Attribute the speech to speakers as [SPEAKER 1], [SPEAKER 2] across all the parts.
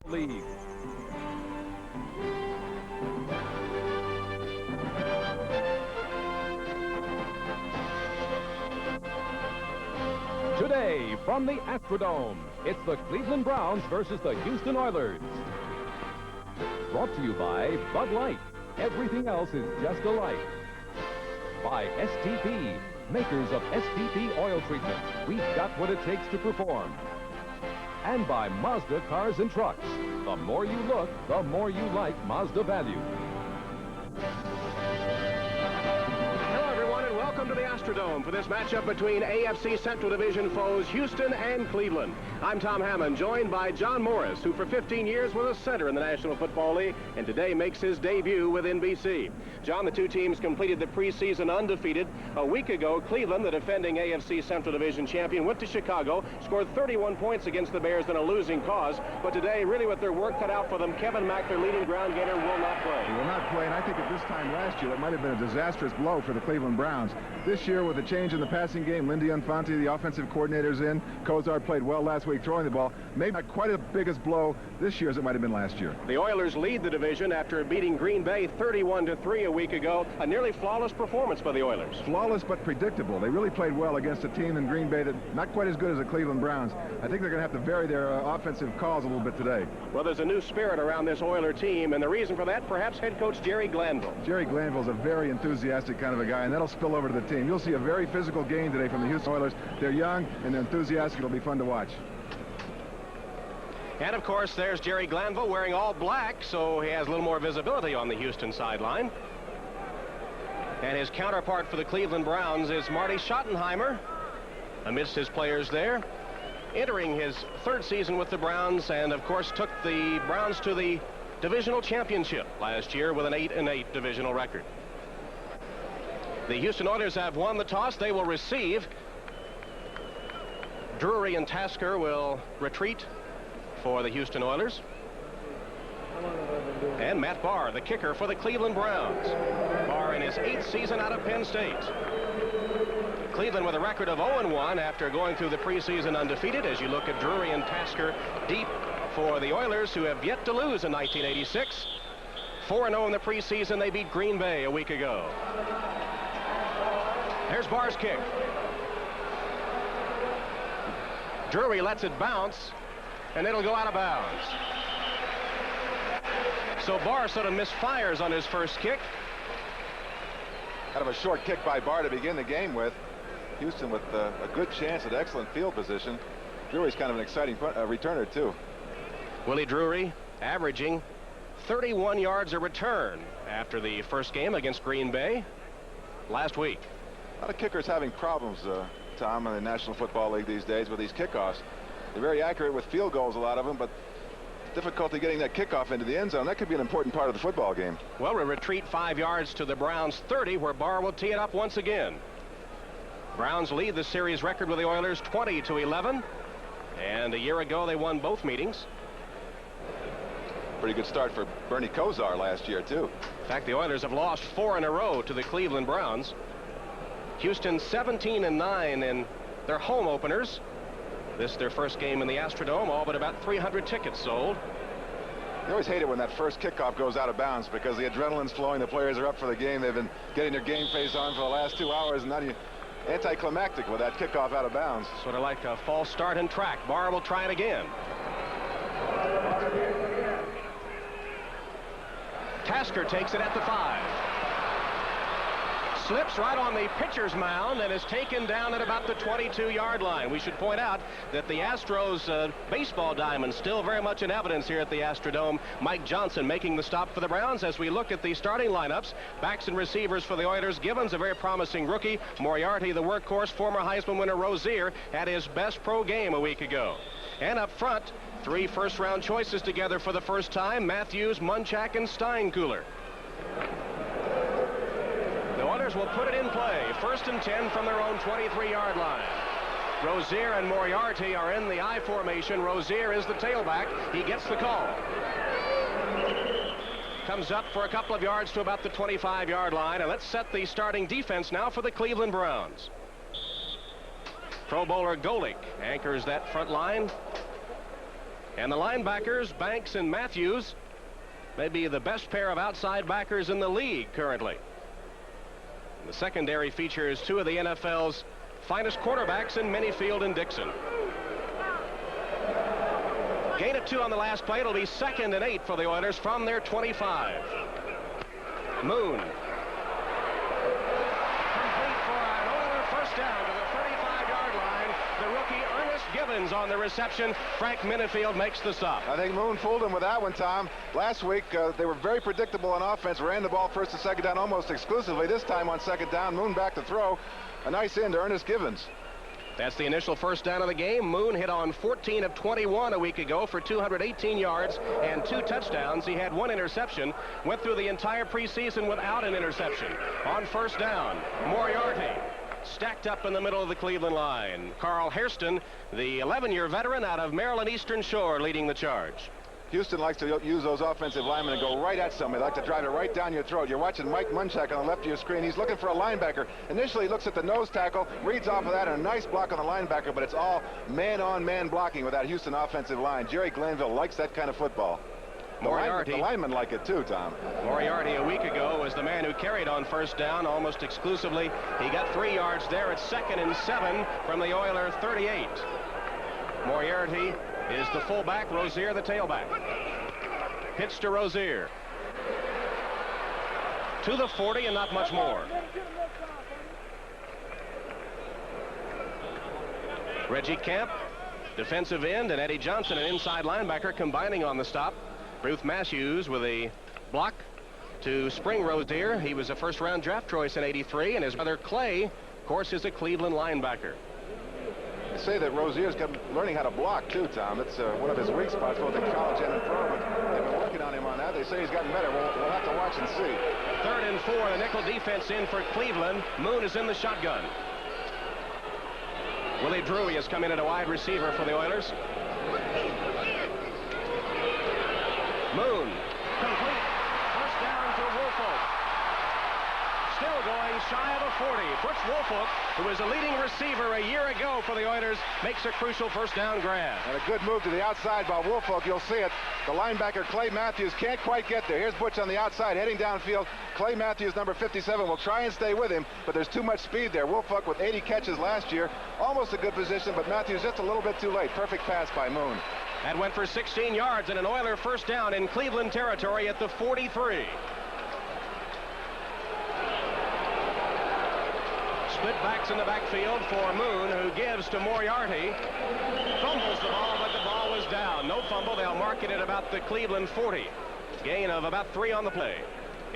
[SPEAKER 1] League. Today, from the Astrodome, it's the Cleveland Browns versus the Houston Oilers. Brought to you by Bud Light. Everything else is just a light. By STP, makers of STP oil treatment. We've got what it takes to perform. And by Mazda Cars and Trucks. The more you look, the more you like Mazda value.
[SPEAKER 2] Welcome to the Astrodome for this matchup between AFC Central Division foes Houston and Cleveland. I'm Tom Hammond, joined by John Morris, who for 15 years was a center in the National Football League and today makes his debut with NBC. John, the two teams completed the preseason undefeated. A week ago, Cleveland, the defending AFC Central Division champion, went to Chicago, scored 31 points against the Bears in a losing cause. But today, really with their work cut out for them, Kevin Mack, their leading ground gainer, will not play.
[SPEAKER 3] He will not play, and I think at this time last year, it might have been a disastrous blow for the Cleveland Browns. This year, with a change in the passing game, Lindy Infante, the offensive coordinator's in. Kozar played well last week throwing the ball. Maybe not quite as big a blow this year as it might have been last year.
[SPEAKER 2] The Oilers lead the division after beating Green Bay 31-3 a week ago. A nearly flawless performance by the Oilers.
[SPEAKER 3] Flawless but predictable. They really played well against a team in Green Bay that not quite as good as the Cleveland Browns. I think they're going to have to vary their offensive calls a little bit today.
[SPEAKER 2] Well, there's a new spirit around this Oiler team, and the reason for that, perhaps head coach Jerry Glanville.
[SPEAKER 3] Jerry Glanville's a very enthusiastic kind of a guy, and that'll spill over to the team. You'll see a very physical game today from the Houston Oilers. They're young and they're enthusiastic. It'll be fun to watch.
[SPEAKER 2] And of course, there's Jerry Glanville wearing all black, so he has a little more visibility on the Houston sideline. And his counterpart for the Cleveland Browns is Marty Schottenheimer, amidst his players there, entering his third season with the Browns, and of course took the Browns to the divisional championship last year with an 8-8 divisional record. The Houston Oilers have won the toss. They will receive. Drury and Tasker will retreat for the Houston Oilers. And Matt Barr, the kicker for the Cleveland Browns. Barr in his 8th season out of Penn State. Cleveland with a record of 0-1 after going through the preseason undefeated. As you look at Drury and Tasker deep for the Oilers, who have yet to lose in 1986. 4-0 in the preseason. They beat Green Bay a week ago. There's Barr's kick. Drury lets it bounce, and it'll go out of bounds. So Barr sort of misfires on his first kick.
[SPEAKER 4] Kind of a short kick by Barr to begin the game with. Houston with a good chance at excellent field position. Drury's kind of an exciting returner, too.
[SPEAKER 2] Willie Drury averaging 31 yards a return after the first game against Green Bay last week.
[SPEAKER 4] A lot of kickers having problems, Tom, in the National Football League these days with these kickoffs. They're very accurate with field goals, a lot of them, but difficulty getting that kickoff into the end zone. That could be an important part of the football game.
[SPEAKER 2] Well, we retreat 5 yards to the Browns 30, where Barr will tee it up once again. Browns lead the series record with the Oilers 20-11, and a year ago they won both meetings.
[SPEAKER 4] Pretty good start for Bernie Kozar last year, too.
[SPEAKER 2] In fact, the Oilers have lost 4 in a row to the Cleveland Browns. Houston 17-9 in their home openers. This is their first game in the Astrodome, all but about 300 tickets sold.
[SPEAKER 4] You always hate it when that first kickoff goes out of bounds because the adrenaline's flowing, the players are up for the game, they've been getting their game face on for the last 2 hours, and now you're anticlimactic with that kickoff out of bounds.
[SPEAKER 2] Sort of like a false start in track. Barr will try it again. Tasker takes it at the 5. Slips right on the pitcher's mound and is taken down at about the 22-yard line. We should point out that the Astros baseball diamond still very much in evidence here at the Astrodome. Mike Johnson making the stop for the Browns. As we look at the starting lineups, backs and receivers for the Oilers. Givens, a very promising rookie. Moriarty, the workhorse. Former Heisman winner Rozier had his best pro game a week ago. And up front, 3 first-round choices together for the first time. Matthews, Munchak, and Steinkuhler. The Oilers will put it in play. 1st and 10 from their own 23-yard line. Rozier and Moriarty are in the I formation. Rozier is the tailback. He gets the call. Comes up for a couple of yards to about the 25-yard line. And let's set the starting defense now for the Cleveland Browns. Pro Bowler Golick anchors that front line. And the linebackers, Banks and Matthews, may be the best pair of outside backers in the league currently. The secondary features two of the NFL's finest quarterbacks in Minifield and Dixon. Gain of 2 on the last play. It'll be 2nd and 8 for the Oilers from their 25. Moon. Complete for an Oiler first down to the 35-yard line. The rookie Ernest Givens on the reception. Frank Minifield makes the stop.
[SPEAKER 4] I think Moon fooled him with that one, Tom. Last week, they were very predictable on offense, ran the ball first and second down almost exclusively. This time on second down, Moon back to throw. A nice end to Ernest Givens.
[SPEAKER 2] That's the initial first down of the game. Moon hit on 14 of 21 a week ago for 218 yards and 2 touchdowns. He had 1 interception. Went through the entire preseason without an interception. On first down, Moriarty stacked up in the middle of the Cleveland line. Carl Hairston, the 11-year veteran out of Maryland Eastern Shore, leading the charge.
[SPEAKER 4] Houston likes to use those offensive linemen and go right at somebody. They like to drive it right down your throat. You're watching Mike Munchak on the left of your screen. He's looking for a linebacker. Initially, he looks at the nose tackle, reads off of that, and a nice block on the linebacker, but it's all man-on-man blocking with that Houston offensive line. Jerry Glanville likes that kind of football.
[SPEAKER 2] Moriarty.
[SPEAKER 4] The linemen like it too, Tom.
[SPEAKER 2] Moriarty a week ago was the man who carried on first down almost exclusively. He got 3 yards there at 2nd and 7 from the Oiler 38. Moriarty is the fullback, Rozier the tailback. Pitch to Rozier. To the 40 and not much more. Reggie Camp, defensive end, and Eddie Johnson, an inside linebacker, combining on the stop. Bruce Matthews with a block to spring Rozier. He was a first-round draft choice in '83, and his brother Clay, of course, is a Cleveland linebacker.
[SPEAKER 4] They say that Rozier's learning how to block too, Tom. It's one of his weak spots, both in college and in pro, but they've been working on him on that. They say he's gotten better. We'll have to watch and see.
[SPEAKER 2] 3rd and 4, the nickel defense in for Cleveland. Moon is in the shotgun. Willie Drewy has come in at a wide receiver for the Oilers. Moon, complete. First down to Woolfolk. Still going shy of the 40. Butch Woolfolk, who was a leading receiver a year ago for the Oilers, makes a crucial first down grab.
[SPEAKER 4] And a good move to the outside by Woolfolk. You'll see it. The linebacker, Clay Matthews, can't quite get there. Here's Butch on the outside, heading downfield. Clay Matthews, number 57, will try and stay with him, but there's too much speed there. Woolfolk with 80 catches last year. Almost a good position, but Matthews just a little bit too late. Perfect pass by Moon.
[SPEAKER 2] That went for 16 yards and an Oiler first down in Cleveland territory at the 43. Split backs in the backfield for Moon, who gives to Moriarty. Fumbles the ball, but the ball was down. No fumble. They'll mark it at about the Cleveland 40. Gain of about 3 on the play.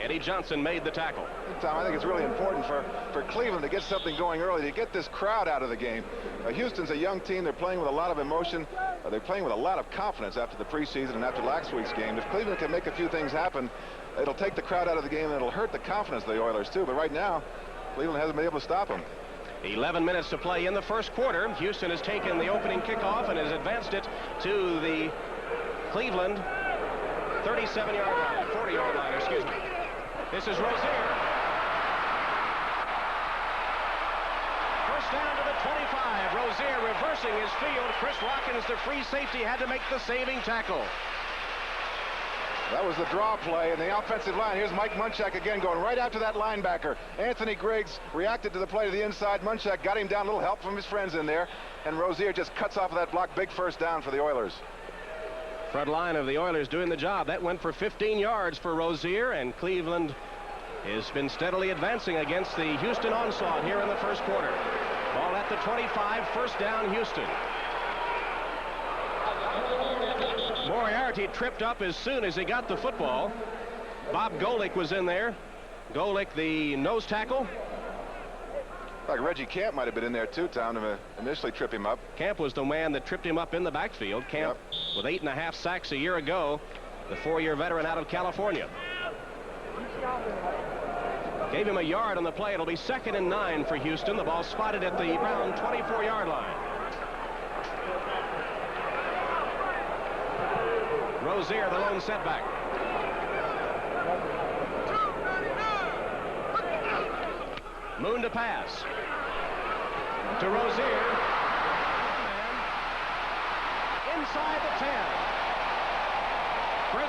[SPEAKER 2] Eddie Johnson made the tackle.
[SPEAKER 4] Tom, I think it's really important for Cleveland to get something going early, to get this crowd out of the game. Houston's a young team. They're playing with a lot of emotion. They're playing with a lot of confidence after the preseason and after last week's game. If Cleveland can make a few things happen, it'll take the crowd out of the game, and it'll hurt the confidence of the Oilers, too. But right now, Cleveland hasn't been able to stop them.
[SPEAKER 2] 11 minutes to play in the first quarter. Houston has taken the opening kickoff and has advanced it to the Cleveland 37-yard line, 40-yard line, excuse me. This is Rozier. First down to the 25. Rozier reversing his field. Chris Watkins, the free safety, had to make the saving tackle.
[SPEAKER 4] That was the draw play in the offensive line. Here's Mike Munchak again going right after that linebacker. Anthony Griggs reacted to the play to the inside. Munchak got him down, a little help from his friends in there. And Rozier just cuts off of that block. Big first down for the Oilers.
[SPEAKER 2] Front line of the Oilers doing the job. That went for 15 yards for Rozier, and Cleveland has been steadily advancing against the Houston onslaught here in the first quarter. Ball at the 25, first down Houston. Moriarty tripped up as soon as he got the football. Bob Golick was in there. Golick, the nose tackle.
[SPEAKER 4] Like Reggie Camp might have been in there too, Tom, to initially trip him up.
[SPEAKER 2] Camp was the man that tripped him up in the backfield. Camp with 8.5 sacks a year ago, the 4-year veteran out of California. Gave him a yard on the play. It'll be 2nd and 9 for Houston. The ball spotted at the Brown 24-yard line. Rozier, the lone setback. Moon to pass. To Rozier. Inside the 10.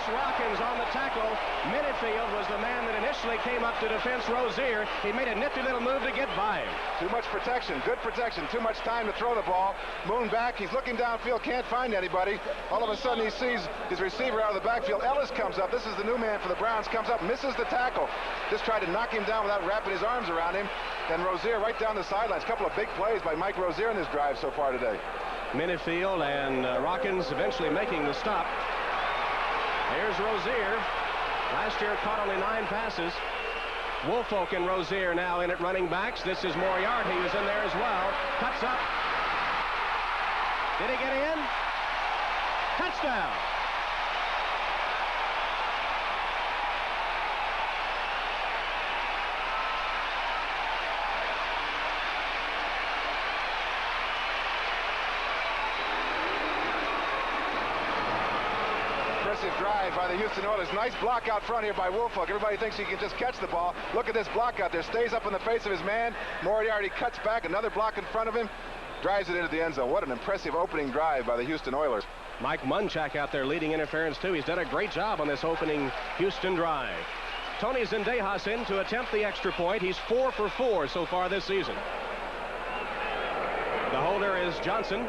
[SPEAKER 2] Rockins on the tackle. Minifield was the man that initially came up to defense Rozier. He made a nifty little move to get by him.
[SPEAKER 4] Too much protection, good protection, too much time to throw the ball. Moon back, he's looking downfield, can't find anybody. All of a sudden he sees his receiver out of the backfield. Ellis comes up, this is the new man for the Browns, comes up, misses the tackle. Just tried to knock him down without wrapping his arms around him. Then Rozier right down the sidelines. A couple of big plays by Mike Rozier in this drive so far today.
[SPEAKER 2] Minifield and Rockins eventually making the stop. Here's Rozier. Last year caught only 9 passes. Woolfolk and Rozier now in at running backs. This is Moriarty who's in there as well. Cuts up. Did he get in? Touchdown.
[SPEAKER 4] Drive by the Houston Oilers. Nice block out front here by Woolfolk. Everybody thinks he can just catch the ball. Look at this block out there. Stays up in the face of his man. Moriarty cuts back. Another block in front of him. Drives it into the end zone. What an impressive opening drive by the Houston Oilers.
[SPEAKER 2] Mike Munchak out there leading interference too. He's done a great job on this opening Houston drive. Tony Zendejas in to attempt the extra point. He's 4 for 4 so far this season. The holder is Johnson.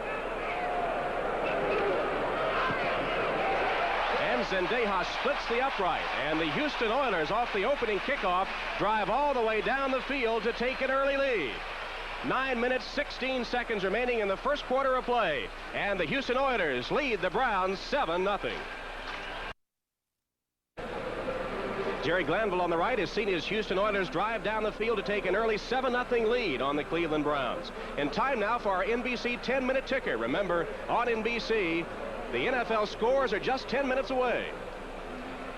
[SPEAKER 2] Zendejas splits the upright, and the Houston Oilers off the opening kickoff drive all the way down the field to take an early lead. 9 minutes 16 seconds remaining in the first quarter of play, and the Houston Oilers lead the Browns 7-0. Jerry Glanville on the right has seen his Houston Oilers drive down the field to take an early 7-0 lead on the Cleveland Browns. In time now for our NBC 10-minute ticker. Remember, on NBC, the NFL scores are just 10 minutes away.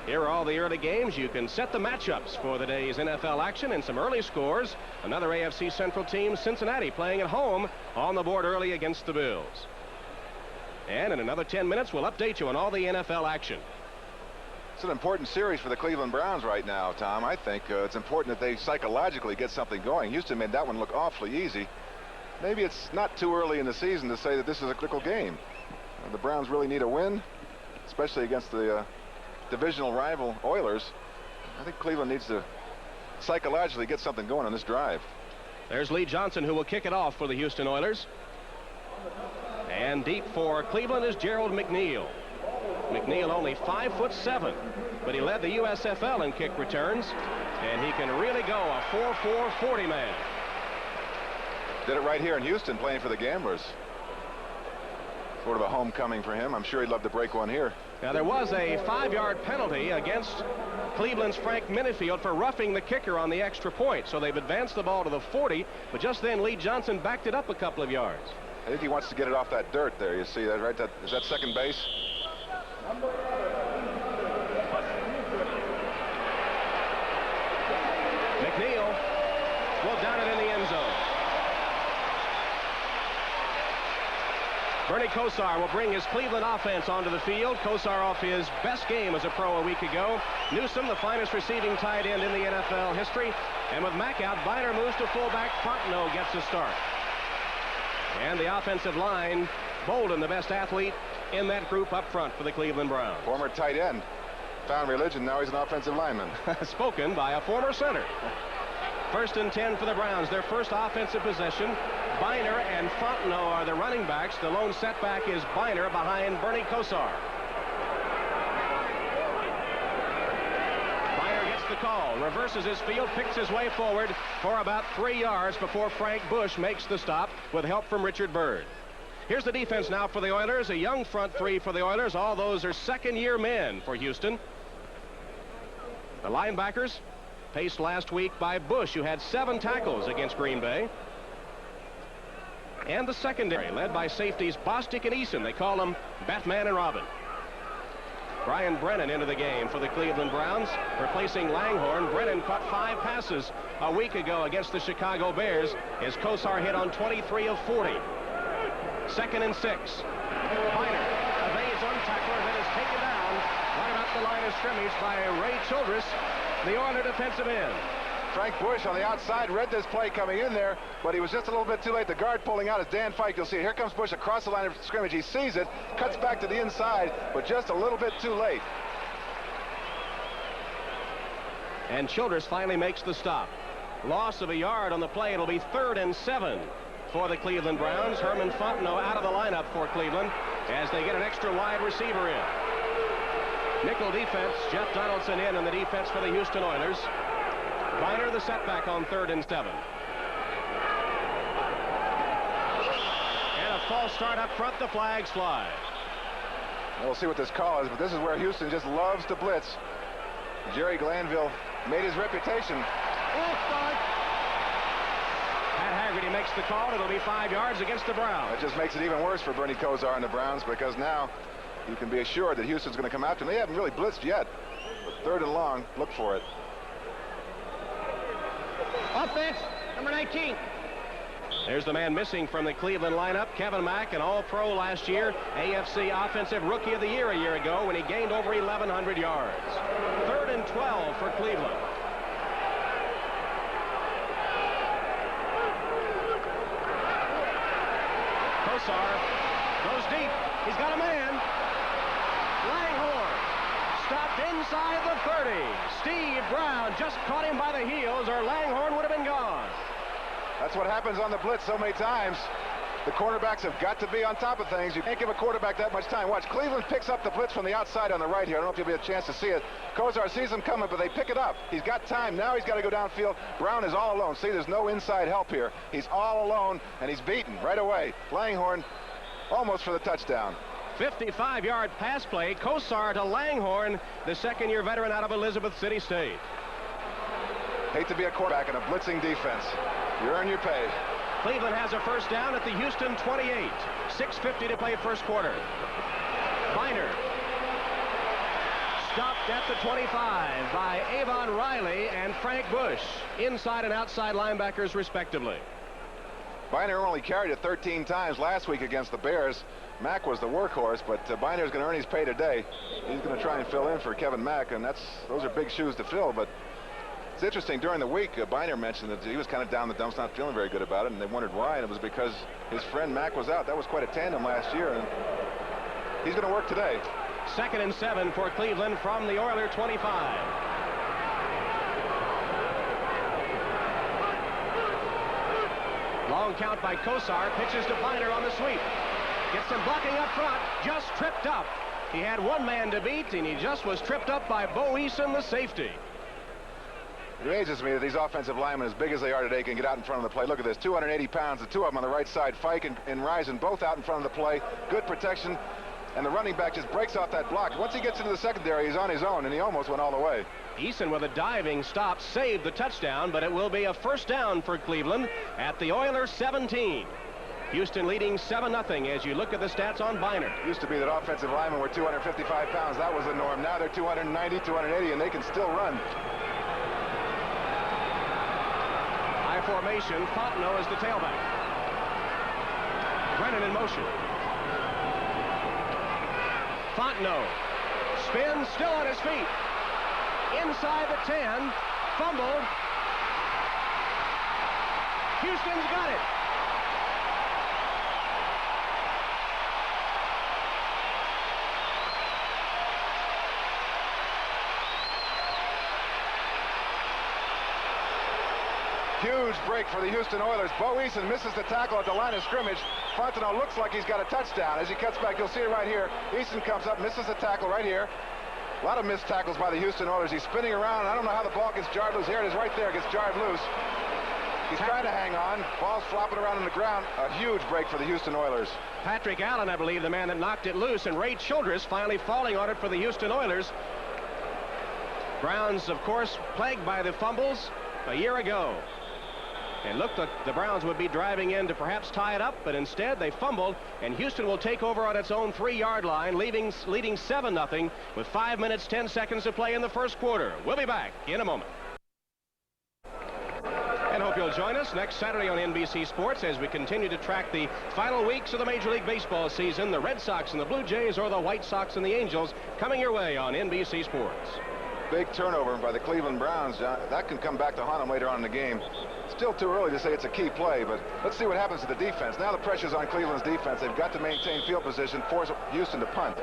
[SPEAKER 2] Here are all the early games. You can set the matchups for the day's NFL action and some early scores. Another AFC Central team, Cincinnati, playing at home on the board early against the Bills. And in another 10 minutes, we'll update you on all the NFL action.
[SPEAKER 4] It's an important series for the Cleveland Browns right now, Tom. I think it's important that they psychologically get something going. Houston made that one look awfully easy. Maybe it's not too early in the season to say that this is a critical game. The Browns really need a win, especially against the divisional rival Oilers. I think Cleveland needs to psychologically get something going on this drive.
[SPEAKER 2] There's Lee Johnson, who will kick it off for the Houston Oilers. And deep for Cleveland is Gerald McNeil. McNeil only 5'7", but he led the USFL in kick returns, and he can really go a 4'4", 40 man.
[SPEAKER 4] Did it right here in Houston, playing for the Gamblers. Sort of a homecoming for him. I'm sure he'd love to break one here.
[SPEAKER 2] Now, there was a 5-yard penalty against Cleveland's Frank Minifield for roughing the kicker on the extra point. So they've advanced the ball to the 40, but just then Lee Johnson backed it up a couple of yards.
[SPEAKER 4] I think he wants to get it off that dirt there. You see that, right? Is that second base?
[SPEAKER 2] McNeil will down it in the end zone. Bernie Kosar will bring his Cleveland offense onto the field. Kosar off his best game as a pro a week ago. Newsome, the finest receiving tight end in the NFL history. And with Mack out, Biner moves to fullback. Fontenot gets a start. And the offensive line, Bolden, the best athlete in that group up front for the Cleveland Browns.
[SPEAKER 4] Former tight end. Found religion, now he's an offensive lineman.
[SPEAKER 2] Spoken by a former center. 1st and 10 for the Browns, their first offensive possession. Biner and Fontenot are the running backs. The lone setback is Biner behind Bernie Kosar. Biner gets the call, reverses his field, picks his way forward for about 3 yards before Frank Bush makes the stop with help from Richard Byrd. Here's the defense now for the Oilers. A young front three for the Oilers. All those are second-year men for Houston. The linebackers paced last week by Bush, who had 7 tackles against Green Bay. And the secondary, led by safeties Bostic and Eason. They call them Batman and Robin. Brian Brennan into the game for the Cleveland Browns, replacing Langhorne. Brennan caught 5 passes a week ago against the Chicago Bears. His Kosar hit on 23 of 40. 2nd and 6. Biner evades one tackler, then is taken down right about the line of scrimmage by Ray Childress, the Oiler defensive end.
[SPEAKER 4] Frank Bush on the outside read this play coming in there, but he was just a little bit too late. The guard pulling out is Dan Fike. You'll see here comes Bush across the line of scrimmage. He sees it, cuts back to the inside, but just a little bit too late.
[SPEAKER 2] And Childress finally makes the stop. Loss of a yard on the play. It'll be 3rd and 7 for the Cleveland Browns. Herman Fontenot out of the lineup for Cleveland as they get an extra wide receiver in. Nickel defense. Jeff Donaldson in the defense for the Houston Oilers. Biner the setback on 3rd and 7. And a false start up front. The flags fly.
[SPEAKER 4] We'll see what this call is, but this is where Houston just loves to blitz. Jerry Glanville made his reputation.
[SPEAKER 2] Pat Haggerty makes the call. It'll be 5 yards against the Browns.
[SPEAKER 4] It just makes it even worse for Bernie Kosar and the Browns, because now you can be assured that Houston's going to come after them. They haven't really blitzed yet, but 3rd and long, look for it.
[SPEAKER 2] Offense, number 19. There's the man missing from the Cleveland lineup, Kevin Mack, an All-Pro last year, AFC Offensive Rookie of the Year a year ago when he gained over 1,100 yards. 3rd and 12 for Cleveland. Kosar goes deep. He's got a man. Langhorne stopped inside the 30. Steve Brown just caught him by the heels, or Langhorne would have been gone.
[SPEAKER 4] That's what happens on the blitz so many times. The cornerbacks have got to be on top of things. You can't give a quarterback that much time. Watch, Cleveland picks up the blitz from the outside on the right here. I don't know if you'll be a chance to see it. Kosar sees them coming, but they pick it up. He's got time. Now he's got to go downfield. Brown is all alone. See, there's no inside help here. He's all alone, and he's beaten right away. Langhorne almost for the touchdown.
[SPEAKER 2] 55-yard pass play. Kosar to Langhorne, the second-year veteran out of Elizabeth City State.
[SPEAKER 4] Hate to be a quarterback in a blitzing defense. You earn your pay.
[SPEAKER 2] Cleveland has a first down at the Houston 28. 6:50 to play first quarter. Biner stopped at the 25 by Avon Riley and Frank Bush, inside and outside linebackers respectively.
[SPEAKER 4] Biner only carried it 13 times last week against the Bears. Mack was the workhorse, but Biner's going to earn his pay today. He's going to try and fill in for Kevin Mack, and those are big shoes to fill. But it's interesting, during the week, Biner mentioned that he was kind of down the dumps, not feeling very good about it, and they wondered why, and it was because his friend Mack was out. That was quite a tandem last year, and he's going to work today.
[SPEAKER 2] 2nd and 7 for Cleveland from the Oiler 25. Long count by Kosar, pitches to Biner on the sweep. Gets some blocking up front, just tripped up. He had one man to beat, and he just was tripped up by Bo Eason, the safety.
[SPEAKER 4] It amazes me that these offensive linemen, as big as they are today, can get out in front of the play. Look at this, 280 pounds, the two of them on the right side, Fike and Risen, both out in front of the play. Good protection, and the running back just breaks off that block. Once he gets into the secondary, he's on his own, and he almost went all the way.
[SPEAKER 2] Eason with a diving stop saved the touchdown, but it will be a first down for Cleveland at the Oilers 17. Houston leading 7-0 as you look at the stats on Biner.
[SPEAKER 4] It used to be that offensive linemen were 255 pounds. That was the norm. Now they're 290, 280, and they can still run.
[SPEAKER 2] High formation. Fontenot is the tailback. Brennan in motion. Fontenot spins, still on his feet. Inside the 10. Fumbled. Houston's got it.
[SPEAKER 4] Huge break for the Houston Oilers. Bo Eason misses the tackle at the line of scrimmage. Fontenot looks like he's got a touchdown. As he cuts back, you'll see it right here. Eason comes up, misses the tackle right here. A lot of missed tackles by the Houston Oilers. He's spinning around. I don't know how the ball gets jarred loose. Here it is right there. Gets jarred loose. He's trying to hang on. Ball's flopping around on the ground. A huge break for the Houston Oilers.
[SPEAKER 2] Patrick Allen, I believe, the man that knocked it loose, and Ray Childress finally falling on it for the Houston Oilers. Browns, of course, plagued by the fumbles a year ago. And looked like the Browns would be driving in to perhaps tie it up, but instead they fumbled, and Houston will take over on its own 3-yard line, leading 7-0 with 5 minutes, 10 seconds to play in the first quarter. We'll be back in a moment. And hope you'll join us next Saturday on NBC Sports as we continue to track the final weeks of the Major League Baseball season. The Red Sox and the Blue Jays, or the White Sox and the Angels, coming your way on NBC Sports.
[SPEAKER 4] Big turnover by the Cleveland Browns. That can come back to haunt them later on in the game. Still too early to say it's a key play, but let's see what happens to the defense. Now the pressure's on Cleveland's defense. They've got to maintain field position, force Houston to punt.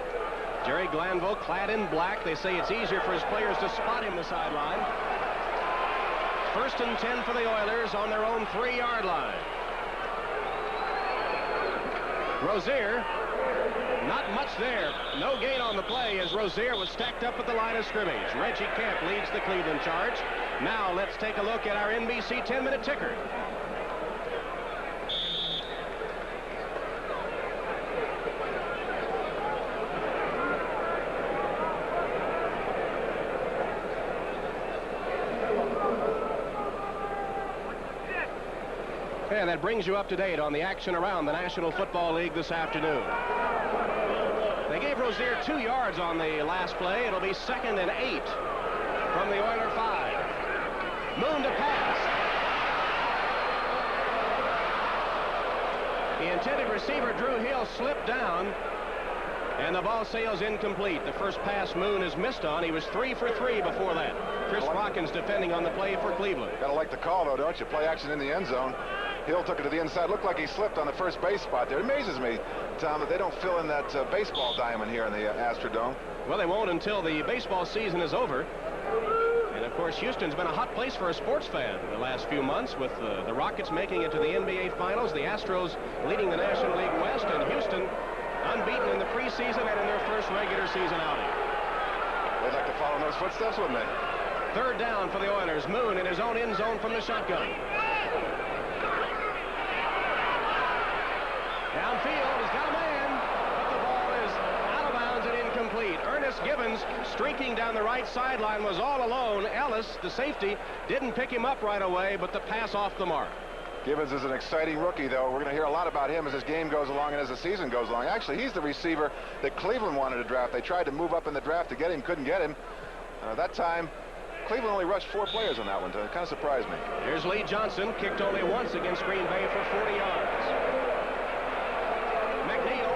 [SPEAKER 2] Jerry Glanville clad in black. They say it's easier for his players to spot him the sideline. First and 10 for the Oilers on their own 3-yard line. Rozier, not much there. No gain on the play as Rozier was stacked up at the line of scrimmage. Reggie Camp leads the Cleveland charge. Now let's take a look at our NBC 10-minute ticker. And that brings you up to date on the action around the National Football League this afternoon. They gave Rozier 2 yards on the last play. It'll be 2nd and 8 from the Oiler 5. Moon to pass. The intended receiver, Drew Hill, slipped down, and the ball sails incomplete. The first pass Moon has missed on. He was 3 for 3 before that. Chris Watkins defending on the play for Cleveland.
[SPEAKER 4] Gotta like the call, though, don't you? Play action in the end zone. Hill took it to the inside. Looked like he slipped on the first base spot there. It amazes me, Tom, that they don't fill in that baseball diamond here in the Astrodome.
[SPEAKER 2] Well, they won't until the baseball season is over. And, of course, Houston's been a hot place for a sports fan the last few months with the Rockets making it to the NBA Finals, the Astros leading the National League West, and Houston unbeaten in the preseason and in their first regular season outing.
[SPEAKER 4] They'd like to follow in those footsteps, wouldn't they?
[SPEAKER 2] 3rd down for the Oilers. Moon in his own end zone from the shotgun. Downfield, he's got a man, but the ball is out of bounds and incomplete. Ernest Gibbons, streaking down the right sideline, was all alone. Ellis, the safety, didn't pick him up right away, but the pass off the mark.
[SPEAKER 4] Gibbons is an exciting rookie, though. We're going to hear a lot about him as this game goes along and as the season goes along. Actually, he's the receiver that Cleveland wanted to draft. They tried to move up in the draft to get him, couldn't get him. That time, Cleveland only rushed 4 players on that one. It kind of surprised me.
[SPEAKER 2] Here's Lee Johnson, kicked only once against Green Bay for 40 yards. McNeil,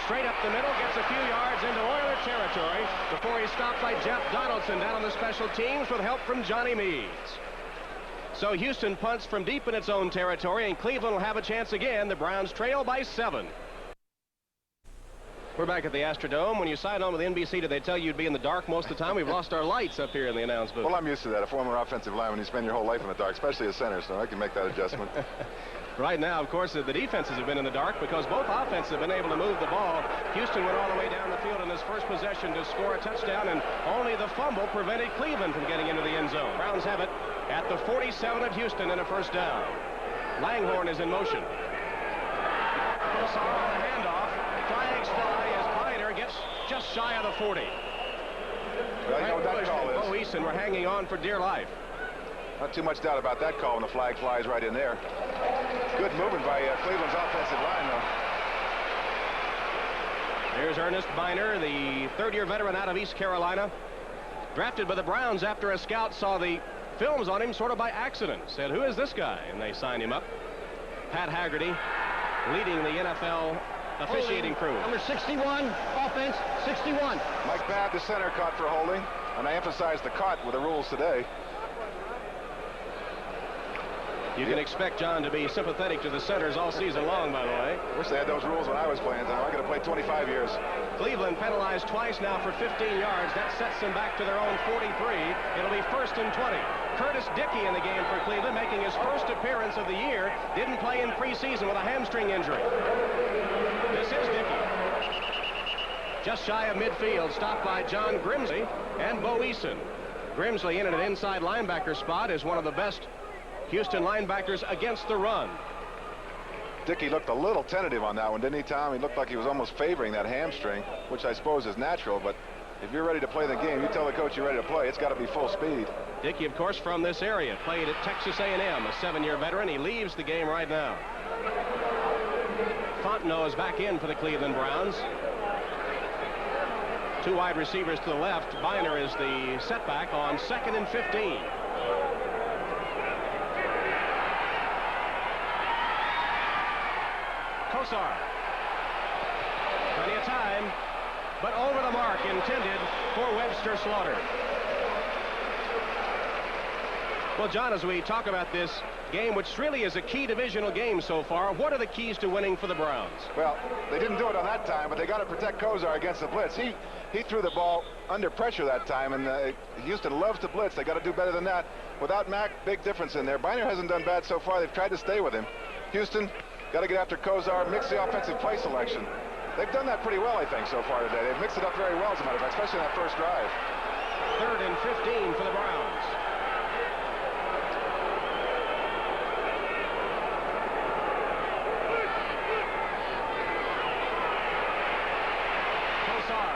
[SPEAKER 2] straight up the middle, gets a few yards into Oiler territory before he's stopped by Jeff Donaldson down on the special teams with help from Johnny Meads. So Houston punts from deep in its own territory, and Cleveland will have a chance again. The Browns trail by 7. We're back at the Astrodome. When you signed on with NBC, did they tell you you'd be in the dark most of the time? We've lost our lights up here in the announce booth.
[SPEAKER 4] Well, I'm used to that. A former offensive lineman, you spend your whole life in the dark, especially as center, so I can make that adjustment.
[SPEAKER 2] Right now, of course, the defenses have been in the dark because both offenses have been able to move the ball. Houston went all the way down the field in his first possession to score a touchdown, and only the fumble prevented Cleveland from getting into the end zone. Browns have it at the 47 of Houston and a first down. Langhorne is in motion. Kosar on the handoff. Flags fly as Piner gets just shy of the 40.
[SPEAKER 4] Well, you know what that call is.
[SPEAKER 2] Bo Eason were hanging on for dear life.
[SPEAKER 4] Not too much doubt about that call when the flag flies right in there. Good movement by Cleveland's offensive line, though.
[SPEAKER 2] There's Ernest Biner, the 3rd-year veteran out of East Carolina. Drafted by the Browns after a scout saw the films on him sort of by accident. Said, who is this guy? And they signed him up. Pat Haggerty leading the NFL officiating crew.
[SPEAKER 5] Number 61, offense, 61.
[SPEAKER 4] Mike Babb, the center, caught for holding. And I emphasize the caught with the rules today.
[SPEAKER 2] You can expect John to be sympathetic to the centers all season long, by the way.
[SPEAKER 4] Wish they had those rules when I was playing. I could have played 25 years.
[SPEAKER 2] Cleveland penalized twice now for 15 yards. That sets them back to their own 43. It'll be 1st and 20. Curtis Dickey in the game for Cleveland, making his first appearance of the year. Didn't play in preseason with a hamstring injury. This is Dickey. Just shy of midfield, stopped by John Grimsley and Bo Eason. Grimsley in at an inside linebacker spot is one of the best Houston linebackers against the run.
[SPEAKER 4] Dickey looked a little tentative on that one, didn't he, Tom? He looked like he was almost favoring that hamstring, which I suppose is natural, but if you're ready to play the game, you tell the coach you're ready to play. It's got to be full speed.
[SPEAKER 2] Dickey, of course, from this area, played at Texas A&M, a 7-year veteran. He leaves the game right now. Fontenot is back in for the Cleveland Browns. 2 wide receivers to the left. Biner is the setback on 2nd and 15. Kosar. Plenty of time, but over the mark intended for Webster Slaughter. Well, John, as we talk about this game, which really is a key divisional game so far. What are the keys to winning for the Browns?
[SPEAKER 4] Well, they didn't do it on that time, but they got to protect Kozar against the blitz. He threw the ball under pressure that time, and Houston loves to blitz. They got to do better than that. Without Mack, big difference in there. Biner hasn't done bad so far. They've tried to stay with him. Houston got to get after Kozar, mix the offensive play selection. They've done that pretty well, I think, so far today. They've mixed it up very well, as a matter of fact, especially in that first drive.
[SPEAKER 2] 3rd and 15 for the Browns. Kozar.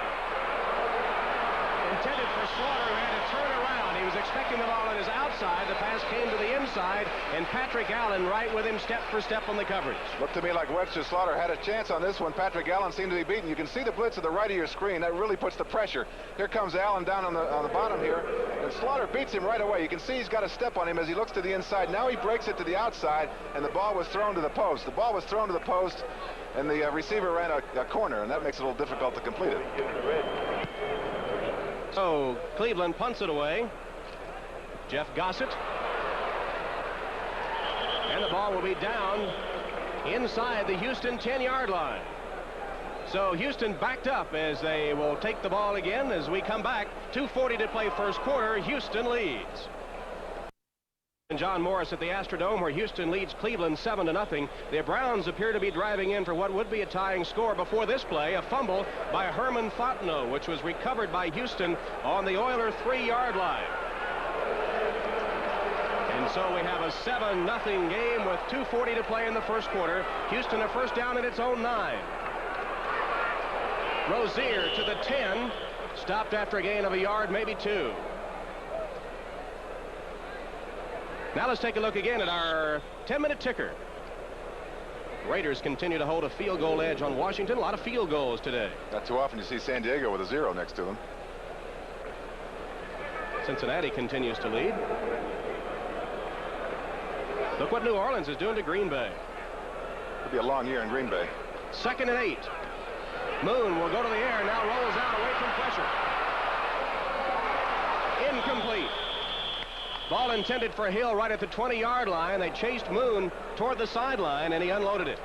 [SPEAKER 2] Intended for Slaughter, who had to turn around. He was expecting the ball on his outside. The pass came to the inside, and Patrick Allen right with him step for step on the coverage.
[SPEAKER 4] Looked to me like Webster Slaughter had a chance on this one. Patrick Allen seemed to be beaten. You can see the blitz to the right of your screen. That really puts the pressure. Here comes Allen down on the bottom here, and Slaughter beats him right away. You can see he's got a step on him as he looks to the inside. Now he breaks it to the outside, and the ball was thrown to the post. The ball was thrown to the post, and the receiver ran a corner, and that makes it a little difficult to complete it.
[SPEAKER 2] So Cleveland punts it away. Jeff Gossett. And the ball will be down inside the Houston 10-yard line. So Houston backed up as they will take the ball again as we come back. 2:40 to play first quarter. Houston leads. And John Morris at the Astrodome, where Houston leads Cleveland 7-0. The Browns appear to be driving in for what would be a tying score before this play. A fumble by Herman Fontenot, which was recovered by Houston on the Oiler 3-yard line. And so we have a 7-0 game with 2:40 to play in the first quarter. Houston a first down at its own 9. Rozier to the 10. Stopped after a gain of a yard, maybe 2. Now let's take a look again at our 10-minute ticker. Raiders continue to hold a field goal edge on Washington. A lot of field goals today.
[SPEAKER 4] Not too often you see San Diego with a 0 next to him.
[SPEAKER 2] Cincinnati continues to lead. Look what New Orleans is doing to Green Bay.
[SPEAKER 4] It'll be a long year in Green Bay.
[SPEAKER 2] 2nd and 8. Moon will go to the air, now rolls out away from pressure. Incomplete. Ball intended for Hill right at the 20-yard line. They chased Moon toward the sideline, and he unloaded it.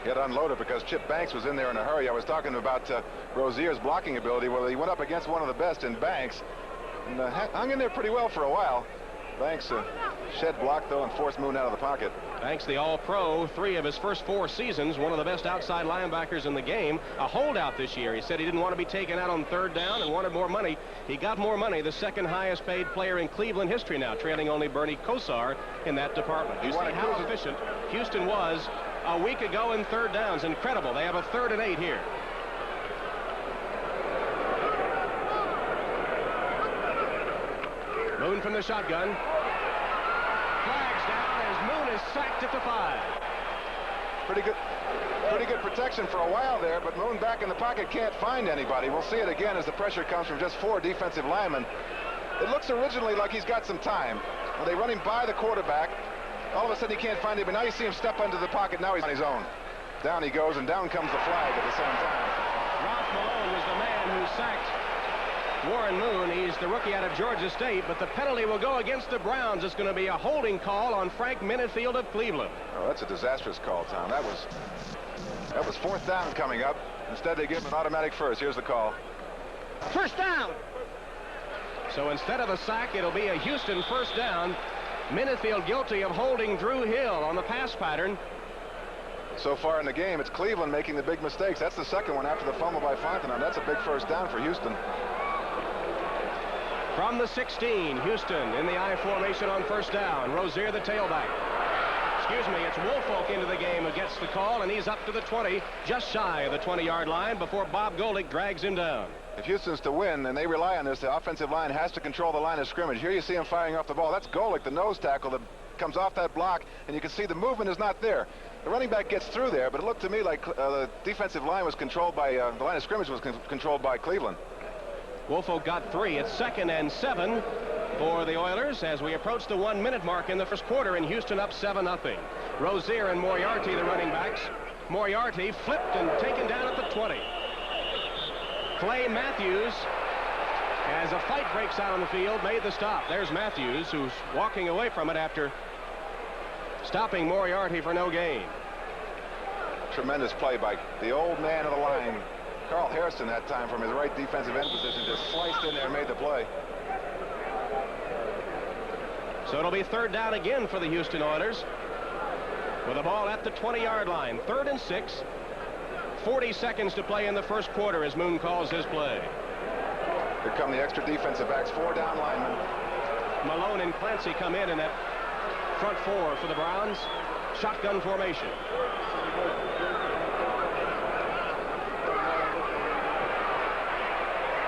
[SPEAKER 4] He had unloaded because Chip Banks was in there in a hurry. I was talking about Rozier's blocking ability. Well, he went up against one of the best in Banks and hung in there pretty well for a while. Banks shed block, though, and forced Moon out of the pocket.
[SPEAKER 2] Banks, the All-Pro, 3 of his first 4 seasons, one of the best outside linebackers in the game. A holdout this year. He said he didn't want to be taken out on 3rd down and wanted more money. He got more money, the 2nd highest paid player in Cleveland history now, trailing only Bernie Kosar in that department. You see how efficient Houston was a week ago in 3rd downs. Incredible. They have a 3rd and 8 here. Moon from the shotgun. Flags down as Moon is sacked at the 5.
[SPEAKER 4] Pretty good protection for a while there, but Moon back in the pocket can't find anybody. We'll see it again as the pressure comes from just 4 defensive linemen. It looks originally like he's got some time. When they run him by the quarterback, all of a sudden he can't find him, but now you see him step into the pocket. Now he's on his own. Down he goes, and down comes the flag at the same time.
[SPEAKER 2] Ralph Malone was the man who sacked Warren Moon. He's the rookie out of Georgia State, but the penalty will go against the Browns. It's going to be a holding call on Frank Minifield of Cleveland.
[SPEAKER 4] Oh, that's a disastrous call, Tom. That was 4th down coming up. Instead, they give him an automatic first. Here's the call.
[SPEAKER 5] First down.
[SPEAKER 2] So instead of a sack, it'll be a Houston first down. Minifield guilty of holding Drew Hill on the pass pattern.
[SPEAKER 4] So far in the game, it's Cleveland making the big mistakes. That's the second one after the fumble by Fontenot. That's a big first down for Houston.
[SPEAKER 2] From the 16, Houston in the I formation on first down. Rozier, the tailback. Excuse me, it's Woolfolk into the game who gets the call, and he's up to the 20, just shy of the 20-yard line before Bob Golick drags him down.
[SPEAKER 4] If Houston's to win, and they rely on this, the offensive line has to control the line of scrimmage. Here you see him firing off the ball. That's Golick, the nose tackle that comes off that block, and you can see the movement is not there. The running back gets through there, but it looked to me like the defensive line was controlled by, the line of scrimmage was controlled by Cleveland.
[SPEAKER 2] Woolfolk got 3. It's 2nd and 7 for the Oilers as we approach the 1-minute mark in the first quarter, and Houston up 7-0. Rozier and Moriarty, the running backs. Moriarty flipped and taken down at the 20. Clay Matthews, as a fight breaks out on the field, made the stop. There's Matthews, who's walking away from it after stopping Moriarty for no gain.
[SPEAKER 4] Tremendous play by the old man of the line. Carl Hairston that time from his right defensive end position just sliced in there and made the play.
[SPEAKER 2] So it'll be third down again for the Houston Oilers with the ball at the 20-yard line. 3rd and 6. 40 seconds to play in the first quarter as Moon calls his play.
[SPEAKER 4] Here come the extra defensive backs, 4 down linemen.
[SPEAKER 2] Malone and Clancy come in that front 4 for the Browns. Shotgun formation.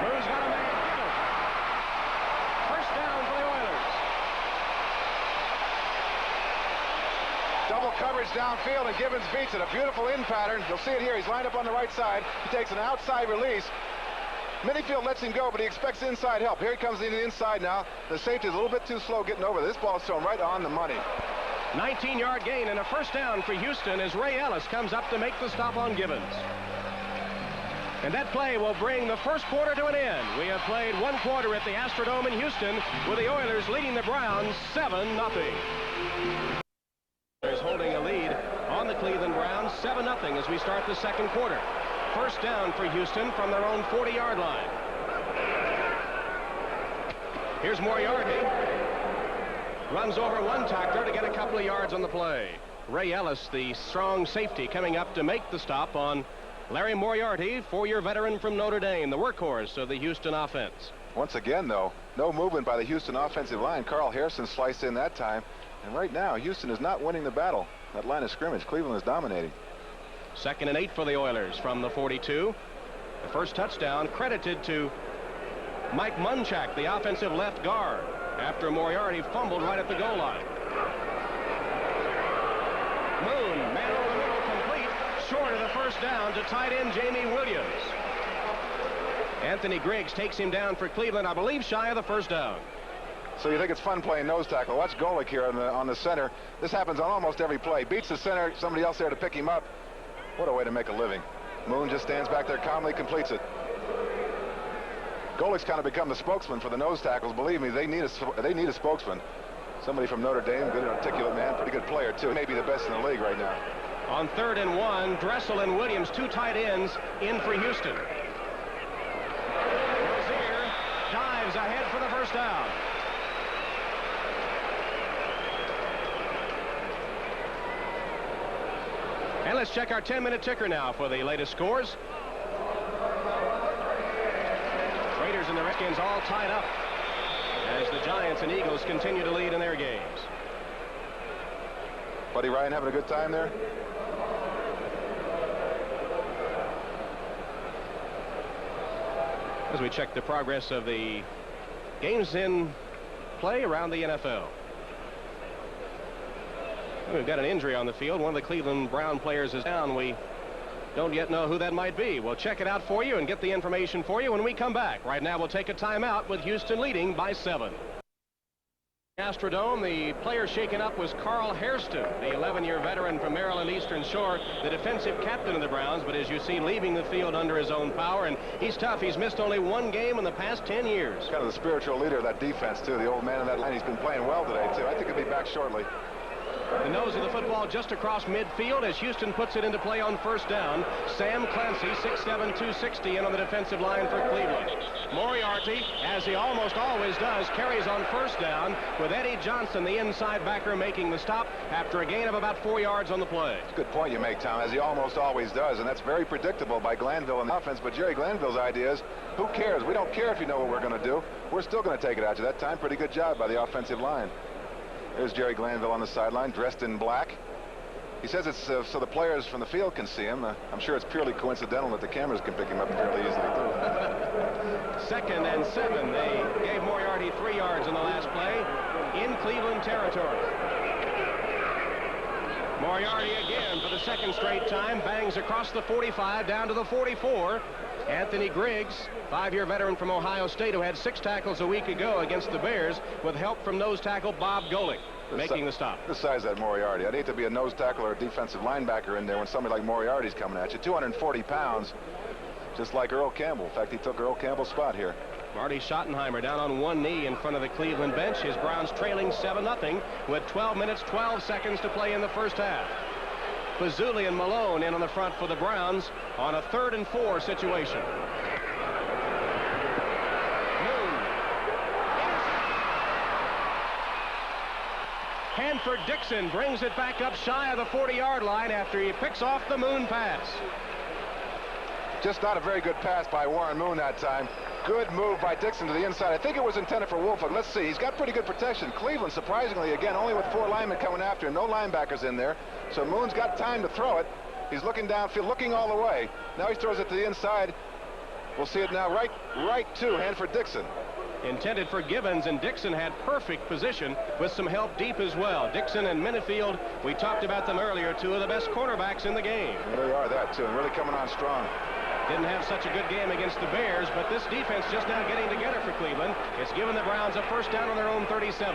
[SPEAKER 2] Moon's got a man. First down for the Oilers.
[SPEAKER 4] Double coverage downfield, and Gibbons beats it. A beautiful in pattern. You'll see it here. He's lined up on the right side. He takes an outside release. Minifield lets him go, but he expects inside help. Here he comes into the inside now. The safety is a little bit too slow getting over. This ball is thrown right on the money.
[SPEAKER 2] 19-yard gain and a first down for Houston as Ray Ellis comes up to make the stop on Gibbons. And that play will bring the first quarter to an end. We have played 1 quarter at the Astrodome in Houston with the Oilers leading the Browns 7-0. Oilers holding a lead on the Cleveland Browns 7-0 as we start the second quarter. First down for Houston from their own 40-yard line. Here's Moriarty. Runs over one tackler to get a couple of yards on the play. Ray Ellis, the strong safety, coming up to make the stop on Larry Moriarty, 4-year veteran from Notre Dame, the workhorse of the Houston offense.
[SPEAKER 4] Once again, though, no movement by the Houston offensive line. Carl Hairston sliced in that time. And right now, Houston is not winning the battle. That line of scrimmage, Cleveland is dominating.
[SPEAKER 2] 2nd and 8 for the Oilers from the 42. The first touchdown credited to Mike Munchak, the offensive left guard, after Moriarty fumbled right at the goal line. Moon, man over the middle, complete, short of the first down to tight end Jamie Williams. Anthony Griggs takes him down for Cleveland, I believe shy of the first down.
[SPEAKER 4] So you think it's fun playing nose tackle. Watch Golick here on the center. This happens on almost every play. Beats the center, somebody else there to pick him up. What a way to make a living. Moon just stands back there calmly, completes it. Golick's kind of become the spokesman for the nose tackles. Believe me, they need a spokesman. Somebody from Notre Dame, good articulate man, pretty good player too. Maybe the best in the league right now.
[SPEAKER 2] On 3rd and 1, Dressel and Williams, 2 tight ends, in for Houston. Rozier dives ahead for the first down. And let's check our 10-minute ticker now for the latest scores. Raiders and the Redskins all tied up as the Giants and Eagles continue to lead in their games.
[SPEAKER 4] Buddy Ryan having a good time there?
[SPEAKER 2] As we check the progress of the games in play around the NFL. We've got an injury on the field. One of the Cleveland Brown players is down. We don't yet know who that might be. We'll check it out for you and get the information for you when we come back. Right now, we'll take a timeout with Houston leading by 7. Astrodome, the player shaken up was Carl Hairston, the 11-year veteran from Maryland Eastern Shore, the defensive captain of the Browns, but as you see, leaving the field under his own power, and he's tough. He's missed only 1 game in the past 10 years.
[SPEAKER 4] Kind of the spiritual leader of that defense, too. The old man in that line. He's been playing well today, too. I think he'll be back shortly.
[SPEAKER 2] The nose of the football just across midfield as Houston puts it into play on first down. Sam Clancy, 6'7", 260, in on the defensive line for Cleveland. Moriarty, as he almost always does, carries on first down with Eddie Johnson, the inside backer, making the stop after a gain of about 4 yards on the play.
[SPEAKER 4] Good point you make, Tom, as he almost always does, and that's very predictable by Glanville in the offense. But Jerry Glanville's idea is, who cares? We don't care if you know what we're going to do. We're still going to take it at you. That time, pretty good job by the offensive line. There's Jerry Glanville on the sideline, dressed in black. He says it's so the players from the field can see him. I'm sure it's purely coincidental that the cameras can pick him up fairly easily, too.
[SPEAKER 2] 2nd and 7. They gave Moriarty 3 yards in the last play in Cleveland territory. Moriarty again for the 2nd straight time bangs across the 45 down to the 44. Anthony Griggs, 5-year veteran from Ohio State, who had 6 tackles a week ago against the Bears with help from nose tackle Bob Golick, making the stop.
[SPEAKER 4] The size of that Moriarty. I'd hate to be a nose tackle or a defensive linebacker in there when somebody like Moriarty's coming at you. 240 pounds, just like Earl Campbell. In fact, he took Earl Campbell's spot here.
[SPEAKER 2] Marty Schottenheimer down on one knee in front of the Cleveland bench. His Browns trailing 7-0 with 12 minutes, 12 seconds to play in the first half. Fazuli and Malone in on the front for the Browns on a 3rd and 4 situation. Hanford Dixon brings it back up shy of the 40-yard line after he picks off the Moon pass.
[SPEAKER 4] Just not a very good pass by Warren Moon that time. Good move by Dixon to the inside. I think it was intended for Woolfolk. Let's see. He's got pretty good protection. Cleveland, surprisingly, again, only with 4 linemen coming after him. No linebackers in there. So Moon's got time to throw it. He's looking downfield, looking all the way. Now he throws it to the inside. We'll see it now right to Hanford Dixon.
[SPEAKER 2] Intended for Gibbons, and Dixon had perfect position with some help deep as well. Dixon and Minifield, we talked about them earlier, 2 of the best cornerbacks in the game.
[SPEAKER 4] They are that, too, and really coming on strong.
[SPEAKER 2] Didn't have such a good game against the Bears, but this defense just now getting together for Cleveland. It's given the Browns a first down on their own 37.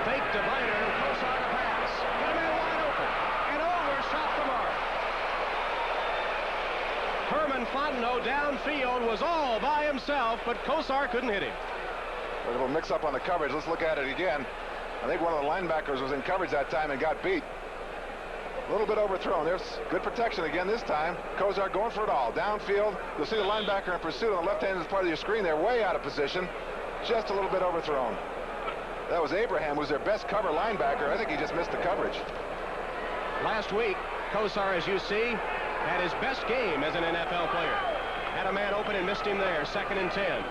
[SPEAKER 2] Fake to Biner, Kosar to pass. Got a man wide open, and overshot the mark. Herman Fontenot downfield was all by himself, but Kosar couldn't hit him.
[SPEAKER 4] A little mix-up on the coverage. Let's look at it again. I think one of the linebackers was in coverage that time and got beat. A little bit overthrown. There's good protection again this time. Kosar going for it all. Downfield. You'll see the linebacker in pursuit on the left-hand part of your screen. They're way out of position. Just a little bit overthrown. That was Abraham, who's their best cover linebacker. I think he just missed the coverage.
[SPEAKER 2] Last week, Kosar, as you see, had his best game as an NFL player. Had a man open and missed him there. 2nd and 10.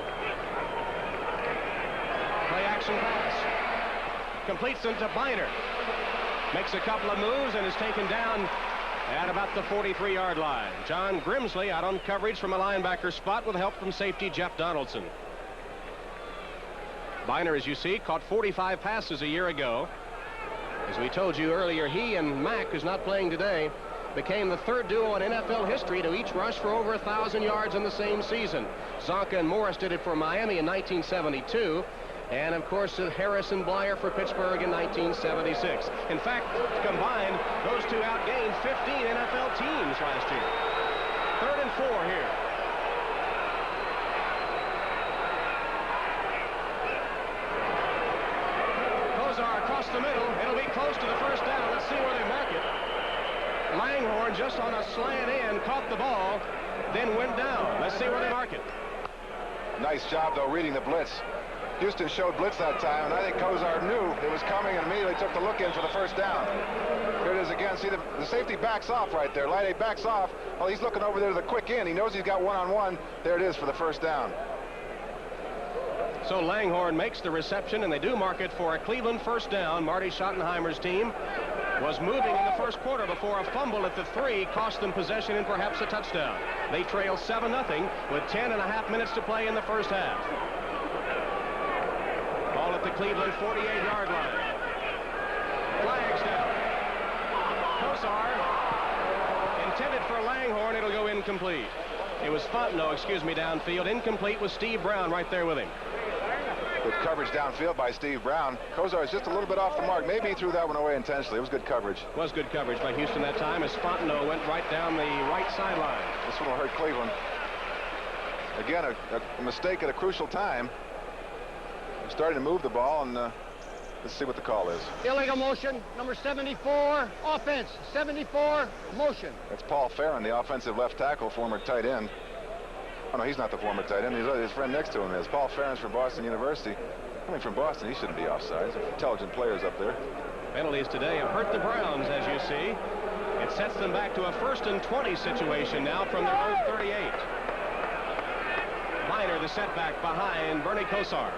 [SPEAKER 2] Play action pass. Completes it to Biner. Makes a couple of moves and is taken down at about the 43-yard line. John Grimsley out on coverage from a linebacker spot with help from safety Jeff Donaldson. Biner, as you see, caught 45 passes a year ago. As we told you earlier, he and Mack, who's not playing today, became the 3rd duo in NFL history to each rush for over 1,000 yards in the same season. Zonka and Morris did it for Miami in 1972. And, of course, Harris and Blyer for Pittsburgh in 1976. In fact, combined, those 2 outgained 15 NFL teams last year. 3rd and 4 here. Kosar across the middle. It'll be close to the first down. Let's see where they mark it. Langhorne just on a slant in, caught the ball, then went down. Let's see where they mark it.
[SPEAKER 4] Nice job, though, reading the blitz. Houston showed blitz that time, and I think Kosar knew it was coming and immediately took the look in for the first down. Here it is again. See, the safety backs off right there. Laine backs off. Well, he's looking over there to the quick in. He knows he's got one-on-one. There it is for the first down.
[SPEAKER 2] So Langhorne makes the reception, and they do mark it for a Cleveland first down. Marty Schottenheimer's team was moving in the first quarter before a fumble at the 3 cost them possession and perhaps a touchdown. They trail 7-0 with 10.5 minutes to play in the first half. Ball at the Cleveland 48-yard line. Flags down. Kosar intended for Langhorne. It'll go incomplete. It was Fontenot, downfield. Incomplete with Steve Brown right there with him.
[SPEAKER 4] Good coverage downfield by Steve Brown. Kosar is just a little bit off the mark. Maybe he threw that one away intentionally. It was good coverage.
[SPEAKER 2] Was good coverage by Houston that time as Fontenot went right down the right sideline.
[SPEAKER 4] This one will hurt Cleveland. Again, a mistake at a crucial time. They're starting to move the ball, and let's see what the call is.
[SPEAKER 5] Illegal motion, number 74, offense, 74, motion.
[SPEAKER 4] That's Paul Farron, the offensive left tackle, former tight end. Oh, no, he's not the former tight end. His friend next to him is. Paul Farron's from Boston University. Coming from Boston, he shouldn't be offside. There's intelligent players up there.
[SPEAKER 2] Penalties today have hurt the Browns, as you see. It sets them back to a 1st and 20 situation now from their own 38. Biner, the setback behind Bernie Kosar.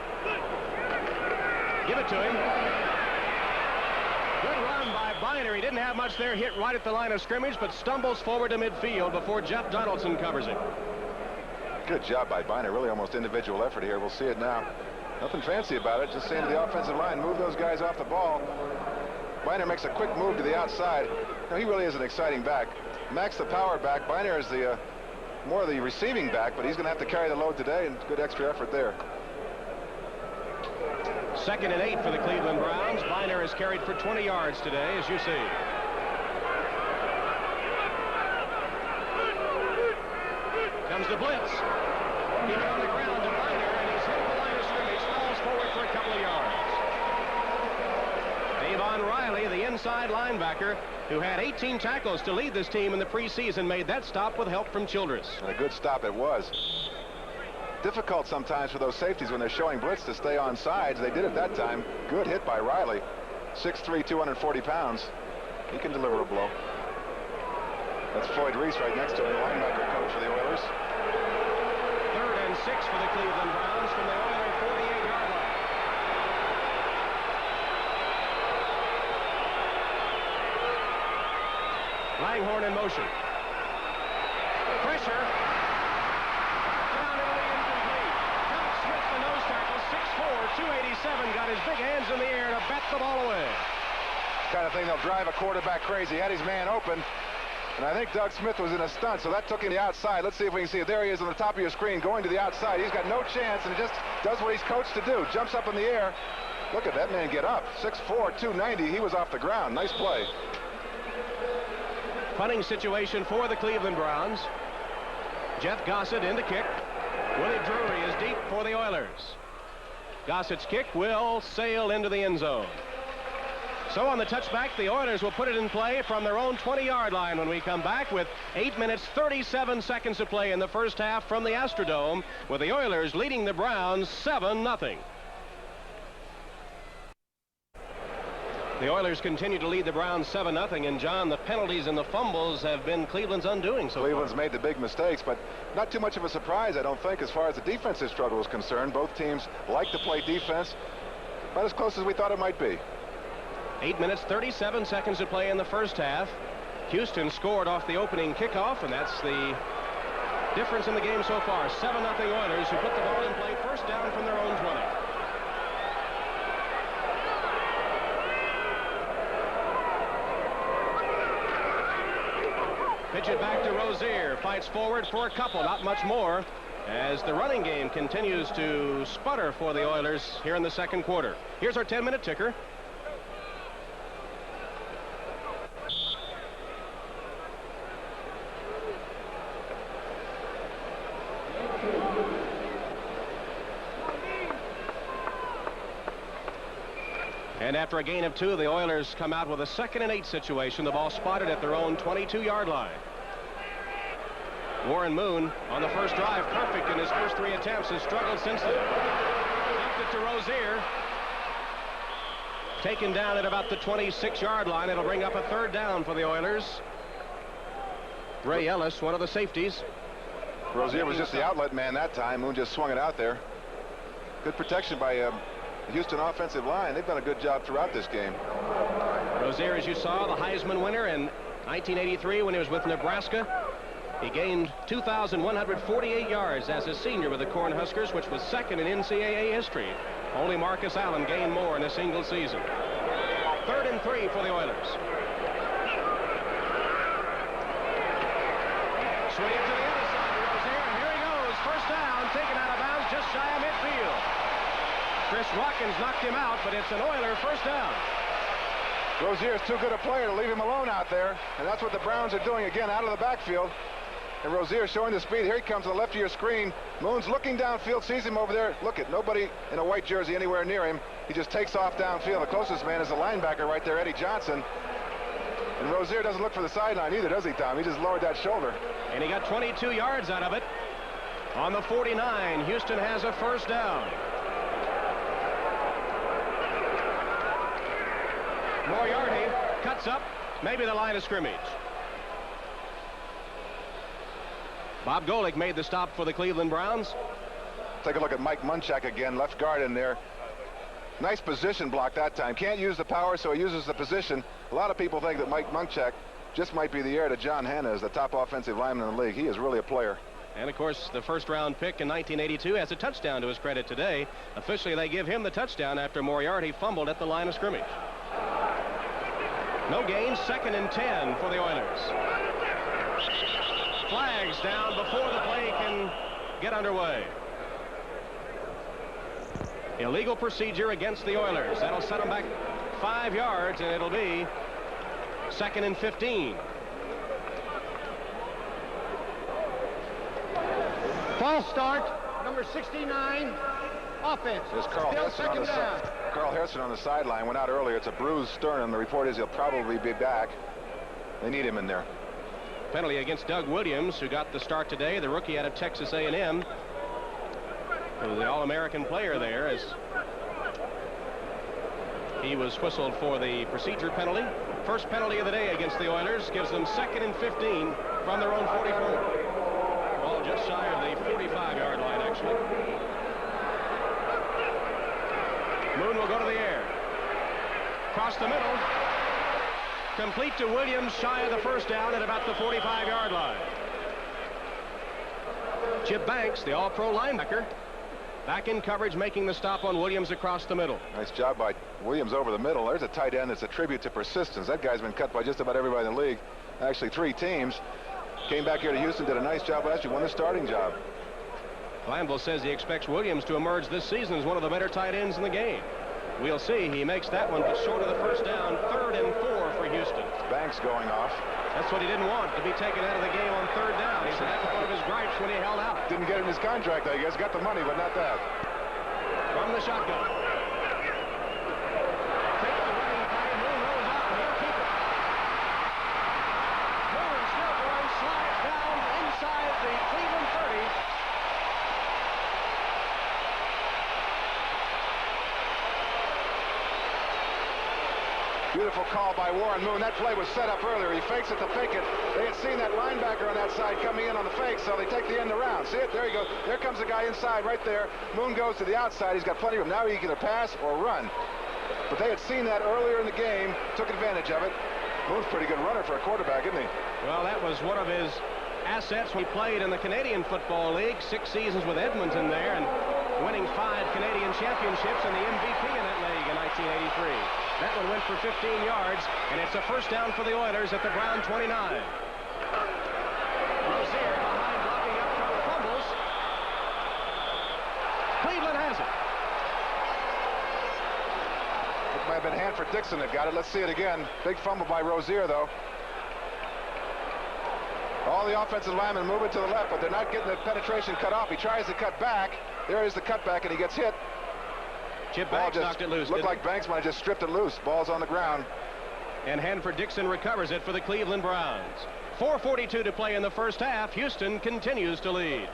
[SPEAKER 2] Give it to him. Good run by Biner. He didn't have much there, hit right at the line of scrimmage, but stumbles forward to midfield before Jeff Donaldson covers him.
[SPEAKER 4] Good job by Biner. Really almost individual effort here. We'll see it now. Nothing fancy about it. Just saying to the offensive line, move those guys off the ball. Biner makes a quick move to the outside. Now, he really is an exciting back. Max the power back. Biner is the more of the receiving back, but he's going to have to carry the load today, and good extra effort there.
[SPEAKER 2] 2nd and 8 for the Cleveland Browns. Biner has carried for 20 yards today, as you see. comes the blitz. Keep it on the ground to Minor, and he's hit the line of scrimmage, falls forward for a couple of yards. Davon Riley, the inside linebacker, who had 18 tackles to lead this team in the preseason, made that stop with help from Childress.
[SPEAKER 4] And a good stop it was. Difficult sometimes for those safeties when they're showing blitz to stay on sides. They did it that time. Good hit by Riley. 6'3", 240 pounds. He can deliver a blow. That's Floyd Reese right next to him, the linebacker coach for the Oilers.
[SPEAKER 2] 3rd and 6 for the Cleveland Browns from the Oiler 48-yard line. Langhorne in motion. Pressure. Down into the incomplete. Doug Smith, the nose tackle, 6'4", 287, got his big hands in the air to bat the ball away.
[SPEAKER 4] Kind of thing that'll drive a quarterback crazy. He had his man open, and I think Doug Smith was in a stunt, so that took him to the outside. Let's see if we can see it. There he is on the top of your screen going to the outside. He's got no chance, and he just does what he's coached to do. Jumps up in the air. Look at that man get up. 6'4", 290. He was off the ground. Nice play.
[SPEAKER 2] Punting situation for the Cleveland Browns. Jeff Gossett in to kick. Willie Drury is deep for the Oilers. Gossett's kick will sail into the end zone. So on the touchback, the Oilers will put it in play from their own 20-yard line when we come back with 8 minutes, 37 seconds to play in the first half from the Astrodome, with the Oilers leading the Browns 7-0. The Oilers continue to lead the Browns 7-0, and John, the penalties and the fumbles have been Cleveland's undoing so
[SPEAKER 4] Cleveland's
[SPEAKER 2] far.
[SPEAKER 4] made the big mistakes, but not too much of a surprise, I don't think, as far as the defensive struggle is concerned. Both teams like to play defense, about as close as we thought it might be.
[SPEAKER 2] 8 minutes, 37 seconds to play in the first half. Houston scored off the opening kickoff, and that's the difference in the game so far. 7-0 Oilers, who put the ball in play first down from their own 20. Pitch it back to Rozier. Fights forward for a couple, not much more, as the running game continues to sputter for the Oilers here in the second quarter. Here's our 10-minute ticker. And after a gain of 2, the Oilers come out with a 2nd and 8 situation. The ball spotted at their own 22-yard line. Warren Moon on the first drive, perfect in his first 3 attempts, has struggled since then. Left it to Rozier. Taken down at about the 26-yard line. It'll bring up a 3rd down for the Oilers. Ray Ellis, one of the safeties.
[SPEAKER 4] Rozier was just the outlet man that time. Moon just swung it out there. Good protection by the Houston offensive line. They've done a good job throughout this game.
[SPEAKER 2] Rozier, as you saw, the Heisman winner in 1983 when he was with Nebraska. He gained 2,148 yards as a senior with the Cornhuskers, which was 2nd in NCAA history. Only Marcus Allen gained more in a single season. 3rd and 3 for the Oilers. Swing it to the other side of Rozier, and here he goes. First down, taken out of bounds just shy of midfield. Chris Watkins knocked him out, but it's an Oiler first down.
[SPEAKER 4] Rozier is too good a player to leave him alone out there, and that's what the Browns are doing again out of the backfield. And Rozier showing the speed. Here he comes to the left of your screen. Moon's looking downfield, sees him over there. Look at nobody in a white jersey anywhere near him. He just takes off downfield. The closest man is the linebacker right there, Eddie Johnson. And Rozier doesn't look for the sideline either, does he, Tom? He just lowered that shoulder.
[SPEAKER 2] And he got 22 yards out of it. On the 49, Houston has a first down. Moriarty cuts up, maybe the line of scrimmage. Bob Golick made the stop for the Cleveland Browns.
[SPEAKER 4] Take a look at Mike Munchak again, left guard in there. Nice position block that time. Can't use the power, so he uses the position. A lot of people think that Mike Munchak just might be the heir to John Hanna as the top offensive lineman in the league. He is really a player.
[SPEAKER 2] And, of course, the first-round pick in 1982 has a touchdown to his credit today. Officially, they give him the touchdown after Moriarty fumbled at the line of scrimmage. No gain, 2nd and 10 for the Oilers. Flags down before the play can get underway. Illegal procedure against the Oilers. That'll set them back 5 yards, and it'll be 2nd and 15.
[SPEAKER 5] False start, number 69, offense.
[SPEAKER 4] There's Carl
[SPEAKER 5] Still
[SPEAKER 4] Heston on
[SPEAKER 5] second
[SPEAKER 4] the
[SPEAKER 5] down.
[SPEAKER 4] Carl Heston on the sideline went out earlier. It's a bruised sternum. The report is he'll probably be back. They need him in there.
[SPEAKER 2] Penalty against Doug Williams, who got the start today, the rookie out of Texas A&M. Who was the All-American player there, as he was whistled for the procedure penalty. First penalty of the day against the Oilers gives them 2nd and 15 from their own 44. Ball just shy of the 45-yard line, actually. Moon will go to the air. Across the middle. Complete to Williams, shy of the first down at about the 45-yard line. Chip Banks, the all-pro linebacker, back in coverage, making the stop on Williams across the middle.
[SPEAKER 4] Nice job by Williams over the middle. There's a tight end that's a tribute to persistence. That guy's been cut by just about everybody in the league. Actually, 3 teams. Came back here to Houston, did a nice job last year, won the starting job.
[SPEAKER 2] Glanville says he expects Williams to emerge this season as one of the better tight ends in the game. We'll see. He makes that one, but short of the first down. 3rd and 4 for Houston.
[SPEAKER 4] Banks going off.
[SPEAKER 2] That's what he didn't want, to be taken out of the game on 3rd down. He said that was one of his gripes when he held out.
[SPEAKER 4] Didn't get in his contract, I guess. Got the money, but not that.
[SPEAKER 2] From the shotgun. Takes the running play. Moon rolls out, and he'll keep it. Moon still going, slides down inside the Cleveland 30.
[SPEAKER 4] Beautiful call by Warren Moon. That play was set up earlier. He fakes it to Pickett. They had seen that linebacker on that side coming in on the fake, so they take the end around. See it? There you go. There comes the guy inside right there. Moon goes to the outside. He's got plenty of room. Now he can either pass or run. But they had seen that earlier in the game, took advantage of it. Moon's a pretty good runner for a quarterback, isn't he?
[SPEAKER 2] Well, that was one of his assets when he played in the Canadian Football League. 6 seasons with Edmonton there, and winning 5 Canadian championships and the MVP in that league in 1983. That one went for 15 yards, and it's a first down for the Oilers at the Brown 29. Rozier behind, blocking up front, fumbles. Cleveland has it.
[SPEAKER 4] It might have been Hanford Dixon that got it. Let's see it again. Big fumble by Rozier, though. All the offensive linemen moving to the left, but they're not getting the penetration cut off. He tries to cut back. There is the cutback, and he gets hit.
[SPEAKER 2] Chip Banks knocked it loose.
[SPEAKER 4] Looked like Banks might have just stripped it loose. Ball's on the ground.
[SPEAKER 2] And Hanford Dixon recovers it for the Cleveland Browns. 4:42 to play in the first half. Houston continues to lead.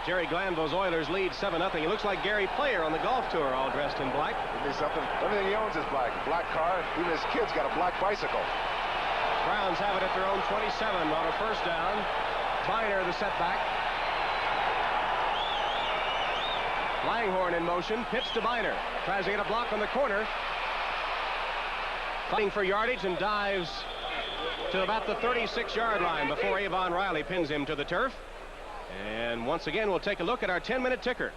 [SPEAKER 2] Jerry Glanville's Oilers lead 7-0. He looks like Gary Player on the golf tour, all dressed in black.
[SPEAKER 4] Give me something. Everything he owns is black. Black car. Even his kid's got a black bicycle.
[SPEAKER 2] Browns have it at their own 27 on a first down. Biner the setback. Langhorne in motion, pitch to Biner. Tries to get a block on the corner. Fighting for yardage and dives to about the 36-yard line before Avon Riley pins him to the turf. And once again, we'll take a look at our 10-minute ticker.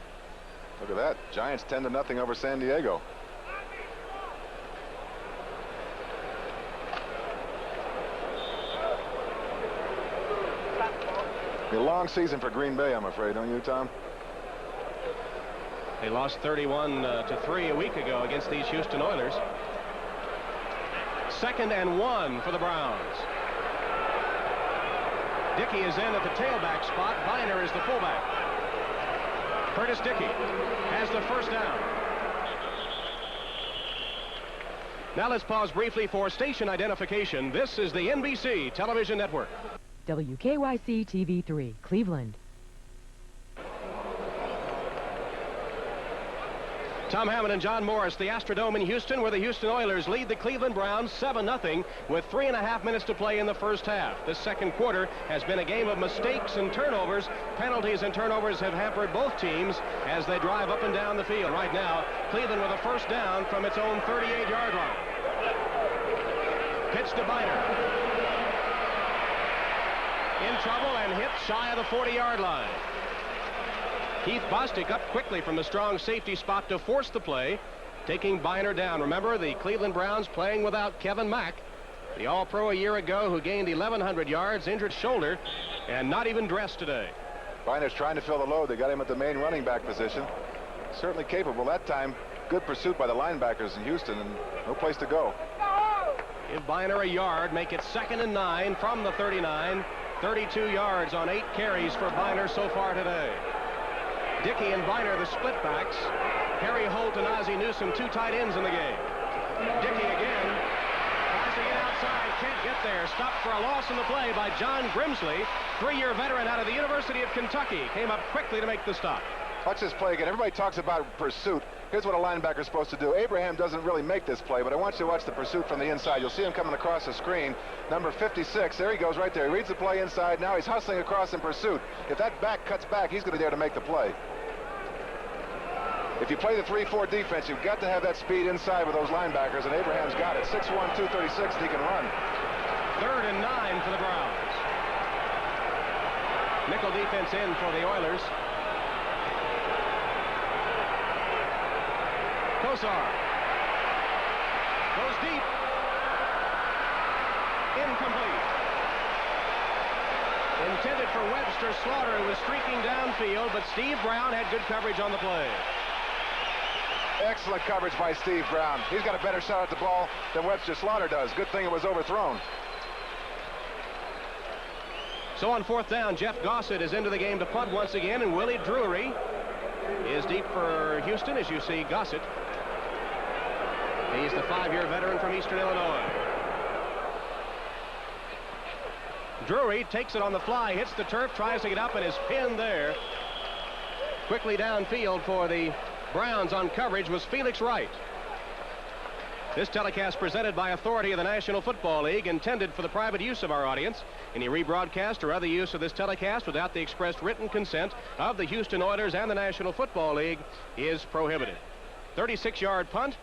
[SPEAKER 4] Look at that. Giants 10-0 over San Diego. A long season for Green Bay, I'm afraid, don't you, Tom?
[SPEAKER 2] They lost 31-3 a week ago against these Houston Oilers. 2nd and 1 for the Browns. Dickey is in at the tailback spot. Biner is the fullback. Curtis Dickey has the first down. Now let's pause briefly for station identification. This is the NBC Television Network.
[SPEAKER 6] WKYC TV3, Cleveland.
[SPEAKER 2] Tom Hammond and John Morris, the Astrodome in Houston, where the Houston Oilers lead the Cleveland Browns 7-0 with 3.5 minutes to play in the first half. This second quarter has been a game of mistakes and turnovers. Penalties and turnovers have hampered both teams as they drive up and down the field. Right now, Cleveland with a first down from its own 38-yard line. Pitch to Biner. In trouble and hit shy of the 40-yard line. Keith Bostic up quickly from the strong safety spot to force the play, taking Biner down. Remember, the Cleveland Browns playing without Kevin Mack, the All-Pro a year ago who gained 1,100 yards, injured shoulder, and not even dressed today.
[SPEAKER 4] Biner's trying to fill the load. They got him at the main running back position. Certainly capable. That time, good pursuit by the linebackers in Houston, and no place to go.
[SPEAKER 2] Give Biner a yard, make it 2nd and 9 from the 39. 32 yards on 8 carries for Biner so far today. Dickey and Biner, the split backs. Harry Holt and Ozzie Newsome, 2 tight ends in the game. Dickey again. Tries to get outside. Can't get there. Stopped for a loss in the play by John Grimsley, 3-year veteran out of the University of Kentucky. Came up quickly to make the stop.
[SPEAKER 4] Watch this play again. Everybody talks about pursuit. Here's what a linebacker is supposed to do. Abraham doesn't really make this play, but I want you to watch the pursuit from the inside. You'll see him coming across the screen. Number 56, there he goes right there. He reads the play inside. Now he's hustling across in pursuit. If that back cuts back, he's going to be there to make the play. If you play the 3-4 defense, you've got to have that speed inside with those linebackers, and Abraham's got it. 6'1", 236, and he can run.
[SPEAKER 2] 3rd and 9 for the Browns. Nickel defense in for the Oilers. Kosar goes deep. Incomplete. Intended for Webster Slaughter, who was streaking downfield, but Steve Brown had good coverage on the play.
[SPEAKER 4] Excellent coverage by Steve Brown. He's got a better shot at the ball than Webster Slaughter does. Good thing it was overthrown.
[SPEAKER 2] So on 4th down, Jeff Gossett is into the game to punt once again, and Willie Drury is deep for Houston, as you see Gossett. He's the 5-year veteran from Eastern Illinois. Drury takes it on the fly, hits the turf, tries to get up, and is pinned there. Quickly downfield for the Browns on coverage was Felix Wright. This telecast presented by authority of the National Football League, intended for the private use of our audience. Any rebroadcast or other use of this telecast without the expressed written consent of the Houston Oilers and the National Football League is prohibited. 36-yard punt,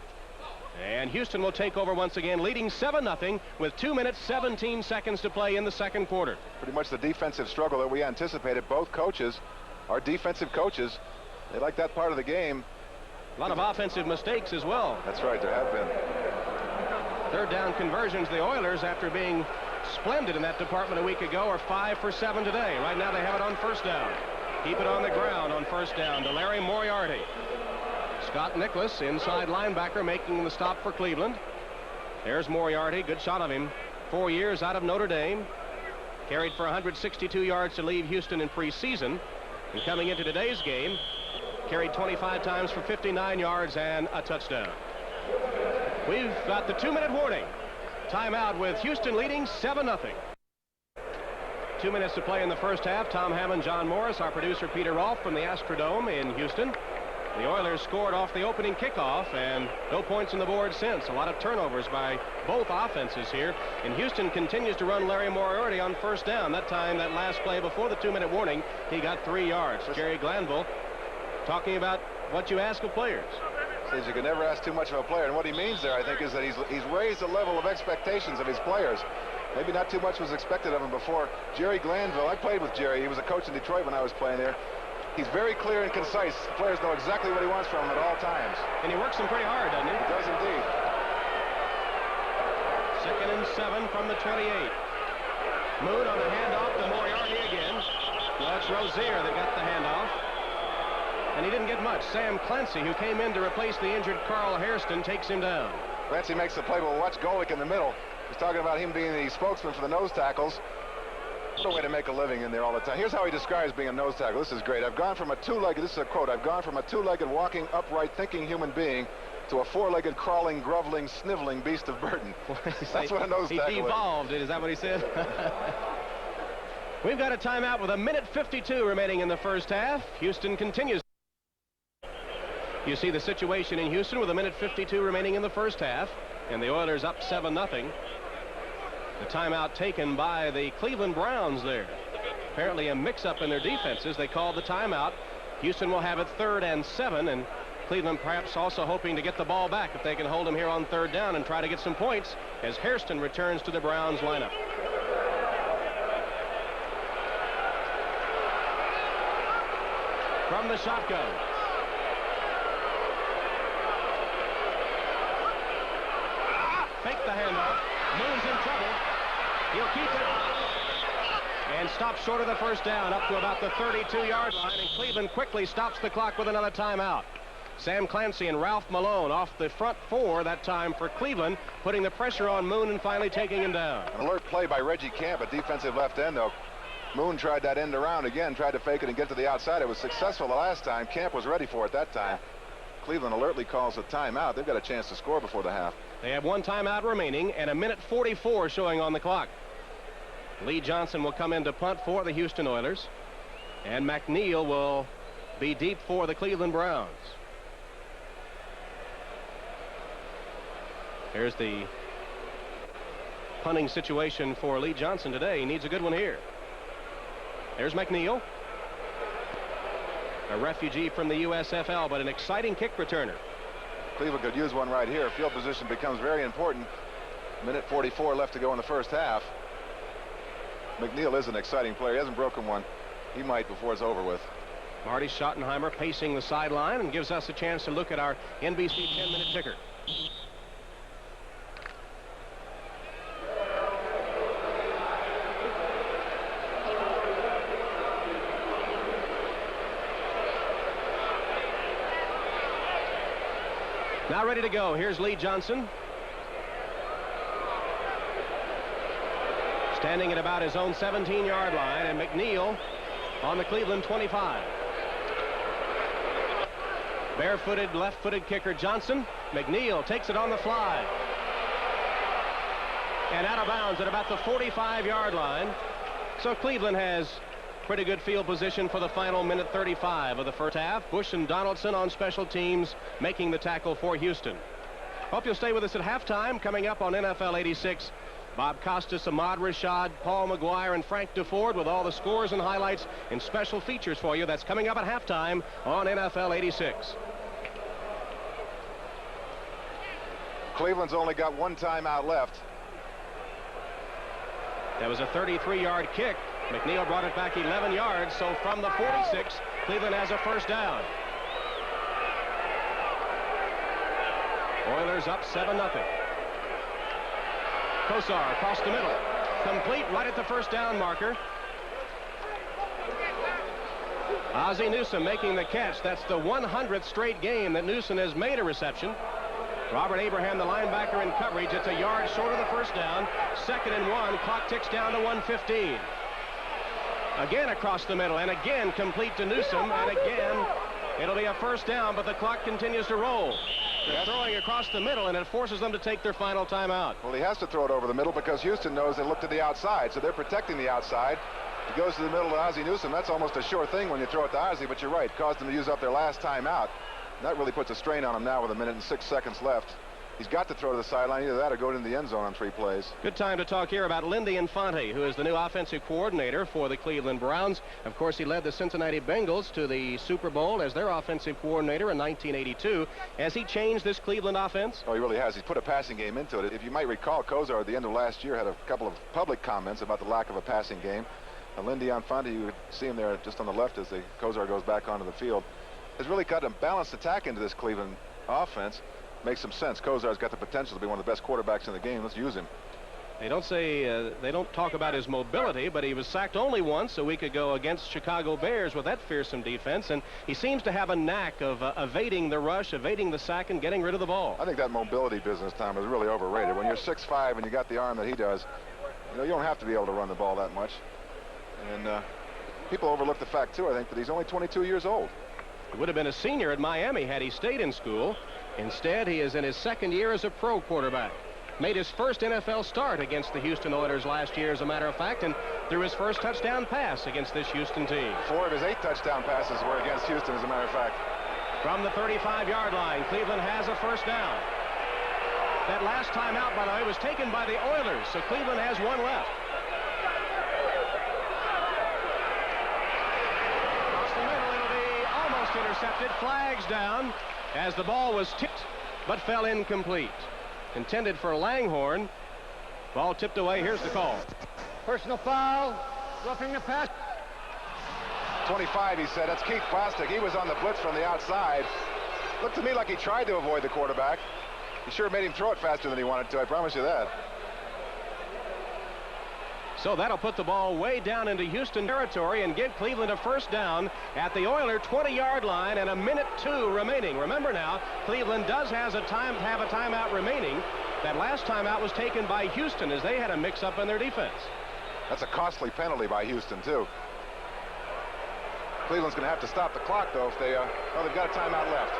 [SPEAKER 2] and Houston will take over once again, leading 7-0 with 2 minutes, 17 seconds to play in the second quarter.
[SPEAKER 4] Pretty much the defensive struggle that we anticipated. Both coaches are defensive coaches. They like that part of the game.
[SPEAKER 2] A lot of offensive mistakes as well.
[SPEAKER 4] That's right, there have been.
[SPEAKER 2] 3rd down conversions. The Oilers, after being splendid in that department a week ago, are 5 for 7 today. Right now they have it on 1st down. Keep it on the ground on 1st down to Larry Moriarty. Scott Nicholas, inside linebacker, making the stop for Cleveland. There's Moriarty, good shot of him. 4 years out of Notre Dame. Carried for 162 yards to leave Houston in preseason. And coming into today's game, carried 25 times for 59 yards and a touchdown. We've got the 2-minute warning. Timeout with Houston leading 7-0. 2 minutes to play in the first half. Tom Hammond, John Morris, our producer Peter Rolfe from the Astrodome in Houston. The Oilers scored off the opening kickoff, and no points on the board since. A lot of turnovers by both offenses here. And Houston continues to run Larry Moriarty on 1st down. That time, that last play before the 2-minute warning, he got 3 yards. Jerry Glanville talking about what you ask of players.
[SPEAKER 4] Says you can never ask too much of a player, and what he means there, I think, is that he's raised the level of expectations of his players. Maybe not too much was expected of him before. Jerry Glanville, I played with Jerry. He was a coach in Detroit when I was playing there. He's very clear and concise. The players know exactly what he wants from them at all times.
[SPEAKER 2] And he works them pretty hard, doesn't he?
[SPEAKER 4] He does indeed.
[SPEAKER 2] 2nd and 7 from the 28. Moon on the handoff to Moriarty again. Well, it's Rozier that got the handoff. And he didn't get much. Sam Clancy, who came in to replace the injured Carl Hairston, takes him down.
[SPEAKER 4] Clancy makes the play, but watch Golick in the middle. He's talking about him being the spokesman for the nose tackles. What a way to make a living in there all the time. Here's how he describes being a nose tackle. This is great. I've gone from a two-legged, this is a quote, I've gone from a two-legged, walking, upright, thinking human being to a four-legged, crawling, groveling, sniveling beast of burden. That's what a nose tackle is.
[SPEAKER 2] He devolved it. Is that what he said? We've got a timeout with 1:52 remaining in the first half. Houston continues. You see the situation in Houston with 1:52 remaining in the first half, and the Oilers up 7-0. The timeout taken by the Cleveland Browns there. Apparently a mix-up in their defenses. They called the timeout. Houston will have it 3rd and 7, and Cleveland perhaps also hoping to get the ball back if they can hold them here on 3rd down and try to get some points as Hairston returns to the Browns lineup. From the shotgun. Fake the handoff. Moon's in trouble. He'll keep it. And stops short of the first down, up to about the 32-yard line, and Cleveland quickly stops the clock with another timeout. Sam Clancy and Ralph Malone off the front four that time for Cleveland, putting the pressure on Moon and finally taking him down.
[SPEAKER 4] An alert play by Reggie Camp, a defensive left end, though. Moon tried that end around again, tried to fake it and get to the outside. It was successful the last time. Camp was ready for it that time. Cleveland alertly calls a timeout. They've got a chance to score before the half.
[SPEAKER 2] They have one timeout remaining and 1:44 showing on the clock. Lee Johnson will come in to punt for the Houston Oilers, and McNeil will be deep for the Cleveland Browns. Here's the punting situation for Lee Johnson today. He needs a good one here. There's McNeil, a refugee from the USFL, but an exciting kick returner.
[SPEAKER 4] Cleveland could use one right here. Field position becomes very important. 1:44 left to go in the first half. McNeil is an exciting player. He hasn't broken one. He might before it's over with.
[SPEAKER 2] Marty Schottenheimer pacing the sideline and gives us a chance to look at our NBC 10-minute ticker. Now ready to go. Here's Lee Johnson. Standing at about his own 17-yard line, and McNeil on the Cleveland 25. Barefooted, left-footed kicker Johnson. McNeil takes it on the fly. And out of bounds at about the 45-yard line. So Cleveland has pretty good field position for the final 1:35 of the first half. Bush and Donaldson on special teams making the tackle for Houston. Hope you'll stay with us at halftime. Coming up on NFL 86, Bob Costas, Ahmad Rashad, Paul McGuire, and Frank DeFord with all the scores and highlights and special features for you. That's coming up at halftime on NFL 86.
[SPEAKER 4] Cleveland's only got one timeout left.
[SPEAKER 2] That was a 33-yard kick. McNeil brought it back 11 yards, so from the 46, Cleveland has a first down. Oilers up 7-0. Kosar across the middle. Complete right at the first down marker. Ozzie Newsome making the catch. That's the 100th straight game that Newsome has made a reception. Robert Abraham, the linebacker, in coverage. It's a yard short of the first down. 2nd and 1. Clock ticks down to 1:15. Again across the middle, and again complete to Newsome, and again it'll be a first down, but the clock continues to roll. They're throwing across the middle, and it forces them to take their final timeout.
[SPEAKER 4] Well, he has to throw it over the middle because Houston knows they look to the outside, so they're protecting the outside. He goes to the middle to Ozzie Newsome. That's almost a sure thing when you throw it to Ozzie, but you're right, caused them to use up their last timeout. That really puts a strain on him now with 1 minute and 6 seconds left. He's got to throw to the sideline, either that or go into the end zone on 3 plays.
[SPEAKER 2] Good time to talk here about Lindy Infante, who is the new offensive coordinator for the Cleveland Browns. Of course, he led the Cincinnati Bengals to the Super Bowl as their offensive coordinator in 1982. Has he changed this Cleveland offense?
[SPEAKER 4] Oh, he really has. He's put a passing game into it. If you might recall, Kosar at the end of last year had a couple of public comments about the lack of a passing game. Lindy Infante, you would see him there just on the left as the Kosar goes back onto the field, has really got a balanced attack into this Cleveland offense. Makes some sense. Kosar's got the potential to be one of the best quarterbacks in the game. Let's use him.
[SPEAKER 2] They don't talk about his mobility, but he was sacked only once a week ago against Chicago Bears with that fearsome defense, and he seems to have a knack of evading the rush, evading the sack, and getting rid of the ball.
[SPEAKER 4] I think that mobility business, Tom, is really overrated. When you're 6'5" and you got the arm that he does, you don't have to be able to run the ball that much. And people overlook the fact, too, I think, that he's only 22 years old.
[SPEAKER 2] He would have been a senior at Miami had he stayed in school. Instead, he is in his 2nd year as a pro quarterback. Made his first NFL start against the Houston Oilers last year, as a matter of fact, and threw his first touchdown pass against this Houston team.
[SPEAKER 4] 4 of his 8 touchdown passes were against Houston, as a matter of fact.
[SPEAKER 2] From the 35-yard line, Cleveland has a first down. That last timeout, by the way, was taken by the Oilers, so Cleveland has one left. Across the middle, it'll be almost intercepted. Flags down as the ball was tipped but fell incomplete. Intended for Langhorne. Ball tipped away. Here's the call.
[SPEAKER 5] Personal foul. Roughing the pass.
[SPEAKER 4] 25, he said. That's Keith Bostic. He was on the blitz from the outside. Looked to me like he tried to avoid the quarterback. He sure made him throw it faster than he wanted to. I promise you that.
[SPEAKER 2] So that'll put the ball way down into Houston territory and give Cleveland a first down at the Oiler 20-yard line and 1:02 remaining. Remember now, Cleveland does have a timeout remaining. That last timeout was taken by Houston as they had a mix-up in their defense.
[SPEAKER 4] That's a costly penalty by Houston, too. Cleveland's going to have to stop the clock, though, if they, oh, they've got a timeout left.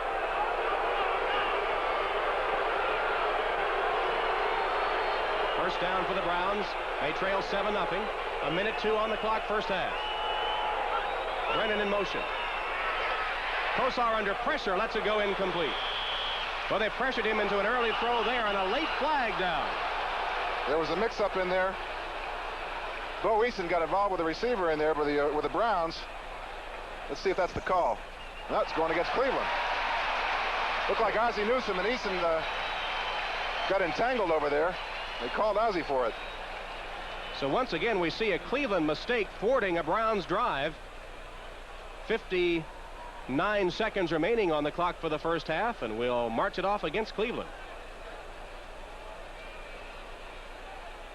[SPEAKER 2] First down for the Browns. They trail 7-0. A minute 2 on the clock, first half. Brennan in motion. Kosar under pressure, lets it go incomplete. Well, they pressured him into an early throw there and a late flag down.
[SPEAKER 4] There was a mix-up in there. Bo Eason got involved with the receiver in there with the Browns. Let's see if that's the call. That's going against Cleveland. Looked like Ozzie Newsome and Eason got entangled over there. They called Ozzie for it.
[SPEAKER 2] So once again, we see a Cleveland mistake thwarting a Browns drive. 59 seconds remaining on the clock for the first half, and we'll march it off against Cleveland.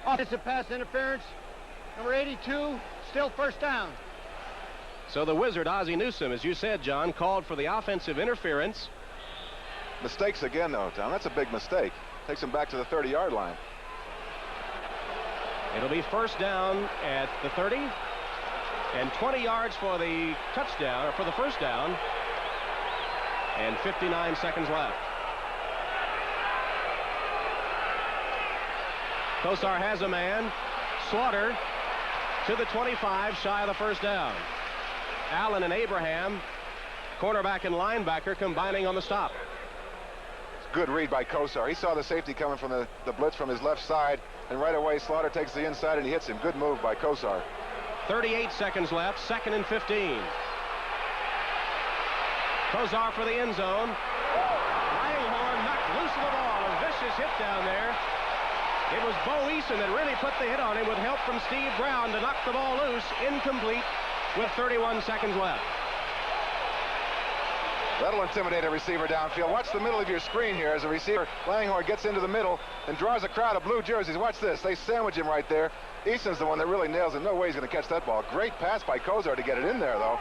[SPEAKER 5] Offensive pass interference. Number 82, still first down.
[SPEAKER 2] So the Wizard, Ozzie Newsome, as you said, John, called for the offensive interference.
[SPEAKER 4] Mistakes again, though, Tom. That's a big mistake. Takes him back to the 30-yard line.
[SPEAKER 2] It'll be first down at the 30 and 20 yards for the touchdown, or for the first down, and 59 seconds left. Kosar has a man. Slaughter to the 25, shy of the first down. Allen and Abraham, cornerback and linebacker, combining on the stop.
[SPEAKER 4] Good read by Kosar. He saw the safety coming from the blitz from his left side, and right away Slaughter takes the inside and he hits him. Good move by Kosar.
[SPEAKER 2] 38 seconds left, 2nd and 15. Kosar for the end zone. Langhorne knocked loose of the ball. A vicious hit down there. It was Bo Eason that really put the hit on him with help from Steve Brown to knock the ball loose. Incomplete with 31 seconds left.
[SPEAKER 4] That'll intimidate a receiver downfield. Watch the middle of your screen here as a receiver. Langhorne gets into the middle and draws a crowd of blue jerseys. Watch this. They sandwich him right there. Eason's the one that really nails it. No way he's going to catch that ball. Great pass by Kosar to get it in there, though.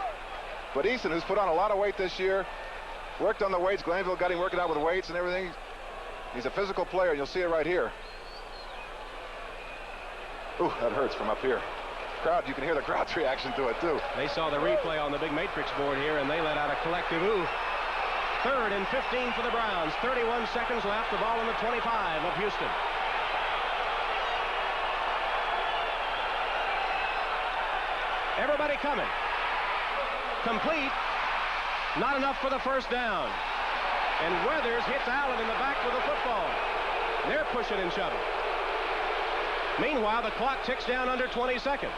[SPEAKER 4] But Eason, who's put on a lot of weight this year, worked on the weights. Glanville got him working out with weights and everything. He's a physical player, and you'll see it right here. Ooh, that hurts from up here. Crowd, you can hear the crowd's reaction to it, too.
[SPEAKER 2] They saw the replay on the big matrix board here, and they let out a collective ooh. 3rd and 15 for the Browns. 31 seconds left. The ball on the 25 of Houston. Everybody coming. Complete. Not enough for the first down. And Weathers hits Allen in the back with the football. They're pushing and shoving. Meanwhile, the clock ticks down under 20 seconds.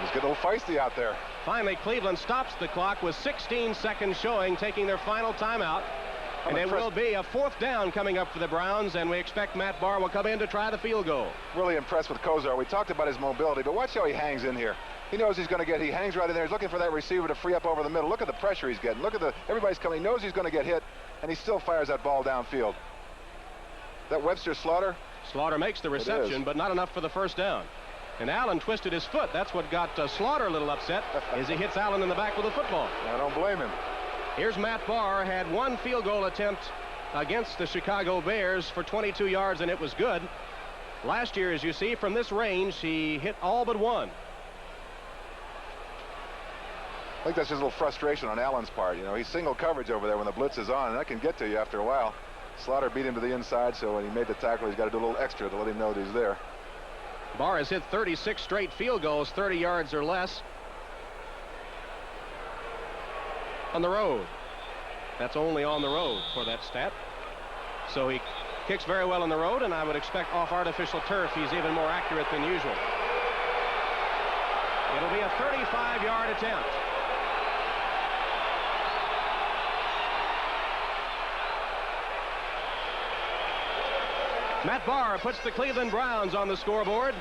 [SPEAKER 4] It's getting a little feisty out there.
[SPEAKER 2] Finally, Cleveland stops the clock with 16 seconds showing, taking their final timeout. And it will be a 4th down coming up for the Browns, and we expect Matt Barr will come in to try the field goal.
[SPEAKER 4] Really impressed with Kosar. We talked about his mobility, but watch how he hangs in here. He knows he's going to get, he hangs right in there. He's looking for that receiver to free up over the middle. Look at the pressure he's getting. Look at everybody's coming. He knows he's going to get hit, and he still fires that ball downfield. That Webster Slaughter?
[SPEAKER 2] Slaughter makes the reception, but not enough for the first down. And Allen twisted his foot. That's what got Slaughter a little upset, as he hits Allen in the back with a football.
[SPEAKER 4] I don't blame him.
[SPEAKER 2] Here's Matt Barr, had one field goal attempt against the Chicago Bears for 22 yards, and it was good. Last year, as you see, from this range, he hit all but one.
[SPEAKER 4] I think that's just a little frustration on Allen's part. You know, he's single coverage over there when the blitz is on, and that can get to you after a while. Slaughter beat him to the inside, so when he made the tackle, he's got to do a little extra to let him know that he's there.
[SPEAKER 2] Barr has hit 36 straight field goals, 30 yards or less on the road. That's only on the road for that stat. So he kicks very well on the road, and I would expect off artificial turf he's even more accurate than usual. It'll be a 35-yard attempt. Matt Barr puts the Cleveland Browns on the scoreboard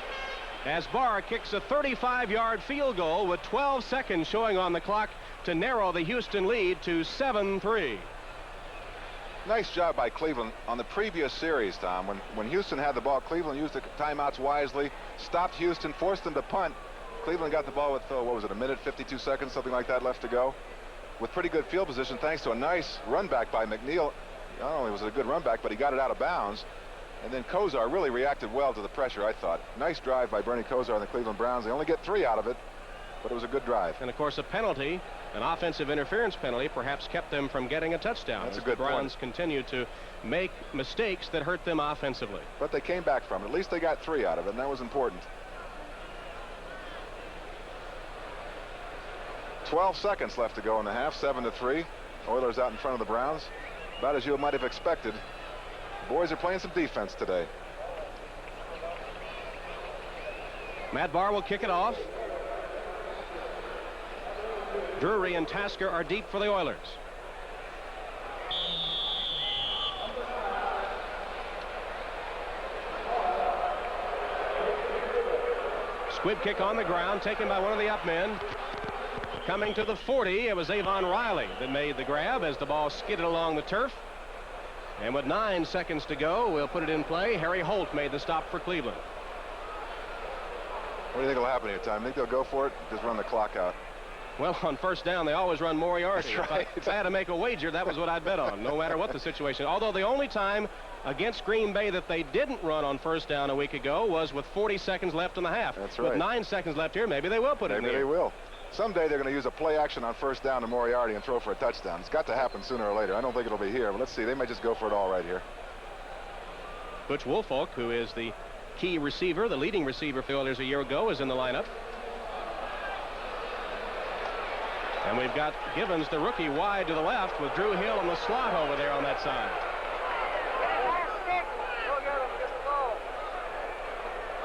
[SPEAKER 2] as Barr kicks a 35-yard field goal with 12 seconds showing on the clock to narrow the Houston lead to 7-3.
[SPEAKER 4] Nice job by Cleveland on the previous series, Tom. When Houston had the ball, Cleveland used the timeouts wisely, stopped Houston, forced them to punt. Cleveland got the ball with, what was it, a minute, 52 seconds, something like that left to go, with pretty good field position thanks to a nice run back by McNeil. Not only was it a good run back, but he got it out of bounds. And then Kosar really reacted well to the pressure, I thought. Nice drive by Bernie Kosar and the Cleveland Browns. They only get 3 out of it, but it was a good drive.
[SPEAKER 2] And of course, a penalty, an offensive interference penalty, perhaps kept them from getting a touchdown.
[SPEAKER 4] That's a
[SPEAKER 2] as
[SPEAKER 4] good
[SPEAKER 2] the Browns
[SPEAKER 4] point.
[SPEAKER 2] continue to make mistakes that hurt them offensively.
[SPEAKER 4] But they came back from it. At least they got 3 out of it, and that was important. 12 seconds left to go in the half, 7-3. Oilers out in front of the Browns. About as you might have expected. The boys are playing some defense today.
[SPEAKER 2] Matt Barr will kick it off. Drury and Tasker are deep for the Oilers. Squib kick on the ground, taken by one of the up men. Coming to the 40, it was Avon Riley that made the grab as the ball skidded along the turf. And with 9 seconds to go, we'll put it in play. Harry Holt made the stop for Cleveland.
[SPEAKER 4] What do you think will happen here, Tom? Think they'll go for it? Just run the clock out?
[SPEAKER 2] Well, on first down, they always run Moriarty.
[SPEAKER 4] That's right.
[SPEAKER 2] If I had to make a wager, that was what I'd bet on, no matter what the situation. Although the only time against Green Bay that they didn't run on first down a week ago was with 40 seconds left in the half.
[SPEAKER 4] That's right.
[SPEAKER 2] With 9 seconds left here, maybe they will put it in
[SPEAKER 4] Maybe
[SPEAKER 2] there.
[SPEAKER 4] they will. Someday they're going to use a play action on first down to Moriarty and throw for a touchdown. It's got to happen sooner or later. I don't think it'll be here, but let's see. They might just go for it all right here.
[SPEAKER 2] Butch Woolfolk, who is the key receiver, the leading receiver for the Oilers a year ago, is in the lineup. And we've got Givens, the rookie, wide to the left with Drew Hill in the slot over there on that side.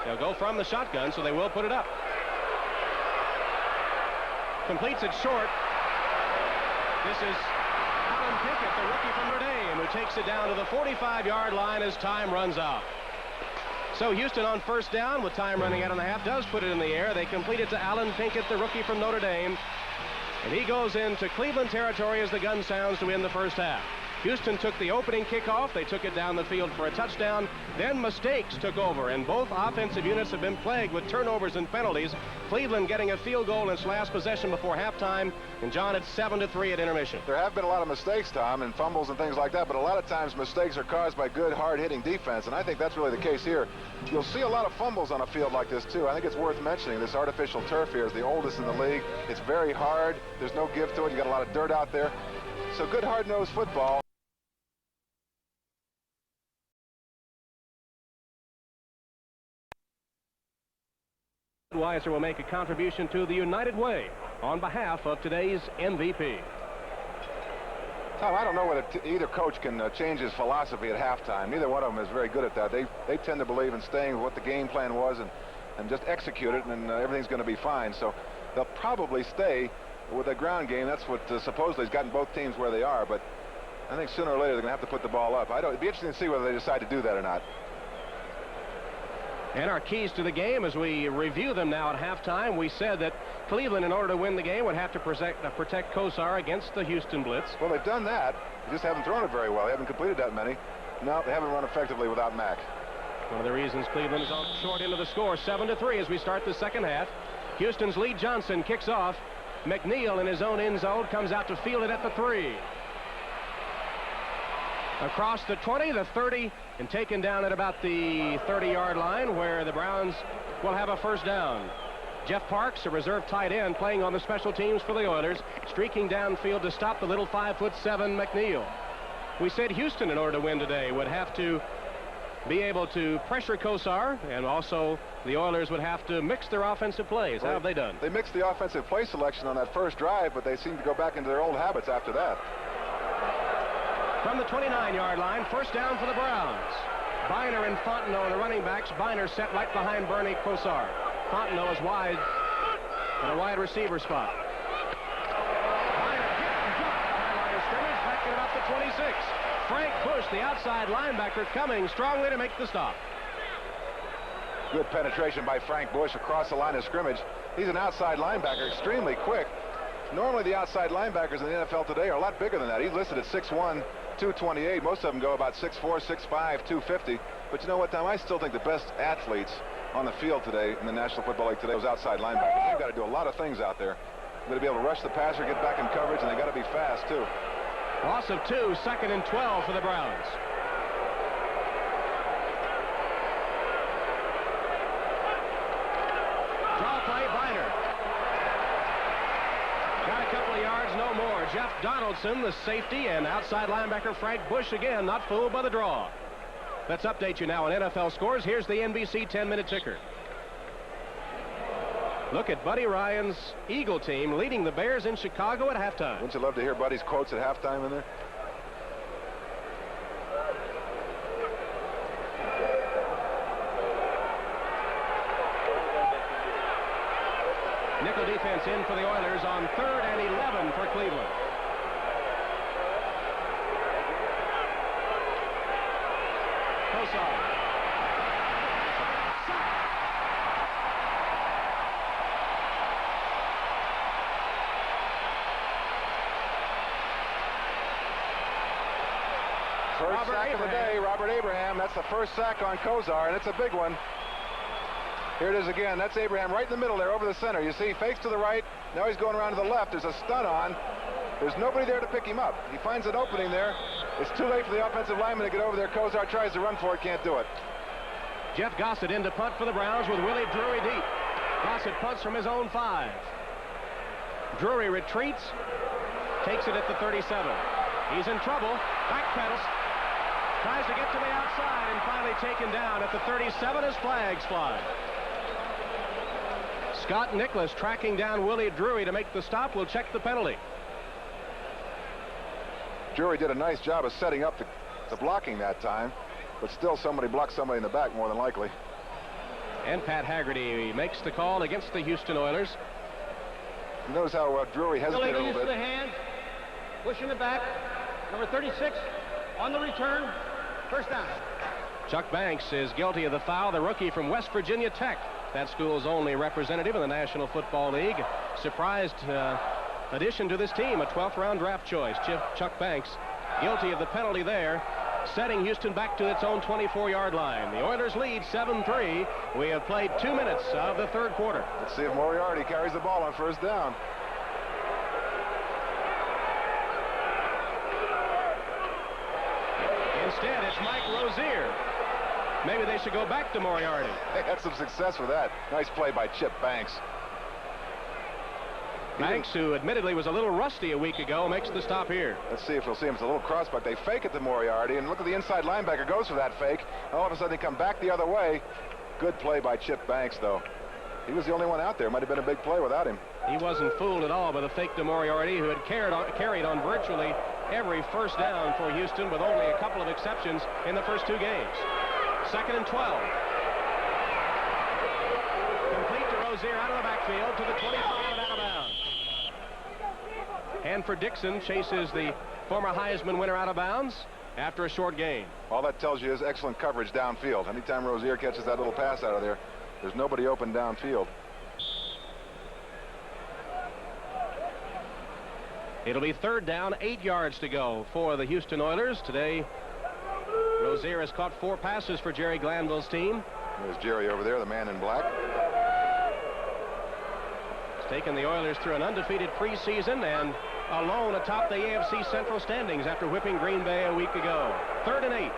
[SPEAKER 2] They'll go from the shotgun, so they will put it up. Completes it short. This is Alan Pinkett, the rookie from Notre Dame, who takes it down to the 45-yard line as time runs out. So Houston on first down with time running out in the half does put it in the air. They complete it to Alan Pinkett, the rookie from Notre Dame. And he goes into Cleveland territory as the gun sounds to win the first half. Houston took the opening kickoff. They took it down the field for a touchdown. Then mistakes took over, and both offensive units have been plagued with turnovers and penalties. Cleveland getting a field goal in its last possession before halftime. And, John, it's 7-3 at intermission.
[SPEAKER 4] There have been a lot of mistakes, Tom, and fumbles and things like that, but a lot of times mistakes are caused by good, hard-hitting defense, and I think that's really the case here. You'll see a lot of fumbles on a field like this, too. I think it's worth mentioning. This artificial turf here is the oldest in the league. It's very hard. There's no give to it. You got a lot of dirt out there. So good, hard-nosed football.
[SPEAKER 2] Weiser will make a contribution to the United Way on behalf of today's MVP.
[SPEAKER 4] Tom, I don't know whether either coach can change his philosophy at halftime. Neither one of them is very good at that. They tend to believe in staying with what the game plan was and just execute it, and everything's going to be fine. So they'll probably stay with a ground game. That's what supposedly has gotten both teams where they are. But I think sooner or later they're going to have to put the ball up. It'd be interesting to see whether they decide to do that or not.
[SPEAKER 2] And our keys to the game, as we review them now at halftime, we said that Cleveland, in order to win the game, would have to protect Kosar against the Houston blitz.
[SPEAKER 4] Well, they've done that. They just haven't thrown it very well. They haven't completed that many. No, they haven't run effectively without Mack.
[SPEAKER 2] One of the reasons Cleveland is on short into the score, 7-3 as we start the second half. Houston's Lee Johnson kicks off. McNeil in his own end zone comes out to field it at the 3. Across the 20, the 30, and taken down at about the 30-yard line where the Browns will have a first down. Jeff Parks, a reserve tight end, playing on the special teams for the Oilers, streaking downfield to stop the little 5'7" McNeil. We said Houston, in order to win today, would have to be able to pressure Kosar, and also the Oilers would have to mix their offensive plays. How have they done?
[SPEAKER 4] They mixed the offensive play selection on that first drive, but they seem to go back into their old habits after that.
[SPEAKER 2] From the 29-yard line, first down for the Browns. Biner and Fontenot are the running backs. Biner set right behind Bernie Kosar. Fontenot is wide in a wide receiver spot. Biner hit and dropped behind line of scrimmage, back at about the 26. Frank Bush, the outside linebacker, coming strongly to make the stop.
[SPEAKER 4] Good penetration by Frank Bush across the line of scrimmage. He's an outside linebacker, extremely quick. Normally the outside linebackers in the NFL today are a lot bigger than that. He's listed at 6'1", 228. Most of them go about 6'4", 6'5", 250. But you know what, Tom? I still think the best athletes on the field today in the National Football League today was outside linebackers. They've got to do a lot of things out there. They've got to be able to rush the passer, get back in coverage, and they've got to be fast, too.
[SPEAKER 2] Loss of 2, second and 12 for the Browns. Draw play, Biner. Got a couple of yards, no more. Jeff Donaldson, the safety, and outside linebacker Frank Bush again, not fooled by the draw. Let's update you now on NFL scores. Here's the NBC 10-minute ticker. Look at Buddy Ryan's Eagle team leading the Bears in Chicago at halftime.
[SPEAKER 4] Wouldn't you love to hear Buddy's quotes at halftime in there?
[SPEAKER 2] Nickel defense in for the Oilers on 3rd and 11 for Cleveland. Kosar.
[SPEAKER 4] First sack of the day, Robert Abraham. That's the first sack on Kosar, and it's a big one. Here it is again. That's Abraham right in the middle there over the center. You see, fakes to the right. Now he's going around to the left. There's a stun on. There's nobody there to pick him up. He finds an opening there. It's too late for the offensive lineman to get over there. Kosar tries to run for it, can't do it.
[SPEAKER 2] Jeff Gossett in to punt for the Browns with Willie Drury deep. Gossett punts from his own 5. Drury retreats, takes it at the 37. He's in trouble, backpedals, tries to get to the outside, and finally taken down at the 37 as flags fly. Scott Nicholas tracking down Willie Drury to make the stop. Will check the penalty.
[SPEAKER 4] Drury did a nice job of setting up the blocking that time, but still somebody blocked somebody in the back more than likely.
[SPEAKER 2] And Pat Haggerty makes the call against the Houston Oilers.
[SPEAKER 4] Notice how Drury hesitated a little bit.
[SPEAKER 5] The hand, pushing it back. Number 36 on the return. First down.
[SPEAKER 2] Chuck Banks is guilty of the foul. The rookie from West Virginia Tech, that school's only representative in the National Football League. Surprised addition to this team, a 12th round draft choice. Chuck Banks guilty of the penalty there, setting Houston back to its own 24-yard line. The Oilers lead 7-3. We have played 2 minutes of the third quarter.
[SPEAKER 4] Let's see if Moriarty carries the ball on first down.
[SPEAKER 2] Instead, it's Mike Rozier. Maybe they should go back to Moriarty.
[SPEAKER 4] They had some success with that. Nice play by Chip Banks.
[SPEAKER 2] Banks, who admittedly was a little rusty a week ago, makes the stop here.
[SPEAKER 4] Let's see if we'll see him. It's a little crossbuck. They fake it to Moriarty, and look at the inside linebacker goes for that fake. All of a sudden, they come back the other way. Good play by Chip Banks, though. He was the only one out there. Might have been a big play without him.
[SPEAKER 2] He wasn't fooled at all by the fake to Moriarty, who had carried on virtually every first down for Houston, with only a couple of exceptions in the first 2 games. 2nd and 12. Complete to Rozier out of the backfield to the 25 and out of bounds. Hanford Dixon chases the former Heisman winner out of bounds after a short gain.
[SPEAKER 4] All that tells you is excellent coverage downfield. Anytime Rozier catches that little pass out of there, there's nobody open downfield.
[SPEAKER 2] It'll be 3rd down, 8 yards to go for the Houston Oilers. Today, Rozier has caught 4 passes for Jerry Glanville's team.
[SPEAKER 4] There's Jerry over there, the man in black.
[SPEAKER 2] He's taken the Oilers through an undefeated preseason and alone atop the AFC Central standings after whipping Green Bay a week ago. 3rd and 8.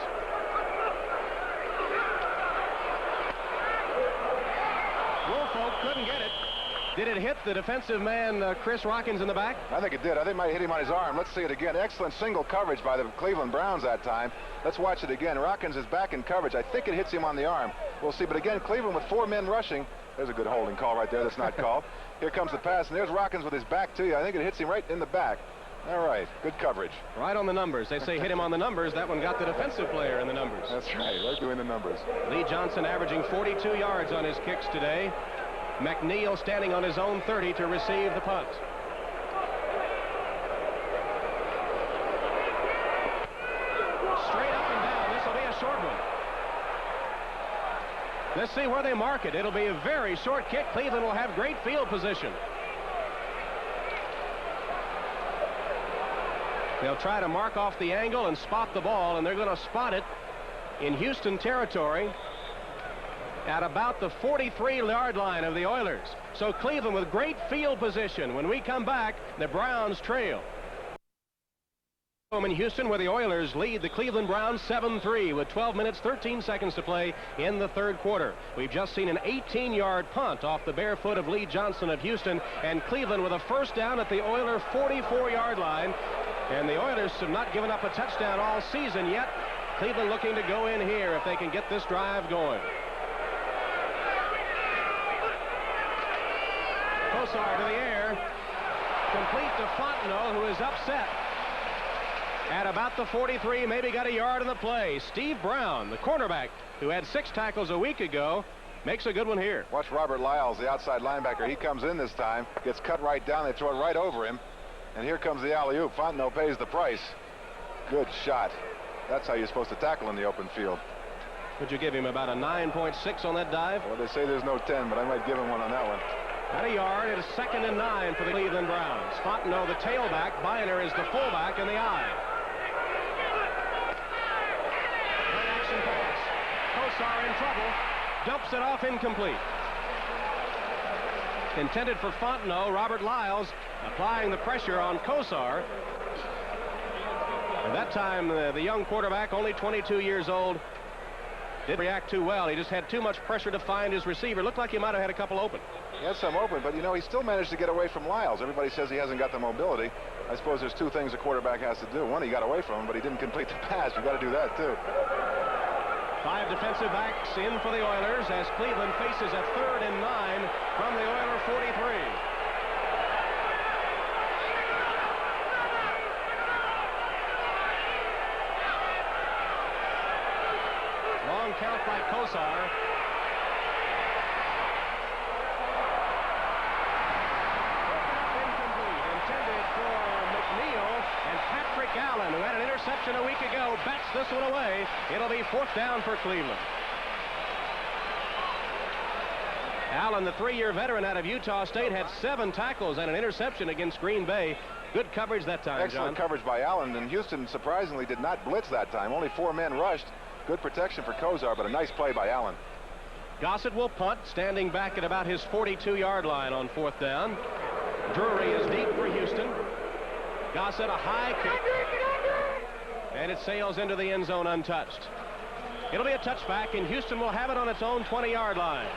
[SPEAKER 2] Woolfolk couldn't get it. Did it hit the defensive man, Chris Rockins, in the back?
[SPEAKER 4] I think it did. I think it might hit him on his arm. Let's see it again. Excellent single coverage by the Cleveland Browns that time. Let's watch it again. Rockins is back in coverage. I think it hits him on the arm. We'll see. But again, Cleveland with 4 men rushing. There's a good holding call right there that's not called. Here comes the pass, and there's Rockins with his back to you. I think it hits him right in the back. All right, good coverage.
[SPEAKER 2] Right on the numbers. They say hit him on the numbers. That one got the defensive player in the numbers.
[SPEAKER 4] That's right, right doing the numbers.
[SPEAKER 2] Lee Johnson averaging 42 yards on his kicks today. McNeil standing on his own 30 to receive the punt. Straight up and down. This will be a short one. Let's see where they mark it. It'll be a very short kick. Cleveland will have great field position. They'll try to mark off the angle and spot the ball, and they're going to spot it in Houston territory at about the 43-yard line of the Oilers. So Cleveland with great field position. When we come back, the Browns trail. In Houston, where the Oilers lead the Cleveland Browns 7-3 with 12 minutes 13 seconds to play in the third quarter. We've just seen an 18-yard punt off the bare foot of Lee Johnson of Houston, and Cleveland with a first down at the Oiler 44-yard line. And the Oilers have not given up a touchdown all season yet. Cleveland looking to go in here if they can get this drive going. Kosar to the air, complete to Fontenot, who is upset. At about the 43, maybe got a yard in the play. Steve Brown, the cornerback, who had 6 tackles a week ago, makes a good one here.
[SPEAKER 4] Watch Robert Lyles, the outside linebacker. He comes in this time, gets cut right down. They throw it right over him. And here comes the alley-oop. Fontenot pays the price. Good shot. That's how you're supposed to tackle in the open field.
[SPEAKER 2] Would you give him about a 9.6 on that dive?
[SPEAKER 4] Well, they say there's no 10, but I might give him one on that one.
[SPEAKER 2] At a yard, it is 2nd and 9 for the Cleveland Browns. Fontenot, the tailback. Biner is the fullback in the eye. Kosar in trouble, dumps it off incomplete. Intended for Fontenot. Robert Lyles applying the pressure on Kosar. At that time, the young quarterback, only 22 years old, didn't react too well. He just had too much pressure to find his receiver. Looked like he might have had a couple open.
[SPEAKER 4] He had some open, but, you know, he still managed to get away from Lyles. Everybody says he hasn't got the mobility. I suppose there's 2 things a quarterback has to do. One, he got away from him, but he didn't complete the pass. You've got to do that, too.
[SPEAKER 2] 5 defensive backs in for the Oilers as Cleveland faces a 3rd and 9 from the Oiler 43. Long count by Kosar. Incomplete. Intended for McNeil, and Patrick Allen, who had an interception a week ago, bats this one away. It'll be 4th down for Cleveland. Allen, the 3-year veteran out of Utah State, had 7 tackles and an interception against Green Bay. Good coverage that time,
[SPEAKER 4] Excellent
[SPEAKER 2] John.
[SPEAKER 4] coverage by Allen, and Houston surprisingly did not blitz that time. Only 4 men rushed. Good protection for Kosar, but a nice play by Allen.
[SPEAKER 2] Gossett will punt, standing back at about his 42-yard line on 4th down. Drury is deep for Houston. Gossett, a high kick, and it sails into the end zone untouched. It'll be a touchback, and Houston will have it on its own 20-yard line.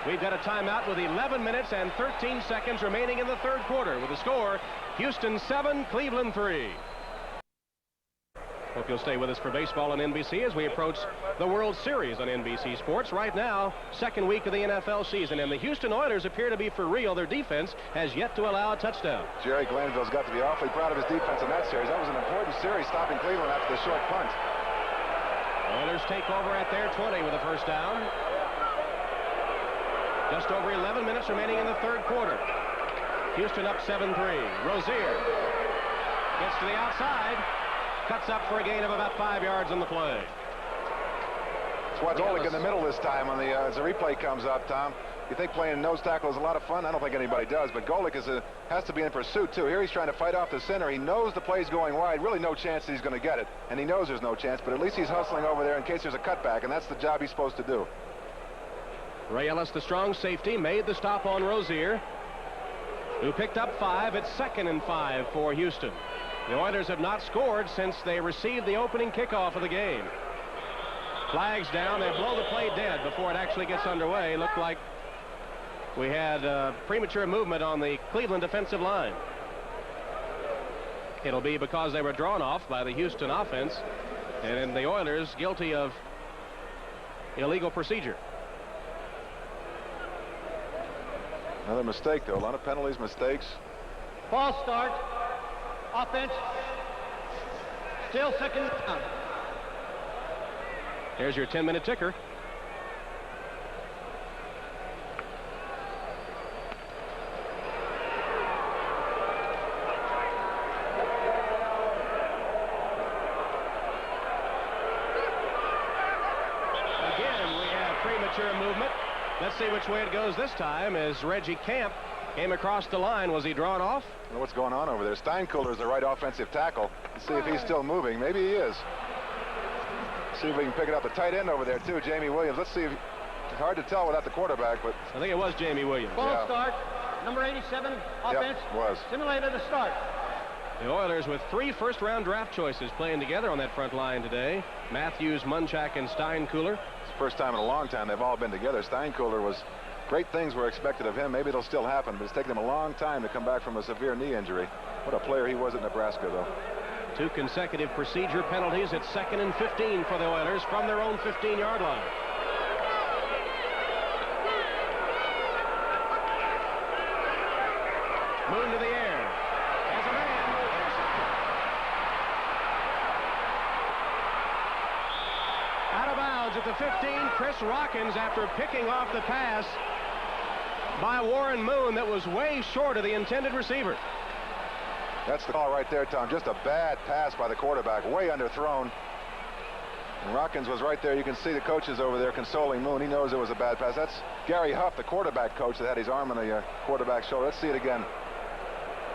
[SPEAKER 2] We've got a timeout with 11 minutes and 13 seconds remaining in the third quarter. With the score, Houston 7, Cleveland 3. Hope you'll stay with us for baseball on NBC as we approach the World Series on NBC Sports. Right now, 2nd week of the NFL season, and the Houston Oilers appear to be for real. Their defense has yet to allow a touchdown.
[SPEAKER 4] Jerry Glanville's got to be awfully proud of his defense in that series. That was an important series, stopping Cleveland after the short punt.
[SPEAKER 2] Oilers take over at their 20 with a first down. Just over 11 minutes remaining in the third quarter. Houston up 7-3. Rozier gets to the outside. Cuts up for a gain of about 5 yards on the play.
[SPEAKER 4] Let's watch Golick in the middle this time on the as the replay comes up, Tom. You think playing nose tackle is a lot of fun? I don't think anybody does, but Golick has to be in pursuit, too. Here he's trying to fight off the center. He knows the play's going wide. Really no chance that he's going to get it, and he knows there's no chance, but at least he's hustling over there in case there's a cutback, and that's the job he's supposed to do.
[SPEAKER 2] Ray Ellis, the strong safety, made the stop on Rozier, who picked up 5. It's 2nd and 5 for Houston. The Oilers have not scored since they received the opening kickoff of the game. Flags down. They blow the play dead before it actually gets underway. Looked like we had premature movement on the Cleveland defensive line. It'll be because they were drawn off by the Houston offense, and the Oilers guilty of illegal procedure.
[SPEAKER 4] Another mistake, though. A lot of penalties, mistakes.
[SPEAKER 5] False start. Offense. Still 2nd down.
[SPEAKER 2] Here's your 10-minute ticker. Again, we have premature movement. Let's see which way it goes this time as Reggie Camp came across the line. Was he drawn off?
[SPEAKER 4] I don't know what's going on over there. Steinkulter is the right offensive tackle. Let's see if he's still moving. Maybe he is. See if we can pick it up. The tight end over there, too, Jamie Williams. Let's see if it's hard to tell without the quarterback, but
[SPEAKER 2] I think it was Jamie Williams.
[SPEAKER 5] False start. Number 87, offense.
[SPEAKER 4] Yep, was.
[SPEAKER 5] Simulated a start.
[SPEAKER 2] The Oilers with 3 first-round draft choices playing together on that front line today. Matthews, Munchak, and Steinkuhler.
[SPEAKER 4] It's the first time in a long time they've all been together. Steinkuhler was great things were expected of him. Maybe it'll still happen, but it's taken him a long time to come back from a severe knee injury. What a player he was at Nebraska, though.
[SPEAKER 2] 2 consecutive procedure penalties. It's 2nd and 15 for the Oilers from their own 15-yard line. Moon to the air. Has a man. Out of bounds at the 15. Chris Rockins, after picking off the pass by Warren Moon that was way short of the intended receiver.
[SPEAKER 4] That's the call right there, Tom. Just a bad pass by the quarterback, way underthrown. And Rockins was right there. You can see the coaches over there consoling Moon. He knows it was a bad pass. That's Gary Huff, the quarterback coach, that had his arm on the quarterback's shoulder. Let's see it again.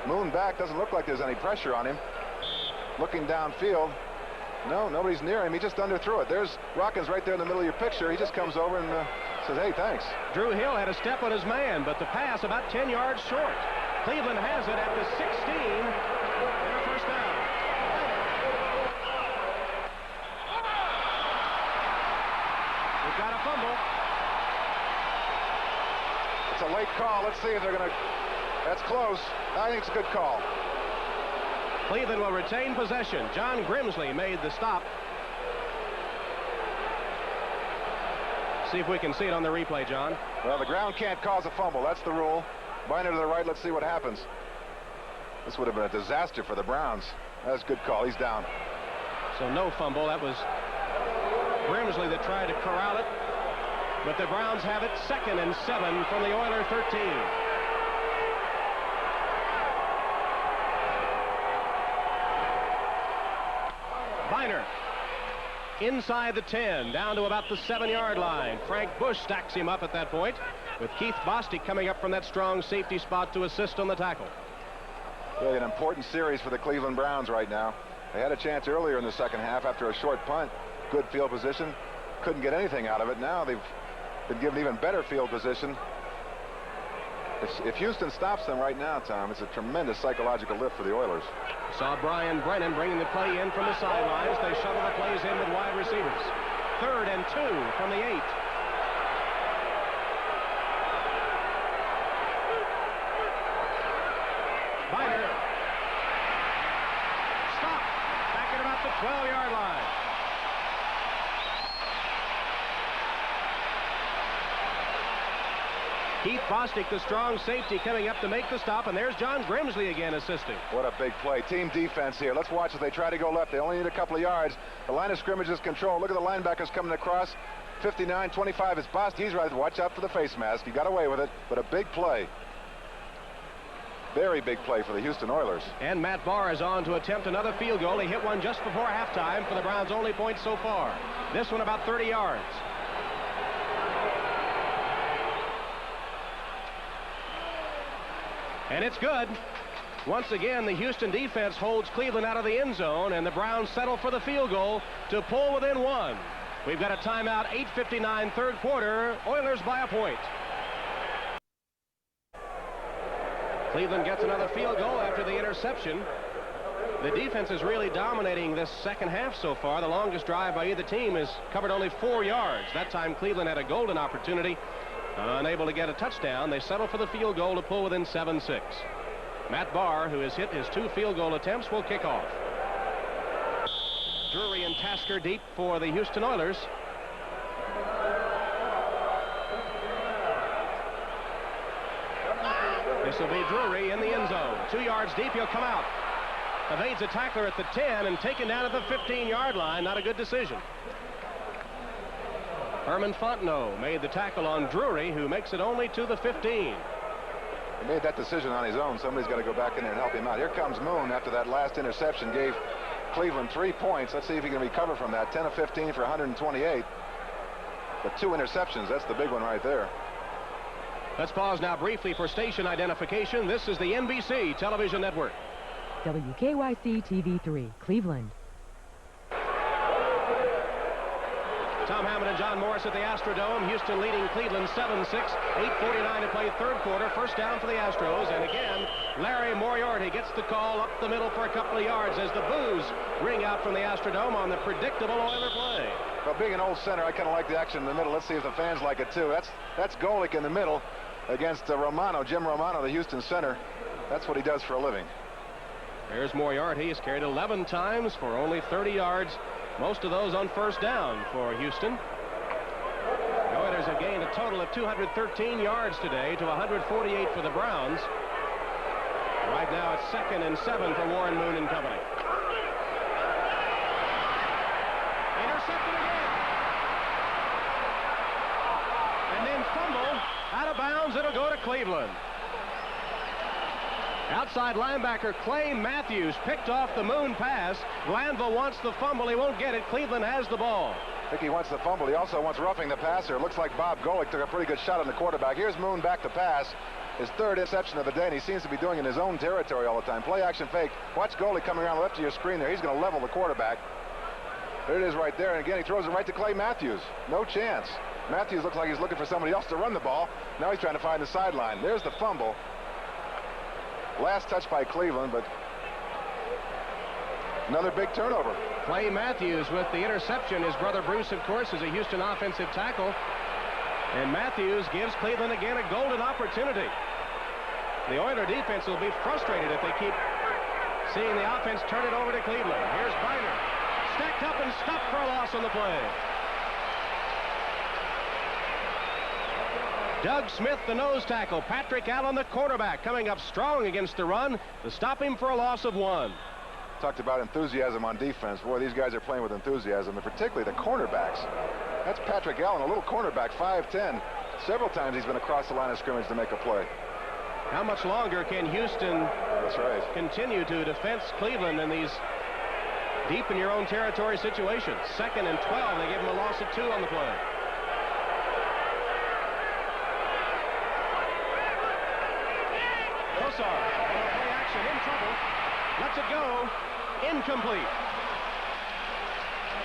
[SPEAKER 4] Moon back. Doesn't look like there's any pressure on him. Looking downfield. No, nobody's near him. He just underthrew it. There's Rockins right there in the middle of your picture. He just comes over and says, hey, thanks.
[SPEAKER 2] Drew Hill had a step on his man, but the pass about 10 yards short. Cleveland has it at the 16. Their first down. We've got a fumble.
[SPEAKER 4] It's a late call. Let's see if they're going to... That's close. I think it's a good call.
[SPEAKER 2] Cleveland will retain possession. John Grimsley made the stop. See if we can see it on the replay, John.
[SPEAKER 4] Well, the ground can't cause a fumble. That's the rule. Binder to the right. Let's see what happens. This would have been a disaster for the Browns. That's a good call. He's down.
[SPEAKER 2] So no fumble. That was Grimsley that tried to corral it. But the Browns have it 2nd and 7 from the Oiler 13. Biner inside the 10, down to about the 7-yard line. Frank Bush stacks him up at that point, with Keith Bostic coming up from that strong safety spot to assist on the tackle.
[SPEAKER 4] Really an important series for the Cleveland Browns right now. They had a chance earlier in the second half after a short punt. Good field position. Couldn't get anything out of it. Now they've been given even better field position. If Houston stops them right now, Tom, it's a tremendous psychological lift for the Oilers.
[SPEAKER 2] Saw Brian Brennan bringing the play in from the sidelines. They shuttle the plays in with wide receivers. 3rd and 2 from the 8. Biner. Stop. Back at about the 12-yard line. Keith Bostic, the strong safety, coming up to make the stop, and there's John Grimsley again assisting.
[SPEAKER 4] What a big play. Team defense here. Let's watch as they try to go left. They only need a couple of yards. The line of scrimmage is controlled. Look at the linebackers coming across. 59, 25 is Bostic. He's right. Watch out for the face mask. He got away with it, but a big play. Very big play for the Houston Oilers.
[SPEAKER 2] And Matt Barr is on to attempt another field goal. He hit one just before halftime for the Browns' only point so far. This one about 30 yards. And it's good. Once again, the Houston defense holds Cleveland out of the end zone, and the Browns settle for the field goal to pull within 1. We've got a timeout, 8:59, third quarter. Oilers by a point. Cleveland gets another field goal after the interception. The defense is really dominating this second half so far. The longest drive by either team has covered only 4 yards. That time Cleveland had a golden opportunity. Unable to get a touchdown, they settle for the field goal to pull within 7-6. Matt Barr, who has hit his 2 field goal attempts, will kick off. Drury and Tasker deep for the Houston Oilers. This will be Drury in the end zone. 2 yards deep, he'll come out. Evades a tackler at the 10 and taken down at the 15-yard line. Not a good decision. Herman Fontenot made the tackle on Drury, who makes it only to the 15.
[SPEAKER 4] He made that decision on his own. Somebody's got to go back in there and help him out. Here comes Moon after that last interception. Gave Cleveland 3 points. Let's see if he can recover from that. 10 of 15 for 128. But 2 interceptions. That's the big one right there.
[SPEAKER 2] Let's pause now briefly for station identification. This is the NBC television network.
[SPEAKER 6] WKYC TV3, Cleveland.
[SPEAKER 2] Tom Hammond and John Morris at the Astrodome. Houston leading Cleveland 7-6. 8:49 to play third quarter. First down for the Astros. And again, Larry Moriarty gets the call up the middle for a couple of yards as the boos ring out from the Astrodome on the predictable Oiler play.
[SPEAKER 4] Well, being an old center, I kind of like the action in the middle. Let's see if the fans like it too. That's Golick in the middle against Romano, Jim Romano, the Houston center. That's what he does for a living.
[SPEAKER 2] There's Moriarty. He's carried 11 times for only 30 yards. Most of those on first down for Houston. The Oilers have gained a total of 213 yards today to 148 for the Browns. Right now it's 2nd and 7 for Warren Moon and company. Intercepted again. And then fumble out of bounds. It'll go to Cleveland. Outside linebacker Clay Matthews picked off the Moon pass. Glanville wants the fumble. He won't get it. Cleveland has the ball.
[SPEAKER 4] I think he wants the fumble. He also wants roughing the passer. It looks like Bob Golick took a pretty good shot on the quarterback. Here's Moon back to pass. His third interception of the day, and he seems to be doing it in his own territory all the time. Play action fake. Watch Golick coming around the left of your screen there. He's going to level the quarterback. There it is right there. And again, he throws it right to Clay Matthews. No chance. Matthews looks like he's looking for somebody else to run the ball. Now he's trying to find the sideline. There's the fumble. Last touch by Cleveland, but another big turnover.
[SPEAKER 2] Clay Matthews with the interception. His brother Bruce, of course, is a Houston offensive tackle. And Matthews gives Cleveland again a golden opportunity. The Oiler defense will be frustrated if they keep seeing the offense turn it over to Cleveland. Here's Biner. Stacked up and stopped for a loss on the play. Doug Smith, the nose tackle. Patrick Allen, the quarterback, coming up strong against the run to stop him for a loss of 1.
[SPEAKER 4] Talked about enthusiasm on defense. Boy, these guys are playing with enthusiasm, and particularly the cornerbacks. That's Patrick Allen, a little cornerback, 5'10". Several times he's been across the line of scrimmage to make a play.
[SPEAKER 2] How much longer can Houston
[SPEAKER 4] That's right.
[SPEAKER 2] continue to defense Cleveland in these deep in your own territory situations? 2nd and 12. They give him a loss of 2 on the play. Kosar, play action, in trouble. Lets it go. Incomplete.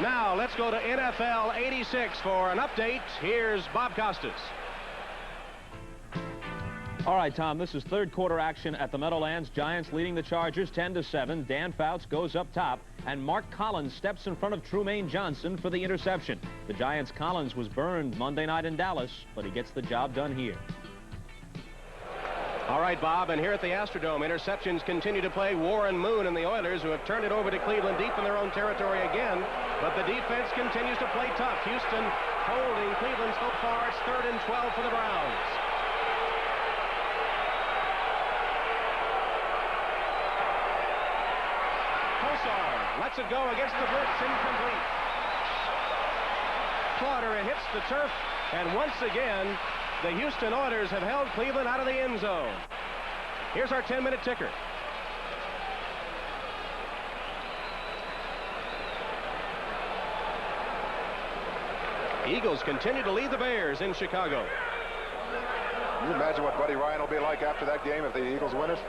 [SPEAKER 2] Now let's go to NFL 86 for an update. Here's Bob Costas.
[SPEAKER 7] All right, Tom, this is third quarter action at the Meadowlands. Giants leading the Chargers 10-7. Dan Fouts goes up top, and Mark Collins steps in front of Trumaine Johnson for the interception. The Giants' Collins was burned Monday night in Dallas, but he gets the job done here.
[SPEAKER 2] All right, Bob, and here at the Astrodome, interceptions continue to play Warren Moon and the Oilers, who have turned it over to Cleveland deep in their own territory again. But the defense continues to play tough. Houston holding Cleveland so far. It's 3rd and 12 for the Browns. Kosar lets it go against the blitz, incomplete. Slaughter, it hits the turf, and once again, the Houston Oilers have held Cleveland out of the end zone. Here's our 10-minute ticker. Eagles continue to lead the Bears in Chicago.
[SPEAKER 4] Can you imagine what Buddy Ryan will be like after that game if the Eagles win it?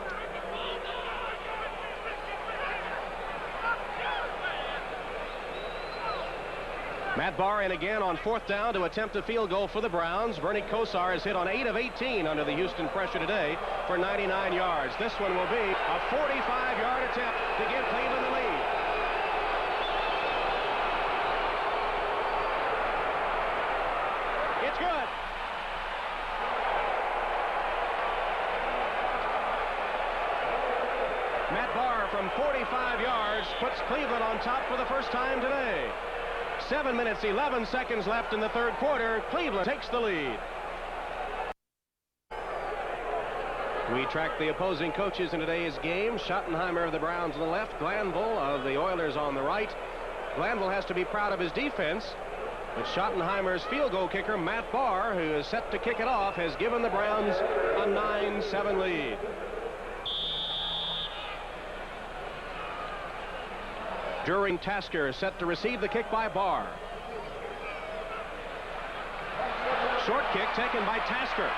[SPEAKER 2] Matt Barr in again on 4th down to attempt a field goal for the Browns. Bernie Kosar has hit on 8 of 18 under the Houston pressure today for 99 yards. This one will be a 45-yard attempt to give Cleveland the lead. It's good. Matt Barr from 45 yards puts Cleveland on top for the first time today. 7 minutes, 11 seconds left in the third quarter. Cleveland takes the lead. We track the opposing coaches in today's game. Schottenheimer of the Browns on the left, Glanville of the Oilers on the right. Glanville has to be proud of his defense, but Schottenheimer's field goal kicker, Matt Barr, who is set to kick it off, has given the Browns a 9-7 lead. During Tasker set to receive the kick by Barr. Short kick taken by Tasker.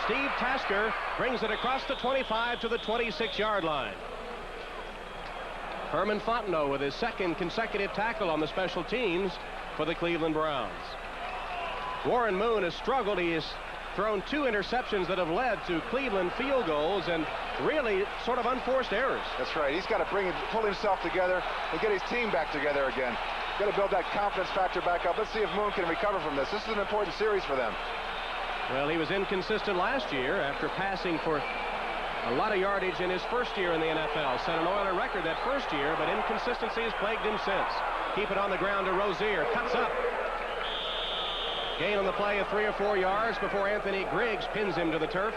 [SPEAKER 2] Steve Tasker brings it across the 25 to the 26-yard line. Herman Fontenot with his 2nd consecutive tackle on the special teams for the Cleveland Browns. Warren Moon has struggled. He has thrown 2 interceptions that have led to Cleveland field goals and really sort of unforced errors.
[SPEAKER 4] That's right. He's got to pull himself together and get his team back together again. Got to build that confidence factor back up. Let's see if Moon can recover from this. This is an important series for them.
[SPEAKER 2] Well, he was inconsistent last year after passing for a lot of yardage in his first year in the NFL. Set an Oiler record that first year, but inconsistency has plagued him since. Keep it on the ground to Rozier. Cuts up. Gain on the play of 3 or 4 yards before Anthony Griggs pins him to the turf.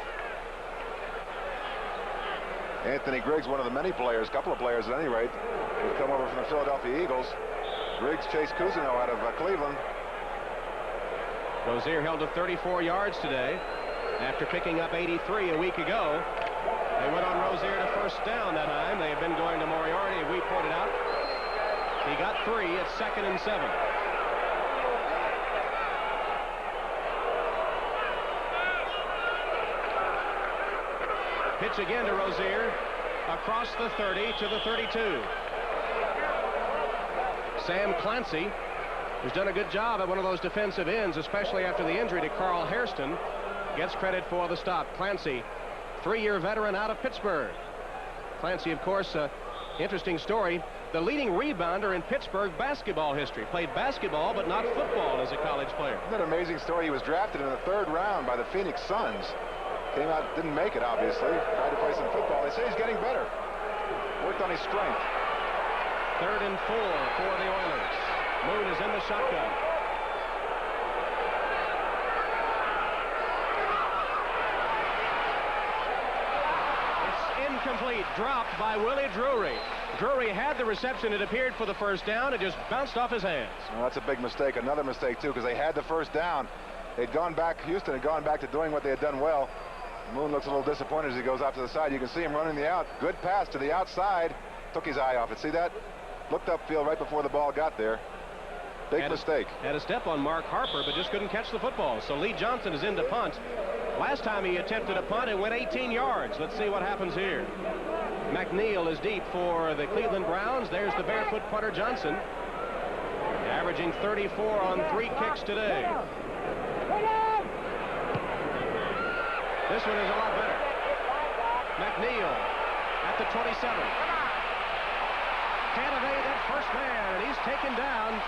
[SPEAKER 4] Anthony Griggs, one of the many players, couple of players at any rate, who come over from the Philadelphia Eagles. Griggs chased Cousineau out of Cleveland.
[SPEAKER 2] Rozier held to 34 yards today after picking up 83 a week ago. They went on Rozier to first down that time. They have been going to Moriarty, we pointed out. He got 3 at 2nd and 7. Pitch again to Rozier across the 30 to the 32. Sam Clancy, who's done a good job at one of those defensive ends, especially after the injury to Carl Hairston, gets credit for the stop. Clancy, 3-year veteran out of Pittsburgh. Clancy, of course, interesting story, the leading rebounder in Pittsburgh basketball history. Played basketball, but not football as a college player.
[SPEAKER 4] Isn't that an amazing story? He was drafted in the 3rd round by the Phoenix Suns. Came out, didn't make it, obviously. Tried to play some football. They say he's getting better. Worked on his strength.
[SPEAKER 2] 3rd and 4 for the Oilers. Moon is in the shotgun. It's incomplete. Dropped by Willie Drury. Drury had the reception. It appeared for the first down. It just bounced off his hands.
[SPEAKER 4] Well, that's a big mistake. Another mistake, too, because they had the first down. They'd gone back, Houston had gone back to doing what they had done well. Moon looks a little disappointed as he goes out to the side. You can see him running the out. Good pass to the outside. Took his eye off it. See that? Looked upfield right before the ball got there. Big mistake.
[SPEAKER 2] Had a step on Mark Harper, but just couldn't catch the football. So Lee Johnson is in to punt. Last time he attempted a punt, it went 18 yards. Let's see what happens here. McNeil is deep for the Cleveland Browns. There's the barefoot punter Johnson, averaging 34 on 3 kicks today. This one is a lot better. McNeil at the 27. Can't evade that first man, and he's taken down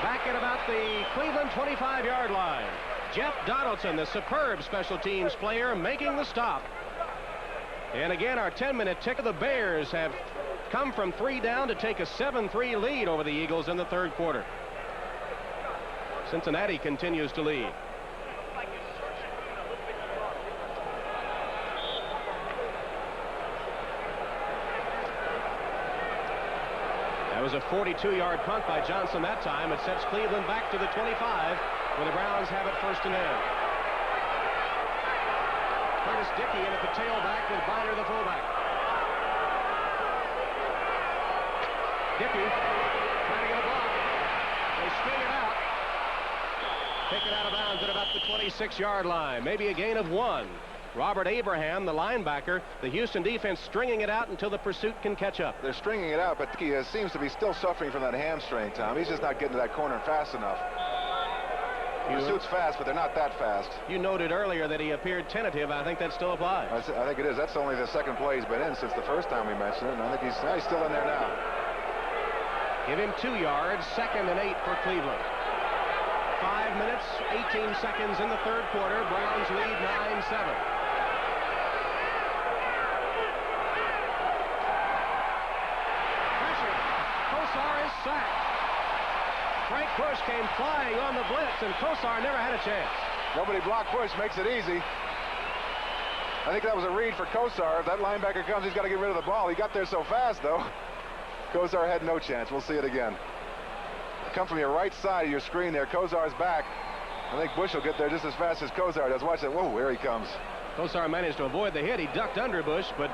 [SPEAKER 2] back at about the Cleveland 25-yard line. Jeff Donaldson, the superb special teams player, making the stop. And again, our 10-minute tick of the Bears have come from 3 down to take a 7-3 lead over the Eagles in the 3rd quarter. Cincinnati continues to lead. That was a 42-yard punt by Johnson that time. It sets Cleveland back to the 25, where the Browns have it 1st and 10. Curtis Dickey in at the tailback with Biner the fullback. Dickey trying to get a block. They string it out. Take it out of bounds at about the 26-yard line. Maybe a gain of 1. Robert Abraham, the linebacker, the Houston defense stringing it out until the pursuit can catch up.
[SPEAKER 4] They're stringing it out, but he seems to be still suffering from that hamstring, Tom. He's just not getting to that corner fast enough. Pursuit's fast, but they're not that fast.
[SPEAKER 2] You noted earlier that he appeared tentative. I think that still applies.
[SPEAKER 4] I think it is. That's only the 2nd play he's been in since the first time we mentioned it, and I think he's still in there now.
[SPEAKER 2] Give him 2 yards, 2nd and 8 for Cleveland. 5 minutes, 18 seconds in the 3rd quarter. Browns lead 9-7. Sacked. Frank Bush came flying on the blitz, and Kosar never had a chance.
[SPEAKER 4] Nobody blocked Bush, makes it easy. I think that was a read for Kosar. If that linebacker comes, he's got to get rid of the ball. He got there so fast, though. Kosar had no chance. We'll see it again. Come from your right side of your screen there. Kosar's back. I think Bush will get there just as fast as Kosar does. Watch that. Whoa, here he comes.
[SPEAKER 2] Kosar managed to avoid the hit. He ducked under Bush, but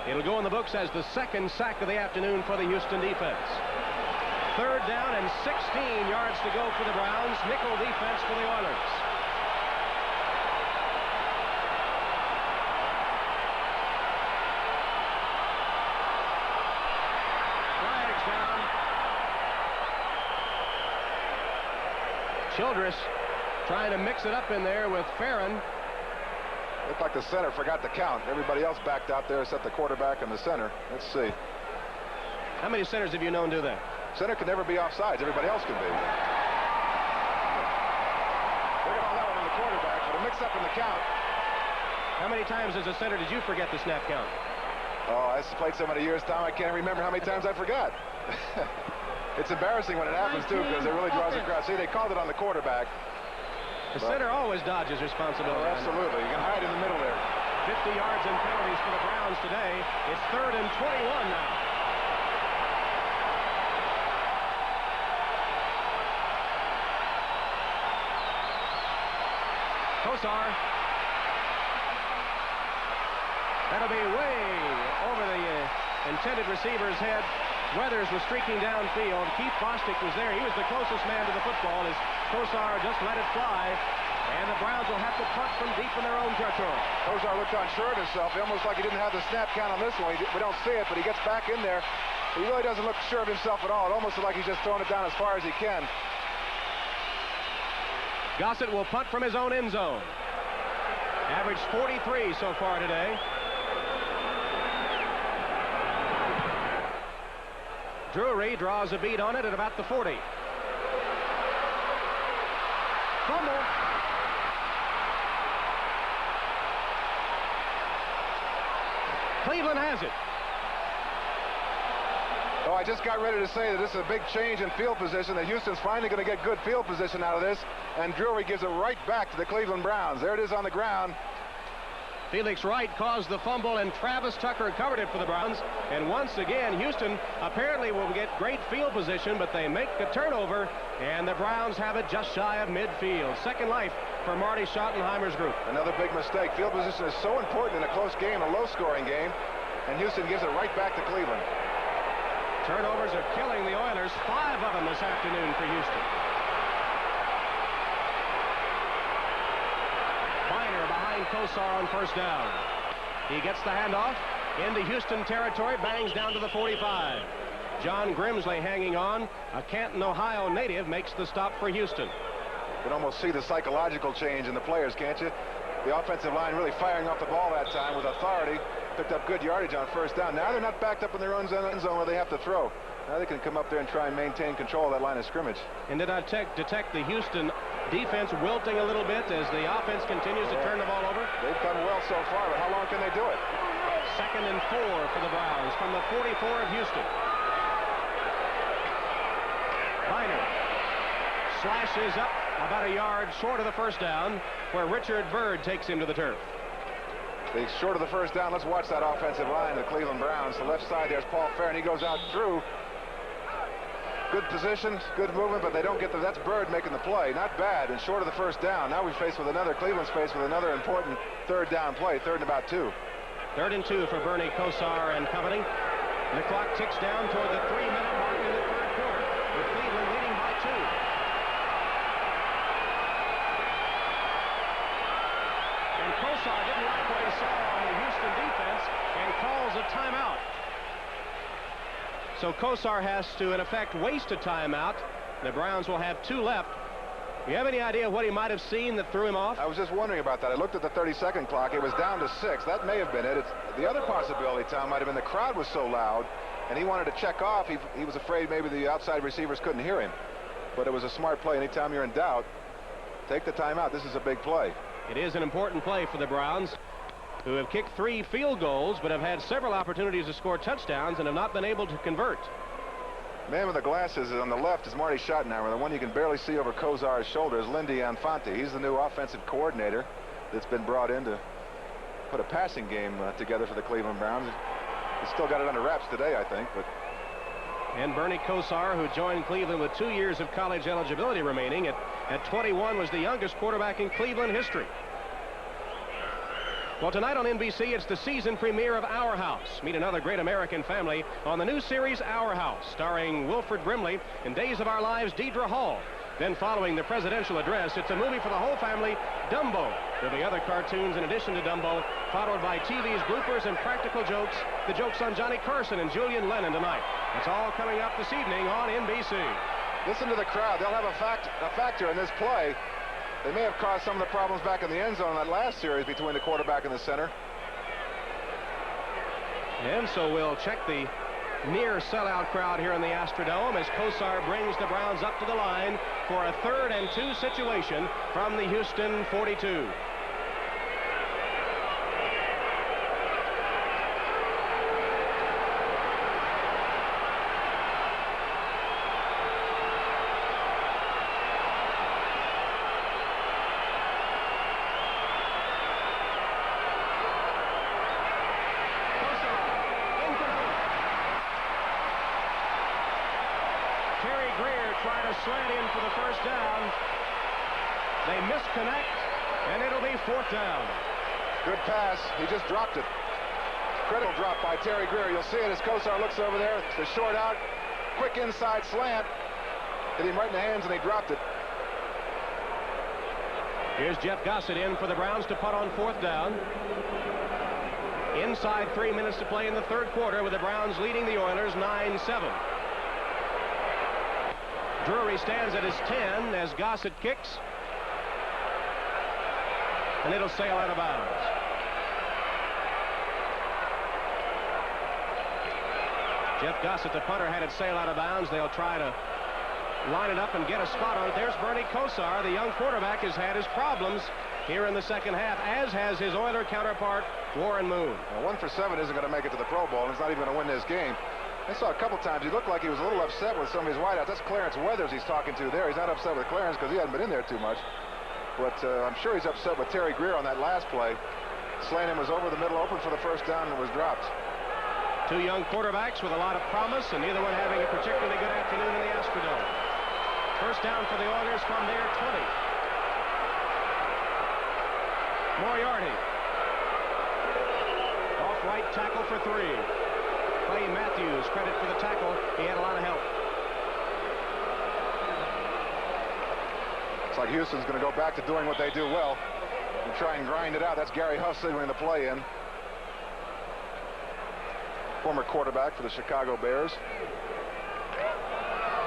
[SPEAKER 2] it'll go in the books as the 2nd sack of the afternoon for the Houston defense. 3rd down and 16 yards to go for the Browns. Nickel defense for the Oilers. Flags down. Childress trying to mix it up in there with Farron.
[SPEAKER 4] Looked like the center forgot to count. Everybody else backed out there except the quarterback and the center. Let's see.
[SPEAKER 2] How many centers have you known do that?
[SPEAKER 4] Center can never be offsides. Everybody else can be. Look at all that one on the quarterback, but a mix-up in the count.
[SPEAKER 2] How many times as a center did you forget the snap count?
[SPEAKER 4] Oh, I played so many years, Tom, I can't remember how many times I forgot. It's embarrassing when it happens, too, because it really draws a crowd. See, they called it on the quarterback.
[SPEAKER 2] The center always dodges responsibility.
[SPEAKER 4] Oh, absolutely. You can hide in the middle there.
[SPEAKER 2] 50 yards and penalties for the Browns today. It's 3rd and 21 now. Kosar. That'll be way over the intended receiver's head. Weathers was streaking downfield. Keith Bostic was there. He was the closest man to the football as Kosar just let it fly. And the Browns will have to punt from deep in their own territory.
[SPEAKER 4] Kosar looked unsure of himself. Almost like he didn't have the snap count on this one. We don't see it, but he gets back in there. He really doesn't look sure of himself at all. It almost looks like he's just throwing it down as far as he can.
[SPEAKER 2] Gossett will punt from his own end zone. Averaged 43 so far today. Drury draws a beat on it at about the 40. Fumble. Cleveland has it.
[SPEAKER 4] Oh, I just got ready to say that this is a big change in field position, that Houston's finally going to get good field position out of this, and Drury gives it right back to the Cleveland Browns. There it is on the ground.
[SPEAKER 2] Felix Wright caused the fumble, and Travis Tucker covered it for the Browns. And once again, Houston apparently will get great field position, but they make a turnover, and the Browns have it just shy of midfield. Second life for Marty Schottenheimer's group.
[SPEAKER 4] Another big mistake. Field position is so important in a close game, a low-scoring game, and Houston gives it right back to Cleveland.
[SPEAKER 2] Turnovers are killing the Oilers. 5 of them this afternoon for Houston. Biner behind Kosar on first down. He gets the handoff into Houston territory, bangs down to the 45. John Grimsley hanging on. A Canton, Ohio native makes the stop for Houston.
[SPEAKER 4] You can almost see the psychological change in the players, can't you? The offensive line really firing off the ball that time with authority. Picked up good yardage on first down. Now they're not backed up in their own end zone where they have to throw. Now they can come up there and try and maintain control of that line of scrimmage.
[SPEAKER 2] And did I detect the Houston defense wilting a little bit as the offense continues to turn the ball over?
[SPEAKER 4] They've done well so far, but how long can they do it?
[SPEAKER 2] 2nd and 4 for the Browns from the 44 of Houston. Biner slashes up about a yard short of the first down, where Richard Byrd takes him to the turf.
[SPEAKER 4] He's short of the first down. Let's watch that offensive line of the Cleveland Browns. The left side, there's Paul Farron. He goes out through. Good position, good movement, but they don't get the... That's Byrd making the play. Not bad, and short of the first down. Now we face with another... Cleveland's faced with another important third down play. 3rd and about 2.
[SPEAKER 2] 3rd and 2 for Bernie Kosar and company. The clock ticks down toward the 3-minute mark in the 3rd quarter, with Cleveland leading by 2. And Kosar didn't like what he saw on the Houston defense and calls a timeout. So Kosar has to, in effect, waste a timeout. The Browns will have 2 left. Do you have any idea what he might have seen that threw him off?
[SPEAKER 4] I was just wondering about that. I looked at the 30-second clock. It was down to 6. That may have been it. The other possibility, Tom, might have been the crowd was so loud, and he wanted to check off. He was afraid maybe the outside receivers couldn't hear him. But it was a smart play. Anytime you're in doubt, take the timeout. This is a big play.
[SPEAKER 2] It is an important play for the Browns, who have kicked 3 field goals, but have had several opportunities to score touchdowns and have not been able to convert.
[SPEAKER 4] Man with the glasses on the left is Marty Schottenheimer. The one you can barely see over Kosar's shoulder is Lindy Infante. He's the new offensive coordinator that's been brought in to put a passing game together for the Cleveland Browns. He's still got it under wraps today, I think. But
[SPEAKER 2] And Bernie Kosar, who joined Cleveland with 2 years of college eligibility remaining, at 21 was the youngest quarterback in Cleveland history. Well, tonight on NBC, it's the season premiere of Our House. Meet another great American family on the new series Our House, starring Wilford Brimley and Days of Our Lives' Deidre Hall. Then following the presidential address, it's a movie for the whole family, Dumbo. There'll be other cartoons in addition to Dumbo, followed by TV's bloopers and practical jokes, the jokes on Johnny Carson and Julian Lennon tonight. It's all coming up this evening on NBC.
[SPEAKER 4] Listen to the crowd. They'll have a factor in this play. They may have caused some of the problems back in the end zone in that last series between the quarterback and the center.
[SPEAKER 2] And so we'll check the near sellout crowd here in the Astrodome as Kosar brings the Browns up to the line for a 3rd and 2 situation from the Houston 42. Slant in for the first down. They misconnect, and it'll be 4th down.
[SPEAKER 4] Good pass. He just dropped it. Critical drop by Terry Greer. You'll see it as Kosar looks over there. It's the short out. Quick inside slant. Hit him right in the hands, and he dropped it.
[SPEAKER 2] Here's Jeff Gossett in for the Browns to punt on 4th down. Inside 3 minutes to play in the 3rd quarter with the Browns leading the Oilers 9-7. Drury stands at his 10 as Gossett kicks. And it'll sail out of bounds. Jeff Gossett, the punter, had it sail out of bounds. They'll try to line it up and get a spot on it. There's Bernie Kosar. The young quarterback has had his problems here in the second half, as has his Oiler counterpart, Warren Moon.
[SPEAKER 4] Well, 1 for 7 isn't going to make it to the Pro Bowl, and he's not even going to win this game. I saw a couple times he looked like he was a little upset with some of his wideouts. That's Clarence Weathers he's talking to there. He's not upset with Clarence because he hasn't been in there too much. But I'm sure he's upset with Terry Greer on that last play. Slaney was over the middle, open for the first down, and was dropped.
[SPEAKER 2] 2 young quarterbacks with a lot of promise, and neither one having a particularly good afternoon in the Astrodome. First down for the Oilers from their 20. Moriarty. Off right tackle for 3. Clay Matthews, credit for the tackle. He had a lot of help.
[SPEAKER 4] Looks like Houston's going to go back to doing what they do well and try and grind it out. That's Gary Huff signaling the play in. Former quarterback for the Chicago Bears.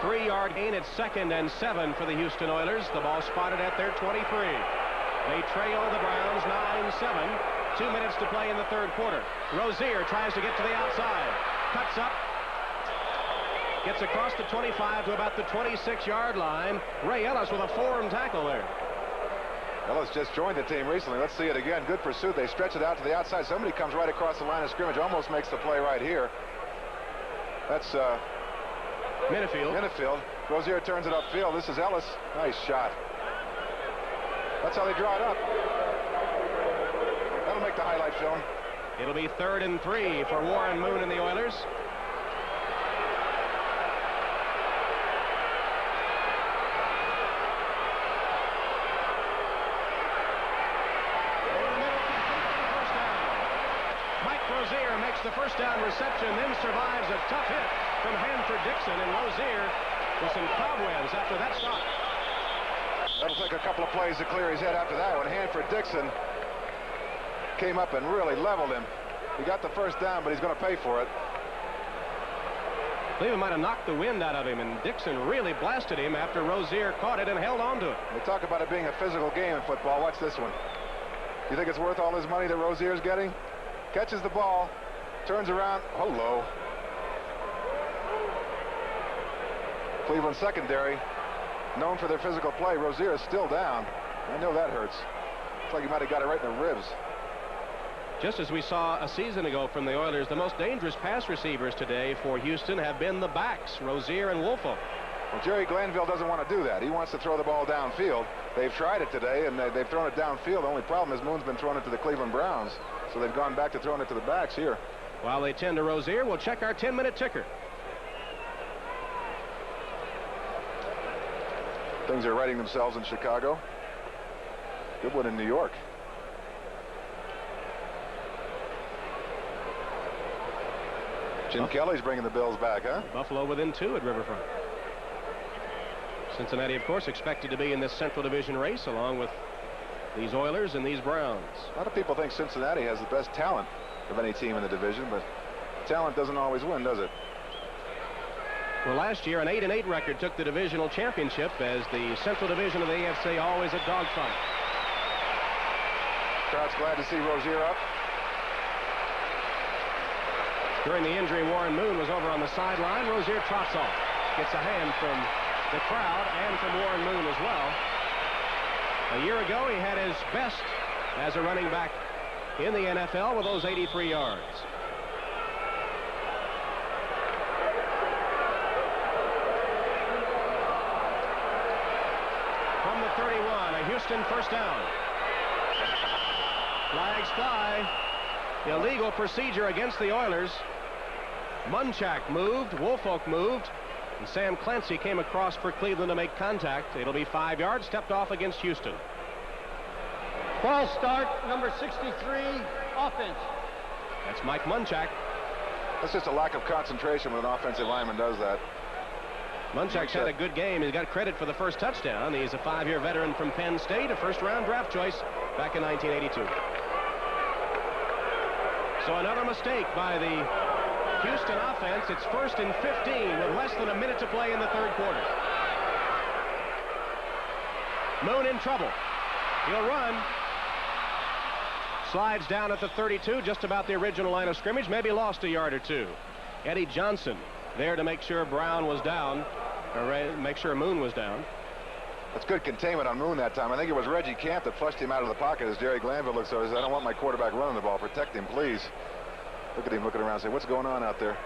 [SPEAKER 2] 3-yard gain at 2nd and 7 for the Houston Oilers. The ball spotted at their 23. They trail the Browns 9-7. 2 minutes to play in the 3rd quarter. Rozier tries to get to the outside. Cuts up. Gets across the 25 to about the 26-yard line. Ray Ellis with a form tackle there.
[SPEAKER 4] Ellis just joined the team recently. Let's see it again. Good pursuit. They stretch it out to the outside. Somebody comes right across the line of scrimmage. Almost makes the play right here. That's Minifield. Rozier turns it upfield. This is Ellis. Nice shot. That's how they draw it up. That'll make the highlight film.
[SPEAKER 2] It'll be 3rd and 3 for Warren Moon and the Oilers. Mike Rozier makes the first down reception, then survives a tough hit from Hanford Dixon, and Rozier with some cobwebs after that stop.
[SPEAKER 4] That'll take a couple of plays to clear his head after that one. Hanford Dixon came up and really leveled him. He got the first down, but he's going to pay for it.
[SPEAKER 2] Cleveland might have knocked the wind out of him, and Dixon really blasted him after Rozier caught it and held on to it.
[SPEAKER 4] They talk about it being a physical game in football. Watch this one. You think it's worth all this money that Rozier's getting? Catches the ball, turns around. Hello. Cleveland secondary, known for their physical play. Rozier is still down. I know that hurts. It's like he might have got it right in the ribs.
[SPEAKER 2] Just as we saw a season ago from the Oilers, the most dangerous pass receivers today for Houston have been the backs, Rozier and Woolfolk.
[SPEAKER 4] Well, Jerry Glanville doesn't want to do that. He wants to throw the ball downfield. They've tried it today, and they've thrown it downfield. The only problem is Moon's been throwing it to the Cleveland Browns, so they've gone back to throwing it to the backs here.
[SPEAKER 2] While they tend to Rozier, we'll check our 10-minute ticker.
[SPEAKER 4] Things are righting themselves in Chicago. Good one in New York. Jim Kelly's bringing the Bills back, huh?
[SPEAKER 2] Buffalo within 2 at Riverfront. Cincinnati, of course, expected to be in this Central Division race along with these Oilers and these Browns.
[SPEAKER 4] A lot of people think Cincinnati has the best talent of any team in the division, but talent doesn't always win, does it?
[SPEAKER 2] Well, last year, an 8-8 record took the divisional championship, as the Central Division of the AFC always a dogfight.
[SPEAKER 4] Crowd's glad to see Rozier up.
[SPEAKER 2] During the injury, Warren Moon was over on the sideline. Rozier trots off. Gets a hand from the crowd and from Warren Moon as well. A year ago, he had his best as a running back in the NFL with those 83 yards. From the 31, a Houston first down. Flags fly. Illegal procedure against the Oilers. Munchak moved, Woolfolk moved, and Sam Clancy came across for Cleveland to make contact. It'll be 5 yards, stepped off against Houston.
[SPEAKER 5] False start, number 63, offense.
[SPEAKER 2] That's Mike Munchak.
[SPEAKER 4] That's just a lack of concentration when an offensive lineman does that.
[SPEAKER 2] Munchak's had a good game. He's got credit for the first touchdown. He's a 5-year veteran from Penn State, a first-round draft choice back in 1982. So another mistake by the Houston offense. It's 1st and 15 with less than a minute to play in the third quarter. Moon in trouble. He'll run. Slides down at the 32, just about the original line of scrimmage. Maybe lost a yard or two. Eddie Johnson there to make sure Brown was down, or make sure Moon was down.
[SPEAKER 4] That's good containment on Moon that time. I think it was Reggie Camp that flushed him out of the pocket as Jerry Glanville looks over. He said, I don't want my quarterback running the ball. Protect him, please. Look at him looking around and say, what's going on out there?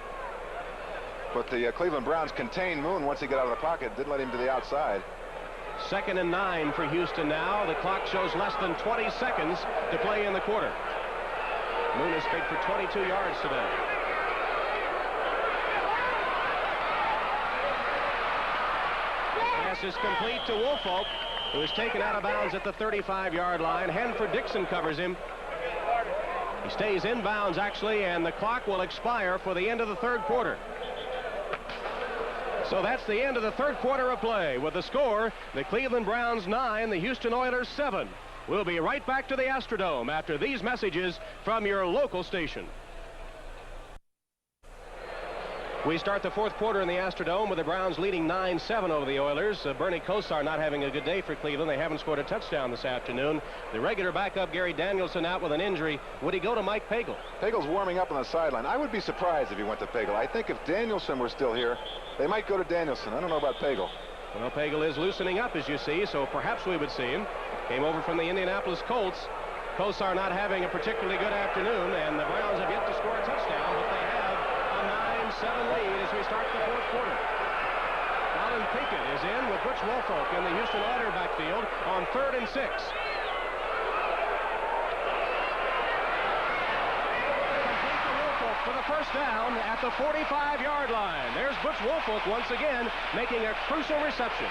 [SPEAKER 4] But the Cleveland Browns contained Moon once he got out of the pocket. Didn't let him to the outside.
[SPEAKER 2] 2nd and 9 for Houston now. The clock shows less than 20 seconds to play in the quarter. Moon is paid for 22 yards today. Pass is complete to Woolfolk, who is taken out of bounds at the 35-yard line. Hanford Dixon covers him. He stays inbounds, actually, and the clock will expire for the end of the third quarter. So that's the end of the third quarter of play. With the score, the Cleveland Browns 9, the Houston Oilers 7. We'll be right back to the Astrodome after these messages from your local station. We start the fourth quarter in the Astrodome with the Browns leading 9-7 over the Oilers. Bernie Kosar not having a good day for Cleveland. They haven't scored a touchdown this afternoon. The regular backup, Gary Danielson, out with an injury. Would he go to Mike Pagel?
[SPEAKER 4] Pagel's warming up on the sideline. I would be surprised if he went to Pagel. I think if Danielson were still here, they might go to Danielson. I don't know about Pagel.
[SPEAKER 2] Well, Pagel is loosening up, as you see, so perhaps we would see him. Came over from the Indianapolis Colts. Kosar not having a particularly good afternoon, and the Browns have yet to score a touchdown, but they have a 9-7 lead as we start the fourth quarter. Colin Pinkett is in with Butch Woolfolk in the Houston Oilers backfield on 3rd and 6. For the first down at the 45-yard line. There's Butch Woolfolk once again making a crucial reception.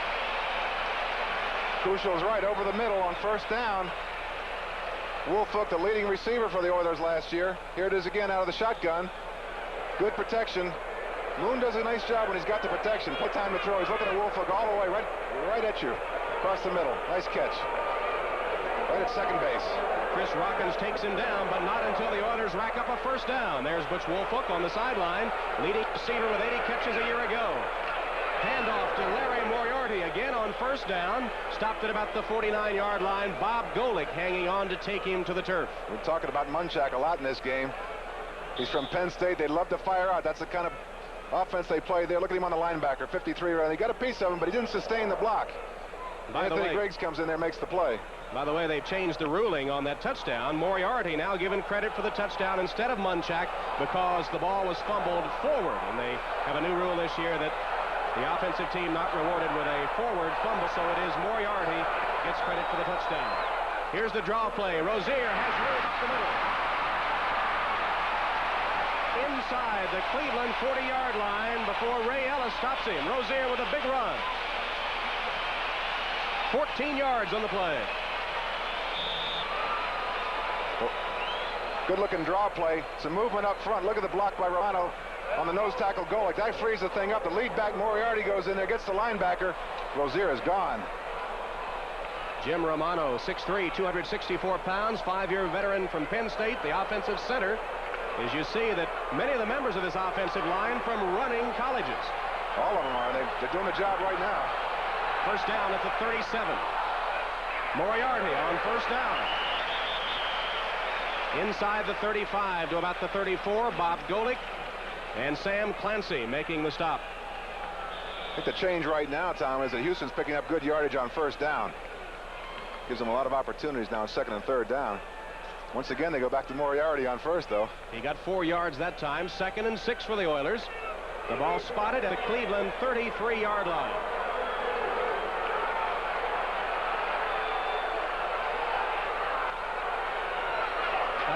[SPEAKER 4] Crucial is right over the middle on first down. Woolfolk, the leading receiver for the Oilers last year. Here it is again out of the shotgun. Good protection. Moon does a nice job when he's got the protection. Put time to throw. He's looking at Woolfolk all the way right at you. Across the middle. Nice catch. Right at second base.
[SPEAKER 2] Chris Rockins takes him down, but not until the Oilers rack up a first down. There's Butch Woolfolk on the sideline, leading receiver with 80 catches a year ago. Handoff to Larry Moriarty again on first down. Stopped at about the 49-yard line. Bob Golick hanging on to take him to the turf.
[SPEAKER 4] We're talking about Munchak a lot in this game. He's from Penn State. They love to fire out. That's the kind of offense they play there. Look at him on the linebacker, 53. Right? He got a piece of him, but he didn't sustain the block. Anthony Griggs comes in there, makes the play.
[SPEAKER 2] By the way, they've changed the ruling on that touchdown. Moriarty now given credit for the touchdown instead of Munchak because the ball was fumbled forward. And they have a new rule this year that the offensive team not rewarded with a forward fumble, so it is Moriarty gets credit for the touchdown. Here's the draw play. Rozier has room up the middle. Inside the Cleveland 40-yard line before Ray Ellis stops him. Rozier with a big run. 14 yards on the play.
[SPEAKER 4] Good-looking draw play. Some movement up front. Look at the block by Romano on the nose tackle Golick. That frees the thing up. The lead back Moriarty goes in there, gets the linebacker. Rozier is gone.
[SPEAKER 2] Jim Romano, 6'3", 264 pounds, 5-year veteran from Penn State, the offensive center. As you see that many of the members of this offensive line from running colleges.
[SPEAKER 4] All of them are. They're doing the job right now.
[SPEAKER 2] First down at the 37. Moriarty on first down. Inside the 35 to about the 34, Bob Golick and Sam Clancy making the stop.
[SPEAKER 4] I think the change right now, Tom, is that Houston's picking up good yardage on first down. Gives them a lot of opportunities now in second and third down. Once again, they go back to Moriarty on first, though.
[SPEAKER 2] He got 4 yards that time. 2nd and 6 for the Oilers. The ball spotted at the Cleveland 33-yard line.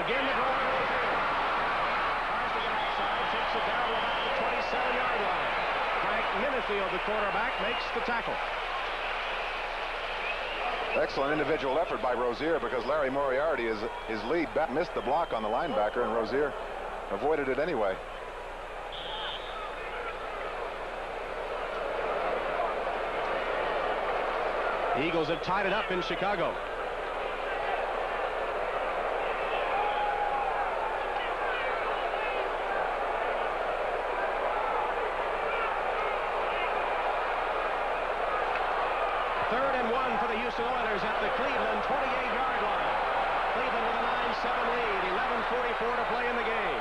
[SPEAKER 2] Again, the goal. Tries to get outside, takes it down to about the 27-yard line. Frank Minifield, the quarterback, makes the tackle.
[SPEAKER 4] Excellent individual effort by Rozier, because Larry Moriarty, his lead back, missed the block on the linebacker, and Rozier avoided it anyway.
[SPEAKER 2] The Eagles have tied it up in Chicago. Third and 1 for the Houston Oilers at the Cleveland 28-yard line. Cleveland with a 9-7 lead, 11:44 to play in the game.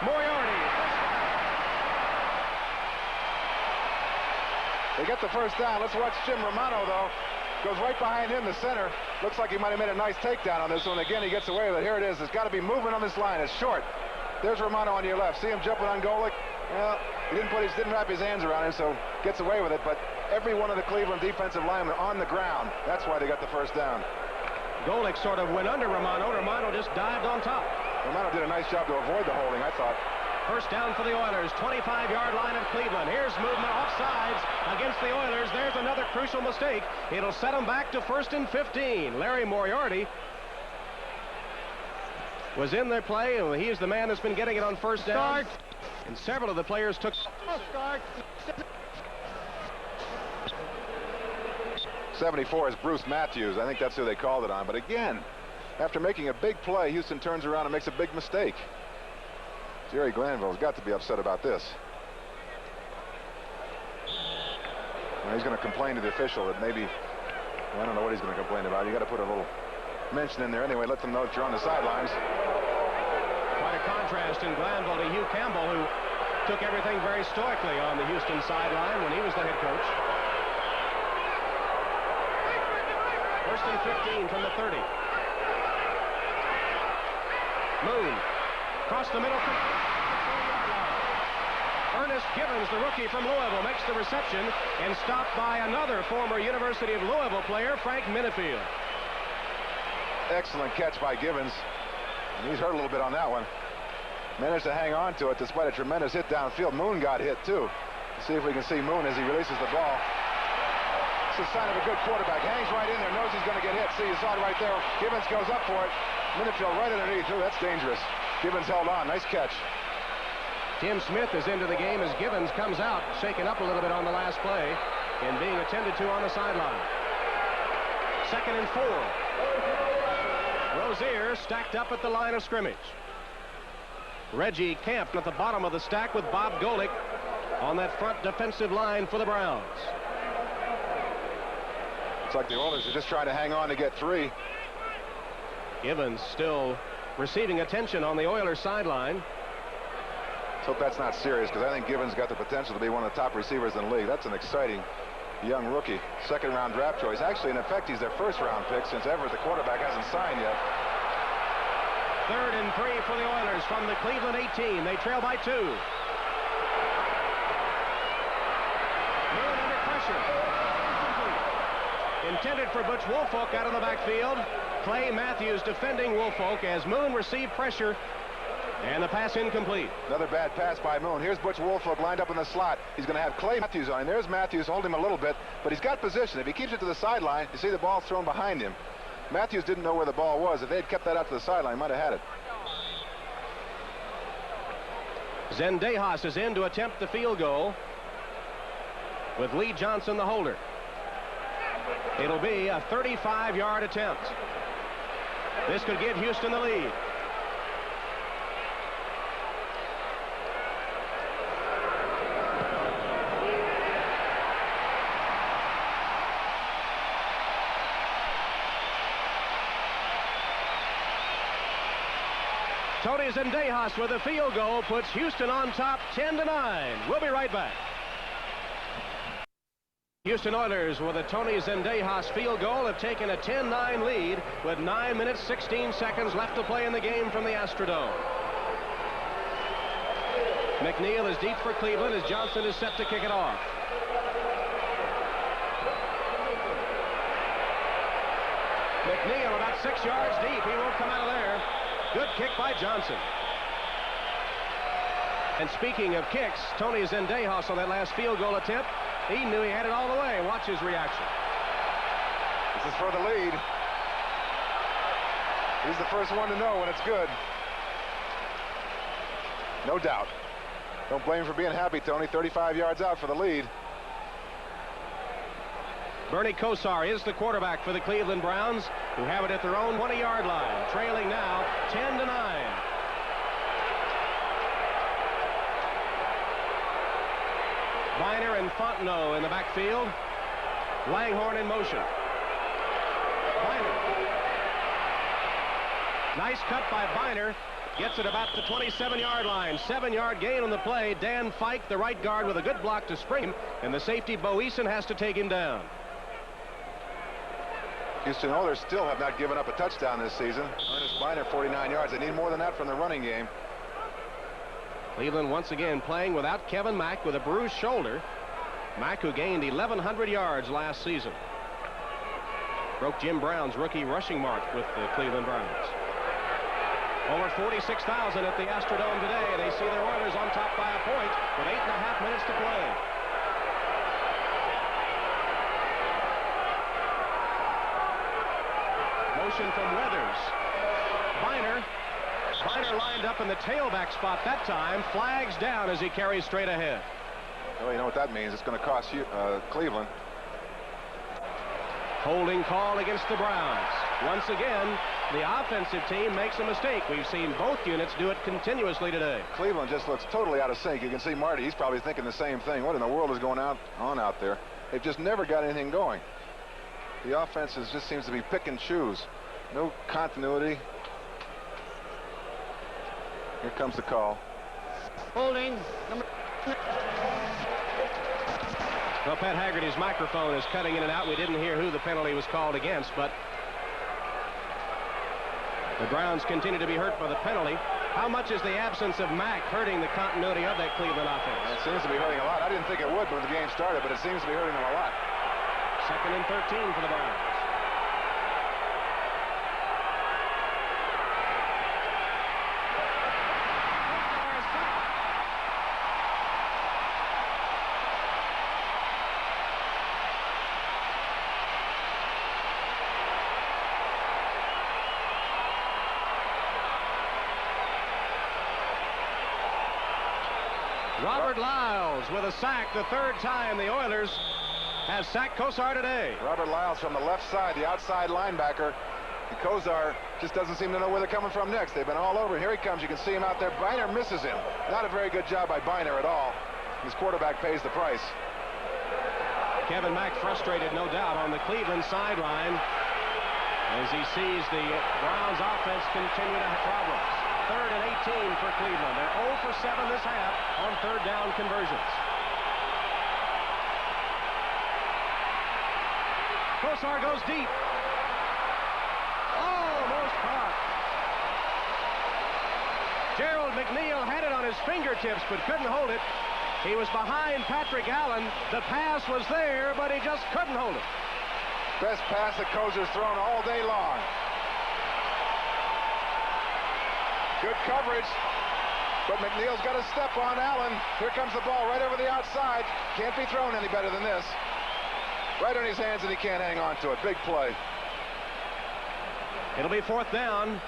[SPEAKER 2] Moriarty.
[SPEAKER 4] They get the first down. Let's watch Jim Romano, though. Goes right behind him, the center. Looks like he might have made a nice takedown on this one. Again, he gets away with it. Here it is. It's got to be movement on this line. It's short. There's Romano on your left. See him jumping on Golick? Well, he didn't wrap his hands around him, so gets away with it. But every one of the Cleveland defensive linemen on the ground. That's why they got the first down.
[SPEAKER 2] Golick sort of went under Romano. Romano just dived on top.
[SPEAKER 4] Romano did a nice job to avoid the holding, I thought.
[SPEAKER 2] First down for the Oilers, 25-yard line of Cleveland. Here's movement offsides against the Oilers. There's another crucial mistake. It'll set them back to 1st and 15. Larry Moriarty was in their play, and he is the man that's been getting it on first down. Start. And several of the players took... Start.
[SPEAKER 4] 74 is Bruce Matthews. I think that's who they called it on. But again, after making a big play, Houston turns around and makes a big mistake. Jerry Glanville's got to be upset about this. Well, he's going to complain to the official that maybe, well, I don't know what he's going to complain about. You got to put a little mention in there anyway. Let them know that you're on the sidelines.
[SPEAKER 2] Quite a contrast in Glanville to Hugh Campbell, who took everything very stoically on the Houston sideline when he was the head coach. 1st and 15 from the 30. Moon across the middle. Ernest Givens, the rookie from Louisville, makes the reception and stopped by another former University of Louisville player, Frank Minifield.
[SPEAKER 4] Excellent catch by Givens. And he's hurt a little bit on that one. Managed to hang on to it despite a tremendous hit downfield. Moon got hit too. Let's see if we can see Moon as he releases the ball. It's a sign of a good quarterback. Hangs right in there, knows he's going to get hit. See, you saw it right there. Givens goes up for it. Minifield right underneath. Ooh, that's dangerous. Givens held on. Nice catch.
[SPEAKER 2] Tim Smith is into the game as Givens comes out, shaken up a little bit on the last play and being attended to on the sideline. 2nd and 4. Rozier stacked up at the line of scrimmage. Reggie Camp at the bottom of the stack with Bob Golick on that front defensive line for the Browns.
[SPEAKER 4] It's like the Oilers are just trying to hang on to get 3.
[SPEAKER 2] Givens still receiving attention on the Oilers sideline.
[SPEAKER 4] Let's hope that's not serious, because I think Givens got the potential to be one of the top receivers in the league. That's an exciting young rookie. 2nd-round draft choice. Actually, in effect, he's their 1st-round pick since Everett, the quarterback, hasn't signed yet.
[SPEAKER 2] 3rd and 3 for the Oilers from the Cleveland 18. They trail by 2. Moon under pressure. Intended for Butch Woolfolk out of the backfield. Clay Matthews defending Woolfolk as Moon received pressure, and the pass incomplete.
[SPEAKER 4] Another bad pass by Moon. Here's Butch Woolfolk lined up in the slot. He's going to have Clay Matthews on him. There's Matthews holding him a little bit, but he's got position. If he keeps it to the sideline, you see the ball thrown behind him. Matthews didn't know where the ball was. If they had kept that out to the sideline, he might have had it.
[SPEAKER 2] Zendejas is in to attempt the field goal with Lee Johnson, the holder. It'll be a 35-yard attempt. This could give Houston the lead. Tony Zendejas with a field goal puts Houston on top 10-9. We'll be right back. Houston Oilers with a Tony Zendejas field goal have taken a 10-9 lead with 9 minutes 16 seconds left to play in the game from the Astrodome. McNeil is deep for Cleveland as Johnson is set to kick it off. McNeil about 6 yards deep. He won't come out of there. Good kick by Johnson. And speaking of kicks, Tony Zendejas on that last field goal attempt, he knew he had it all the way. Watch his reaction.
[SPEAKER 4] This is for the lead. He's the first one to know when it's good. No doubt. Don't blame him for being happy, Tony. 35 yards out for the lead.
[SPEAKER 2] Bernie Kosar is the quarterback for the Cleveland Browns, who have it at their own 20-yard line, trailing now 10-9. Biner and Fontenot in the backfield. Langhorne in motion. Biner. Nice cut by Biner. Gets it about the 27-yard line. 7-yard gain on the play. Dan Fike, the right guard, with a good block to spring him, and the safety Bo Eason has to take him down.
[SPEAKER 4] Houston Oilers still have not given up a touchdown this season. Ernest Biner, 49 yards. They need more than that from the running game.
[SPEAKER 2] Cleveland once again playing without Kevin Mack with a bruised shoulder. Mack, who gained 1,100 yards last season. Broke Jim Brown's rookie rushing mark with the Cleveland Browns. Over 46,000 at the Astrodome today. They see their Oilers on top by a point with 8.5 minutes to play. Motion from Weathers. Biner lined up in the tailback spot that time. Flags down as he carries straight ahead.
[SPEAKER 4] Well, you know what that means. It's going to cost you Cleveland.
[SPEAKER 2] Holding call against the Browns. Once again, the offensive team makes a mistake. We've seen both units do it continuously today.
[SPEAKER 4] Cleveland just looks totally out of sync. You can see Marty. He's probably thinking the same thing. What in the world is going on out there? They've just never got anything going. The offense just seems to be pick and choose. No continuity. Here comes the call.
[SPEAKER 5] Holding.
[SPEAKER 2] Well, Pat Haggerty's microphone is cutting in and out. We didn't hear who the penalty was called against, but the Browns continue to be hurt by the penalty. How much is the absence of Mack hurting the continuity of that Cleveland offense?
[SPEAKER 4] It seems to be hurting a lot. I didn't think it would when the game started, but it seems to be hurting them a lot.
[SPEAKER 2] 2nd and 13 for the Browns. Robert Lyles with a sack, the 3rd time the Oilers have sacked Kosar today.
[SPEAKER 4] Robert Lyles from the left side, the outside linebacker. And Kosar just doesn't seem to know where they're coming from next. They've been all over. Here he comes. You can see him out there. Biner misses him. Not a very good job by Biner at all. His quarterback pays the price.
[SPEAKER 2] Kevin Mack frustrated, no doubt, on the Cleveland sideline as he sees the Browns offense continue to have problems. 3rd and 18 for Cleveland. They're 0 for 7 this half on 3rd down conversions. Kosar goes deep. Almost caught. Gerald McNeil had it on his fingertips but couldn't hold it. He was behind Patrick Allen. The pass was there, but he just couldn't hold it.
[SPEAKER 4] Best pass that Kosar's thrown all day long. Good coverage, but McNeil's got a step on Allen. Here comes the ball right over the outside. Can't be thrown any better than this. Right on his hands, and he can't hang on to it. Big play.
[SPEAKER 2] It'll be 4th down,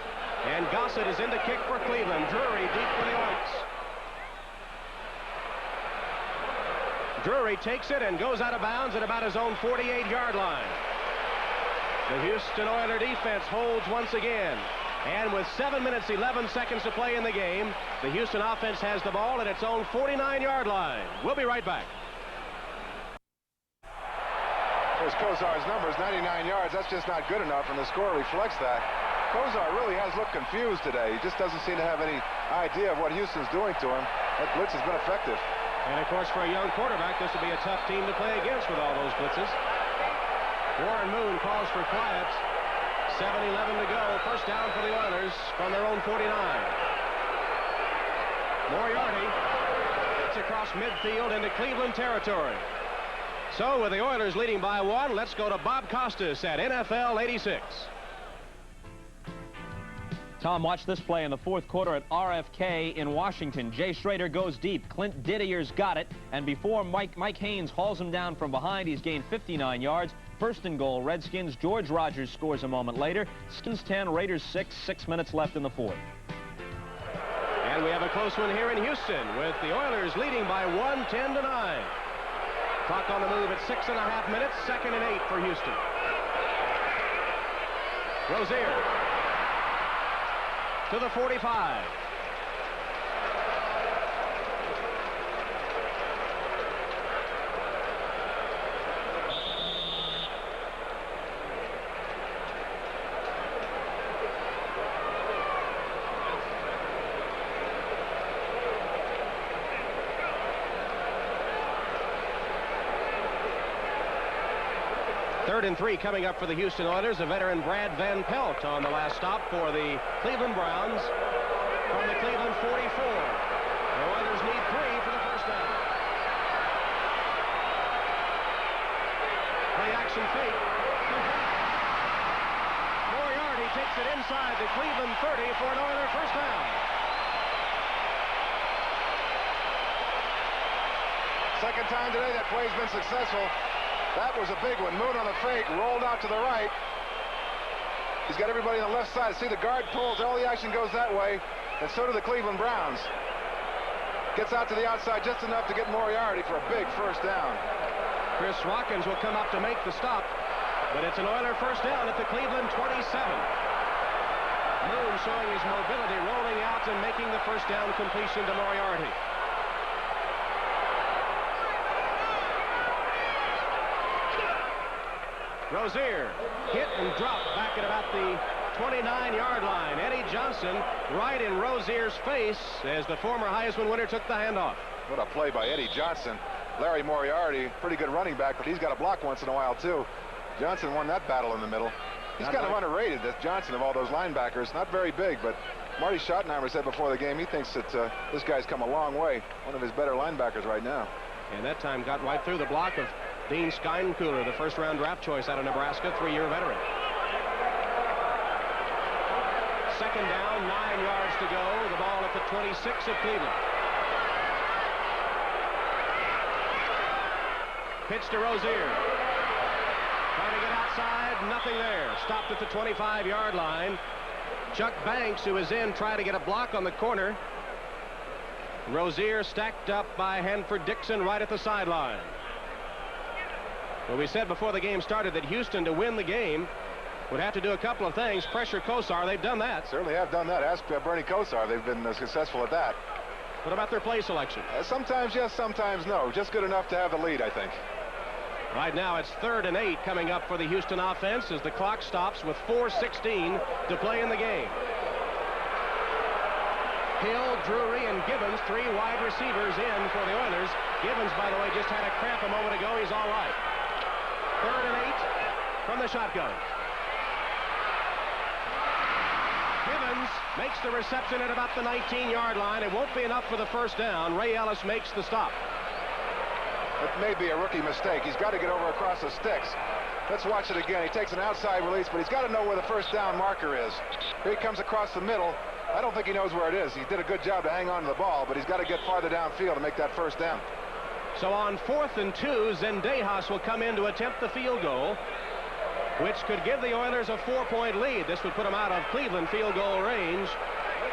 [SPEAKER 2] and Gossett is in to kick for Cleveland. Drury deep for the Oilers. Drury takes it and goes out of bounds at about his own 48-yard line. The Houston Oilers defense holds once again. And with 7 minutes, 11 seconds to play in the game, the Houston offense has the ball at its own 49-yard line. We'll be right back.
[SPEAKER 4] There's Kosar's numbers, 99 yards. That's just not good enough, and the score reflects that. Kozar really has looked confused today. He just doesn't seem to have any idea of what Houston's doing to him. That blitz has been effective.
[SPEAKER 2] And, of course, for a young quarterback, this will be a tough team to play against with all those blitzes. Warren Moon calls for quiet. 7:11 to go. First down for the Oilers from their own 49. Moriarty gets across midfield into Cleveland territory. So with the Oilers leading by 1, let's go to Bob Costas at NFL 86.
[SPEAKER 7] Tom, watch this play in the fourth quarter at RFK in Washington. Jay Schrader goes deep. Clint Didier's got it. And before Mike Haynes hauls him down from behind, he's gained 59 yards. First and goal, Redskins. George Rogers scores a moment later. Skins 10, Raiders 6 minutes left in the fourth.
[SPEAKER 2] And we have a close one here in Houston with the Oilers leading by 1, 10-9. Clock on the move at 6.5 minutes, 2nd and 8 for Houston. Rozier to the 45. Third and 3 coming up for the Houston Oilers. A veteran Brad Van Pelt on the last stop for the Cleveland Browns from the Cleveland 44. The Oilers need 3 for the first down. Play action fake. Moriarty takes it inside the Cleveland 30 for an Oiler first down.
[SPEAKER 4] Second time today that play's been successful. That was a big one. Moon on the fake, rolled out to the right. He's got everybody on the left side. See, the guard pulls, all the action goes that way, and so do the Cleveland Browns. Gets out to the outside just enough to get Moriarty for a big first down.
[SPEAKER 2] Chris Watkins will come up to make the stop, but it's an Oiler first down at the Cleveland 27. Moon showing his mobility, rolling out and making the first down completion to Moriarty. Rozier hit and dropped back at about the 29-yard line. Eddie Johnson right in Rozier's face as the former Heisman winner took the handoff.
[SPEAKER 4] What a play by Eddie Johnson. Larry Moriarty, pretty good running back, but he's got a block once in a while, too. Johnson won that battle in the middle. He's kind of underrated, this Johnson, of all those linebackers. Not very big, but Marty Schottenheimer said before the game he thinks that this guy's come a long way. One of his better linebackers right now.
[SPEAKER 2] And that time got right through the block of Dean Steinkuhler, the first-round draft choice out of Nebraska, 3-year veteran. Second down, 9 yards to go. The ball at the 26 of Cleveland. Pitch to Rozier. Trying to get outside, nothing there. Stopped at the 25-yard line. Chuck Banks, who is in, tried to get a block on the corner. Rozier stacked up by Hanford Dixon right at the sideline. Well, we said before the game started that Houston, to win the game, would have to do a couple of things. Pressure Kosar. They've done that.
[SPEAKER 4] Certainly have done that. Ask Bernie Kosar. They've been successful at that.
[SPEAKER 2] What about their play selection?
[SPEAKER 4] Sometimes yes, sometimes no. Just good enough to have the lead, I think.
[SPEAKER 2] Right now, it's 3rd and 8 coming up for the Houston offense as the clock stops with 4:16 to play in the game. Hill, Drury, and Gibbons, 3 wide receivers in for the Oilers. Gibbons, by the way, just had a cramp a moment ago. He's all right. 3rd and 8 from the shotgun. Gibbons makes the reception at about the 19-yard line. It won't be enough for the first down. Ray Ellis makes the stop.
[SPEAKER 4] It may be a rookie mistake. He's got to get over across the sticks. Let's watch it again. He takes an outside release, but he's got to know where the first down marker is. Here he comes across the middle. I don't think he knows where it is. He did a good job to hang on to the ball, but he's got to get farther downfield to make that first down.
[SPEAKER 2] So on 4th and 2, Zendejas will come in to attempt the field goal, which could give the Oilers a 4-point lead. This would put them out of Cleveland field goal range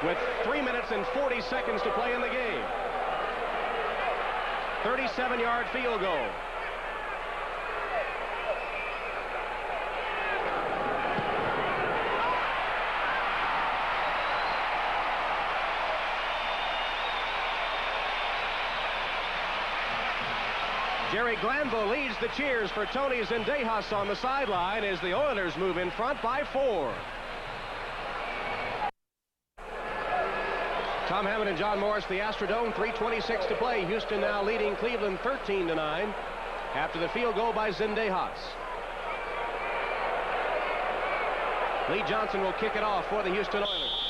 [SPEAKER 2] with 3 minutes and 40 seconds to play in the game. 37-yard field goal. Jerry Glanville leads the cheers for Tony Zendejas on the sideline as the Oilers move in front by 4. Tom Hammond and John Morris, the Astrodome, 3:26 to play. Houston now leading Cleveland 13-9 after the field goal by Zendejas. Lee Johnson will kick it off for the Houston Oilers.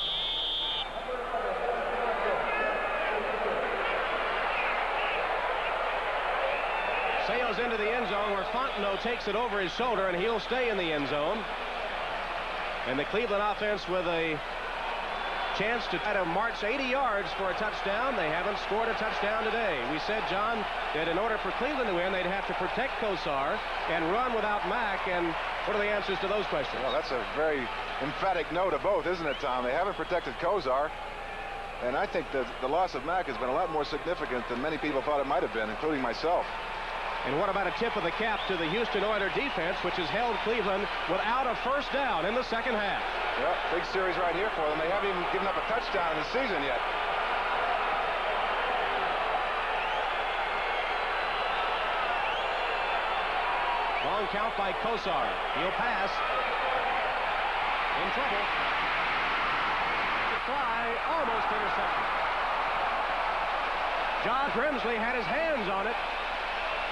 [SPEAKER 2] Sails into the end zone where Fontenot takes it over his shoulder, and he'll stay in the end zone. And the Cleveland offense with a chance to try to march 80 yards for a touchdown. They haven't scored a touchdown today. We said, John, that in order for Cleveland to win, they'd have to protect Kosar and run without Mack. And what are the answers to those questions?
[SPEAKER 4] Well, that's a very emphatic no to both, isn't it, Tom? They haven't protected Kosar. And I think that the loss of Mack has been a lot more significant than many people thought it might have been, including myself.
[SPEAKER 2] And what about a tip of the cap to the Houston Oilers defense, which has held Cleveland without a first down in the second half?
[SPEAKER 4] Yeah, big series right here for them. They haven't even given up a touchdown in the season yet.
[SPEAKER 2] Long count by Kosar. He'll pass. In trouble. The fly, almost intercepted. John Grimsley had his hands on it.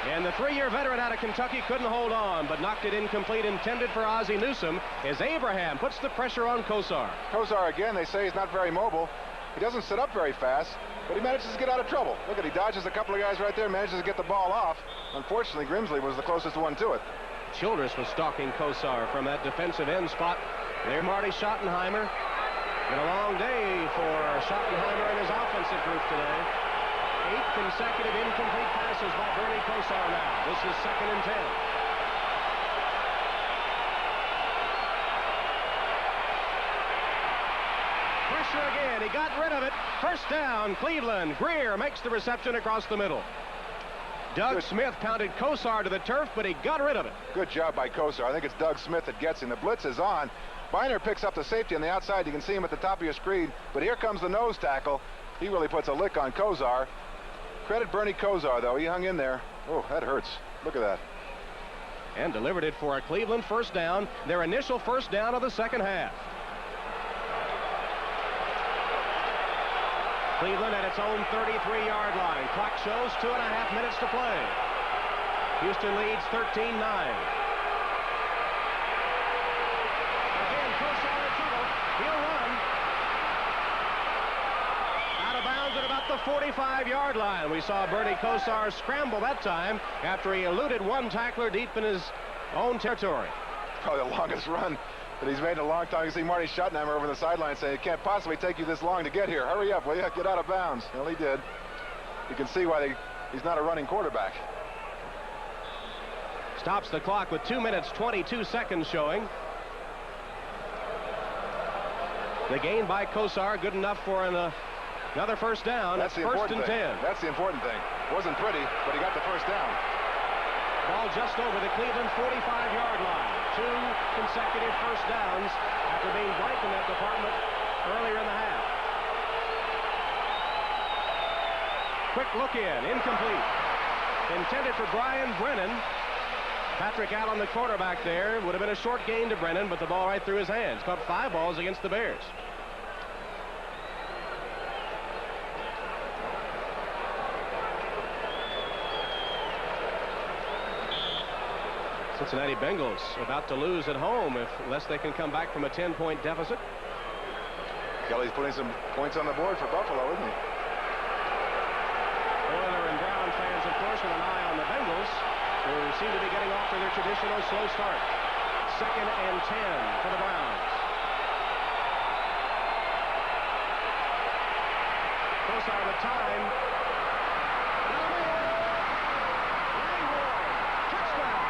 [SPEAKER 2] And the 3-year veteran out of Kentucky couldn't hold on, but knocked it incomplete, intended for Ozzie Newsome, as Abraham puts the pressure on Kosar.
[SPEAKER 4] Kosar, again, they say he's not very mobile. He doesn't sit up very fast, but he manages to get out of trouble. Look at, he dodges a couple of guys right there, manages to get the ball off. Unfortunately, Grimsley was the closest one to it.
[SPEAKER 2] Childress was stalking Kosar from that defensive end spot. There, Marty Schottenheimer. Been a long day for Schottenheimer and his offensive group today. 8 consecutive incomplete passes by Bernie Kosar now. This is 2nd and 10. Pressure again. He got rid of it. First down, Cleveland. Greer makes the reception across the middle. Doug Smith pounded Kosar to the turf, but he got rid of it.
[SPEAKER 4] Good job by Kosar. I think it's Doug Smith that gets him. The blitz is on. Biner picks up the safety on the outside. You can see him at the top of your screen. But here comes the nose tackle. He really puts a lick on Kosar. Credit Bernie Kosar, though. He hung in there. Oh, that hurts. Look at that.
[SPEAKER 2] And delivered it for a Cleveland first down. Their initial first down of the second half. Cleveland at its own 33-yard line. Clock shows 2.5 minutes to play. Houston leads 13-9. Again, Kosar in trouble. He'll run. Out of bounds at about the 45-yard line. We saw Bernie Kosar scramble that time after he eluded one tackler deep in his own territory.
[SPEAKER 4] Probably the longest run that he's made in a long time. You see Marty Schottenheimer over the sideline saying, it can't possibly take you this long to get here. Hurry up, will you? Get out of bounds. Well, he did. You can see why he's not a running quarterback.
[SPEAKER 2] Stops the clock with 2 minutes, 22 seconds showing. The gain by Kosar, good enough for another first down.
[SPEAKER 4] That's the
[SPEAKER 2] first and 10.
[SPEAKER 4] That's the important thing. Wasn't pretty, but he got the first down.
[SPEAKER 2] Ball just over the Cleveland 45-yard line. 2 consecutive first downs after being blank in that department earlier in the half. Quick look in, incomplete. Intended for Brian Brennan. Patrick Allen, the quarterback there, would have been a short gain to Brennan, but the ball right through his hands. Caught 5 balls against the Bears. Cincinnati Bengals about to lose at home unless they can come back from a 10-point deficit.
[SPEAKER 4] Kelly's putting some points on the board for Buffalo, isn't he?
[SPEAKER 2] Oiler and Brown fans, of course, with an eye on the Bengals, who seem to be getting off to their traditional slow start. 2nd and 10 for the Browns. Kosar with time. Touchdown.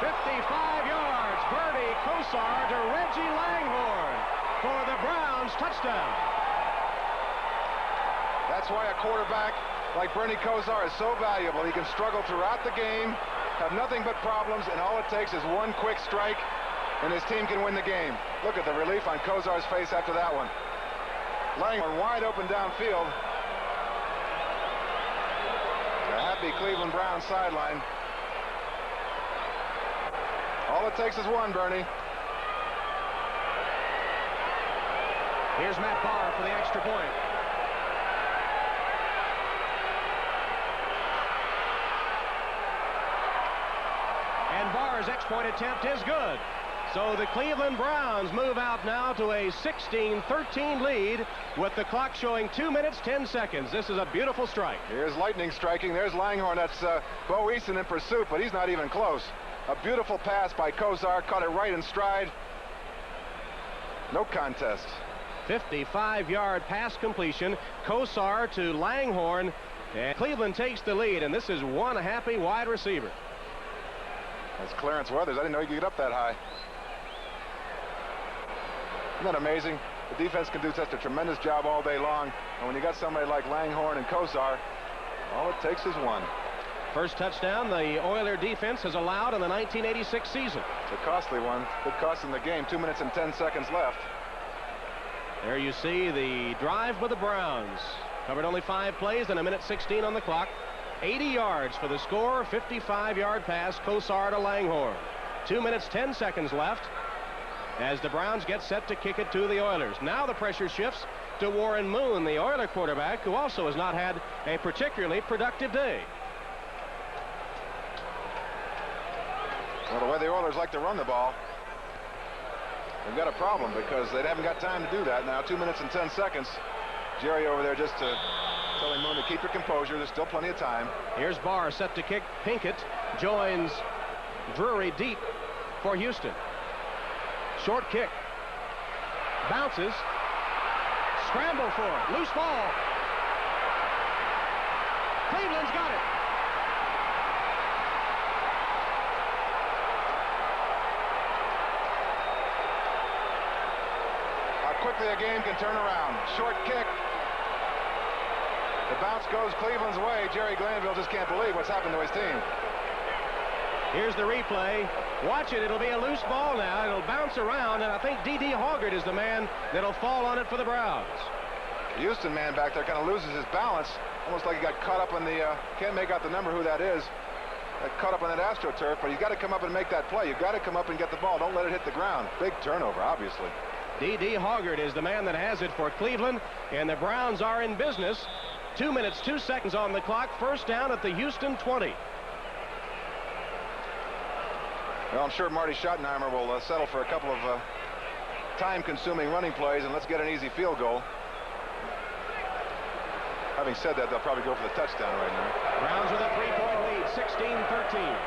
[SPEAKER 2] 55 yards. Bernie Kosar to Reggie Langhorne for the Browns touchdown.
[SPEAKER 4] That's why a quarterback like Bernie Kosar is so valuable. He can struggle throughout the game, have nothing but problems, and all it takes is one quick strike, and his team can win the game. Look at the relief on Kosar's face after that one. Langhorne wide open downfield. A happy Cleveland Browns sideline. All it takes is one, Bernie.
[SPEAKER 2] Here's Matt Barr for the extra point. And Barr's X-point attempt is good. So the Cleveland Browns move out now to a 16-13 lead with the clock showing 2 minutes, 10 seconds. This is a beautiful strike.
[SPEAKER 4] Here's Lightning striking. There's Langhorne. That's Bo Eason in pursuit, but he's not even close. A beautiful pass by Kozar. Caught it right in stride. No contest.
[SPEAKER 2] 55-yard pass completion. Kozar to Langhorne. And Cleveland takes the lead, and this is one happy wide receiver.
[SPEAKER 4] That's Clarence Weathers. I didn't know he could get up that high. Isn't that amazing? The defense can do such a tremendous job all day long. And when you got somebody like Langhorne and Kozar, all it takes is one.
[SPEAKER 2] First touchdown the Oiler defense has allowed in the 1986 season.
[SPEAKER 4] It's a costly one. Good cost in the game. 2 minutes and 10 seconds left.
[SPEAKER 2] There you see the drive by the Browns. Covered only 5 plays and 1:16 on the clock. 80 yards for the score. 55-yard pass. Kozar to Langhorne. 2 minutes, 10 seconds left as the Browns get set to kick it to the Oilers. Now the pressure shifts to Warren Moon, the Oiler quarterback, who also has not had a particularly productive day.
[SPEAKER 4] Well, the way the Oilers like to run the ball, they've got a problem because they haven't got time to do that now. 2 minutes and 10 seconds. Jerry over there just telling Moon to keep your composure. There's still plenty of time.
[SPEAKER 2] Here's Barr set to kick. Pinkett joins Drury deep for Houston. Short kick. Bounces. Scramble for it. Loose ball. Cleveland's got it.
[SPEAKER 4] How quickly a game can turn around. Short kick. The bounce goes Cleveland's way. Jerry Glanville just can't believe what's happened to his team.
[SPEAKER 2] Here's the replay. Watch it. It'll be a loose ball now. It'll bounce around, and I think D.D. Hoggart is the man that'll fall on it for the Browns.
[SPEAKER 4] The Houston man back there kind of loses his balance, almost like he got caught up in the, can't make out the number who that is. Got caught up on that AstroTurf, but you got to come up and make that play. You got to come up and get the ball. Don't let it hit the ground. Big turnover, obviously.
[SPEAKER 2] D.D. Hoggart is the man that has it for Cleveland, and the Browns are in business. 2 minutes, 2 seconds on the clock. First down at the Houston 20.
[SPEAKER 4] Well, I'm sure Marty Schottenheimer will settle for a couple of time-consuming running plays, and let's get an easy field goal. Having said that, they'll probably go for the touchdown right now.
[SPEAKER 2] Browns with a 3-point lead, 16-13.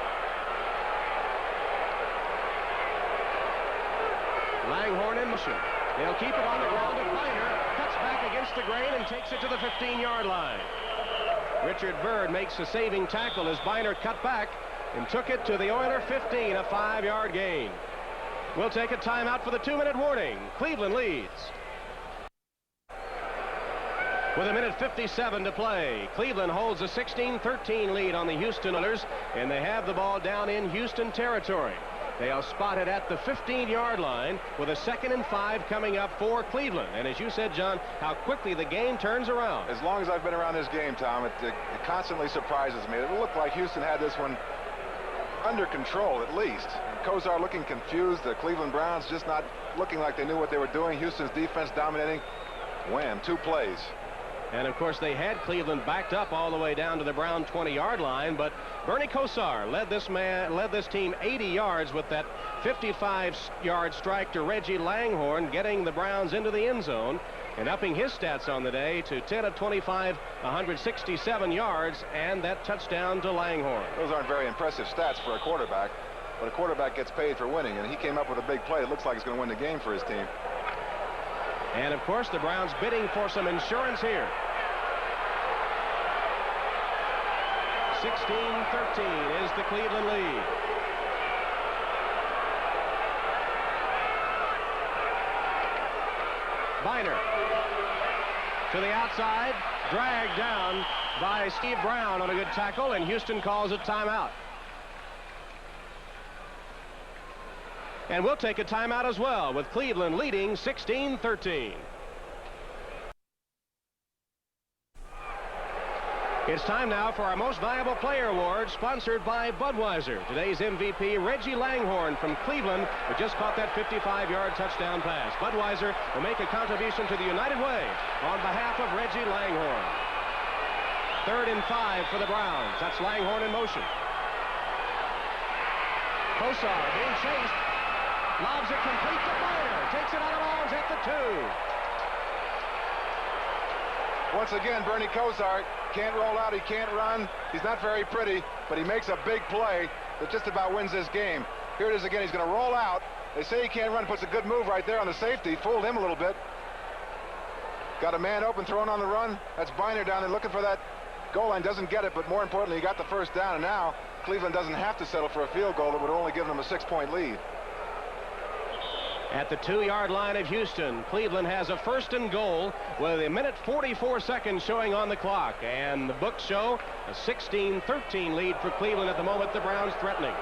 [SPEAKER 2] Langhorne in motion. They'll keep it on the ground to Biner. Cuts back against the grain and takes it to the 15-yard line. Richard Bird makes a saving tackle as Biner cut back and took it to the Oiler 15, a 5-yard gain. We'll take a timeout for the 2-minute warning. Cleveland leads. With 1:57 to play, Cleveland holds a 16-13 lead on the Houston Oilers, and they have the ball down in Houston territory. They'll spot it at the 15-yard line with a 2nd and 5 coming up for Cleveland. And as you said, John, how quickly the game turns around.
[SPEAKER 4] As long as I've been around this game, Tom, it constantly surprises me. It looked like Houston had this one under control, at least. Kozar looking confused. The Cleveland Browns just not looking like they knew what they were doing. Houston's defense dominating. Wham, 2 plays.
[SPEAKER 2] And of course they had Cleveland backed up all the way down to the Brown 20-yard line, but Bernie Kosar led this team 80 yards with that 55-yard strike to Reggie Langhorne, getting the Browns into the end zone and upping his stats on the day to 10 of 25, 167 yards, and that touchdown to Langhorne.
[SPEAKER 4] Those aren't very impressive stats for a quarterback, but a quarterback gets paid for winning, and he came up with a big play. It looks like he's going to win the game for his team.
[SPEAKER 2] And of course the Browns bidding for some insurance here. 16-13 is the Cleveland lead. Biner to the outside, dragged down by Steve Brown on a good tackle, and Houston calls a timeout. And we'll take a timeout as well, with Cleveland leading 16-13. It's time now for our Most Valuable Player Award, sponsored by Budweiser. Today's MVP, Reggie Langhorne from Cleveland, who just caught that 55-yard touchdown pass. Budweiser will make a contribution to the United Way on behalf of Reggie Langhorne. 3rd and 5 for the Browns. That's Langhorne in motion. Kosar being chased. Lobs it complete to Biner. Takes it out of bounds at the 2.
[SPEAKER 4] Once again, Bernie Kosar can't roll out, he can't run. He's not very pretty, but he makes a big play that just about wins this game. Here it is again. He's going to roll out. They say he can't run. Puts a good move right there on the safety. Fooled him a little bit. Got a man open, throwing on the run. That's Biner down there looking for that goal line. Doesn't get it, but more importantly, he got the first down, and now Cleveland doesn't have to settle for a field goal that would only give them a 6-point lead.
[SPEAKER 2] At the 2-yard line of Houston, Cleveland has a 1st and goal with 1:44 showing on the clock. And the books show a 16-13 lead for Cleveland at the moment. The Browns threatening.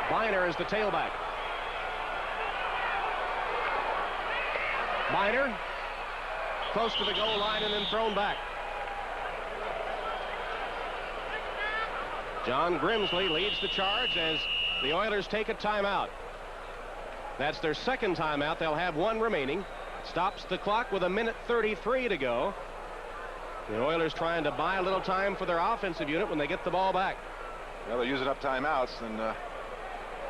[SPEAKER 2] Biner is the tailback. Biner close to the goal line and then thrown back. John Grimsley leads the charge as the Oilers take a timeout. That's their 2nd timeout. They'll have 1 remaining. Stops the clock with 1:33 to go. The Oilers trying to buy a little time for their offensive unit when they get the ball back.
[SPEAKER 4] Well, they're using up timeouts, and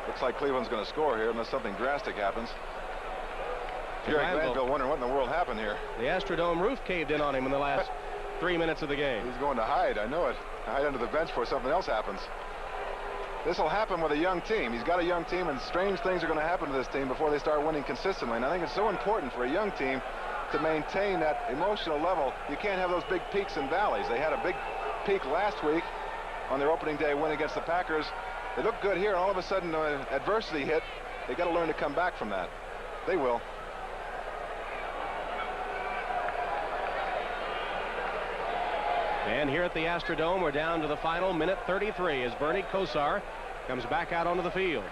[SPEAKER 4] looks like Cleveland's going to score here unless something drastic happens. Jerry Glanville wondering what in the world happened here.
[SPEAKER 2] The Astrodome roof caved in on him in the last 3 minutes of the game.
[SPEAKER 4] He's going to hide. I know it. Hide under the bench before something else happens. This will happen with a young team. He's got a young team, and strange things are going to happen to this team before they start winning consistently. And I think it's so important for a young team to maintain that emotional level. You can't have those big peaks and valleys. They had a big peak last week on their opening day win against the Packers. They looked good here, and all of a sudden adversity hit. They got to learn to come back from that. They will.
[SPEAKER 2] And here at the Astrodome, we're down to the final 1:33 as Bernie Kosar comes back out onto the field.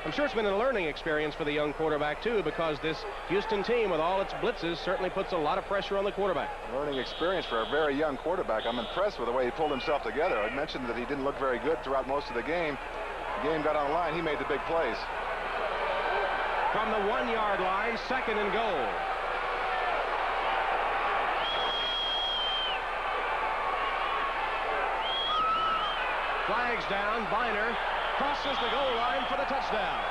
[SPEAKER 2] I'm sure it's been a learning experience for the young quarterback, too, because this Houston team, with all its blitzes, certainly puts a lot of pressure on the quarterback.
[SPEAKER 4] Learning experience for a very young quarterback. I'm impressed with the way he pulled himself together. I mentioned that he didn't look very good throughout most of the game. The game got on the line. He made the big plays.
[SPEAKER 2] From the 1-yard line, 2nd and goal. Flags down. Biner crosses the goal line for the touchdown.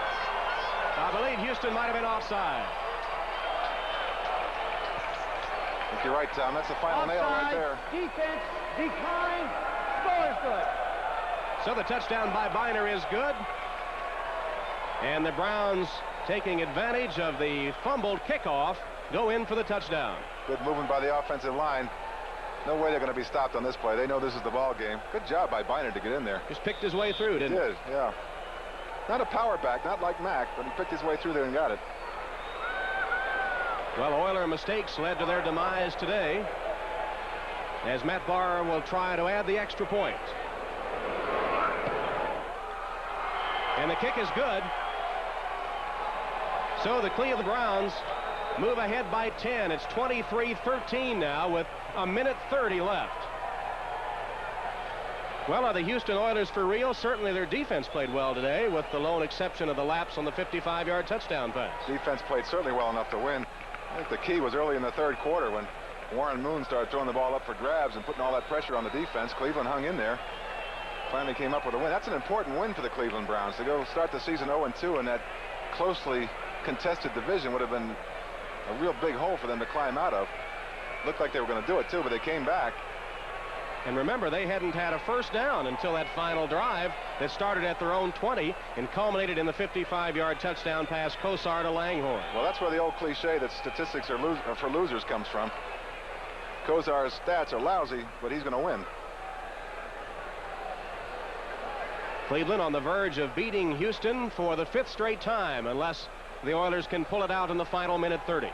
[SPEAKER 2] I believe Houston might have been offside.
[SPEAKER 4] I think you're right, Tom. That's the final nail right there.
[SPEAKER 5] Defense decline. Score is good.
[SPEAKER 2] So the touchdown by Biner is good. And the Browns, taking advantage of the fumbled kickoff, go in for the touchdown.
[SPEAKER 4] Good movement by the offensive line. No way they're going to be stopped on this play. They know this is the ball game. Good job by Biner to get in there.
[SPEAKER 2] Just picked his way through, didn't he?
[SPEAKER 4] He did, yeah. Not a power back, not like Mack, but he picked his way through there and got it.
[SPEAKER 2] Well, Oiler mistakes led to their demise today, as Matt Barr will try to add the extra point. And the kick is good. So the Cleveland Browns move ahead by 10. It's 23-13 now with 1:30 left. Well, are the Houston Oilers for real? Certainly their defense played well today, with the lone exception of the lapse on the 55-yard touchdown pass.
[SPEAKER 4] Defense played certainly well enough to win. I think the key was early in the 3rd quarter when Warren Moon started throwing the ball up for grabs and putting all that pressure on the defense. Cleveland hung in there. Finally came up with a win. That's an important win for the Cleveland Browns. To go start the season 0-2 in that closely contested division would have been a real big hole for them to climb out of. Looked like they were going to do it, too, but they came back.
[SPEAKER 2] And remember, they hadn't had a first down until that final drive that started at their own 20 and culminated in the 55-yard touchdown pass, Kosar to Langhorne.
[SPEAKER 4] Well, that's where the old cliche that statistics are for losers comes from. Kosar's stats are lousy, but he's going to win.
[SPEAKER 2] Cleveland on the verge of beating Houston for the 5th straight time, unless the Oilers can pull it out in the final 1:30.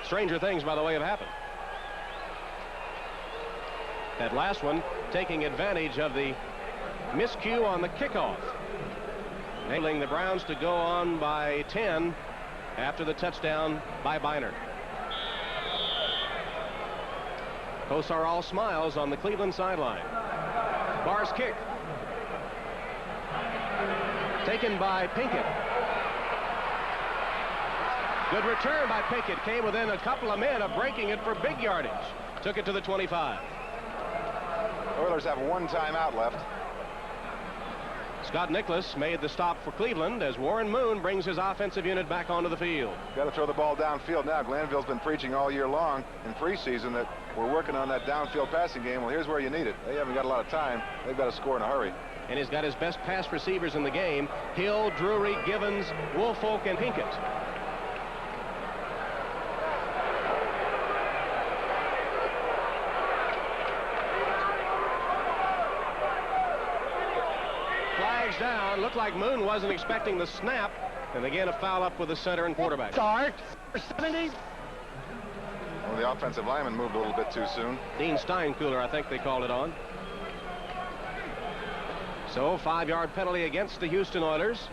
[SPEAKER 2] Stranger things, by the way, have happened. That last one taking advantage of the miscue on the kickoff, enabling the Browns to go on by 10 after the touchdown by Bynert. Kosar all smiles on the Cleveland sideline. Barr's kick. Taken by Pinkett. Good return by Pinkett. Came within a couple of men of breaking it for big yardage. Took it to the 25.
[SPEAKER 4] Oilers have one timeout left.
[SPEAKER 2] Scott Nicholas made the stop for Cleveland as Warren Moon brings his offensive unit back onto the field.
[SPEAKER 4] Got to throw the ball downfield now. Glanville's been preaching all year long in preseason that we're working on that downfield passing game. Well, here's where you need it. They haven't got a lot of time. They've got to score in a hurry.
[SPEAKER 2] And he's got his best pass receivers in the game: Hill, Drury, Givens, Woolfolk, and Hinkett. Flags down. Looked like Moon wasn't expecting the snap. And again, a foul up with the center and quarterback.
[SPEAKER 5] Start. 70.
[SPEAKER 4] Well, the offensive lineman moved a little bit too soon.
[SPEAKER 2] Dean Steinkühler, I think they called it on. So, 5-yard penalty against the Houston Oilers.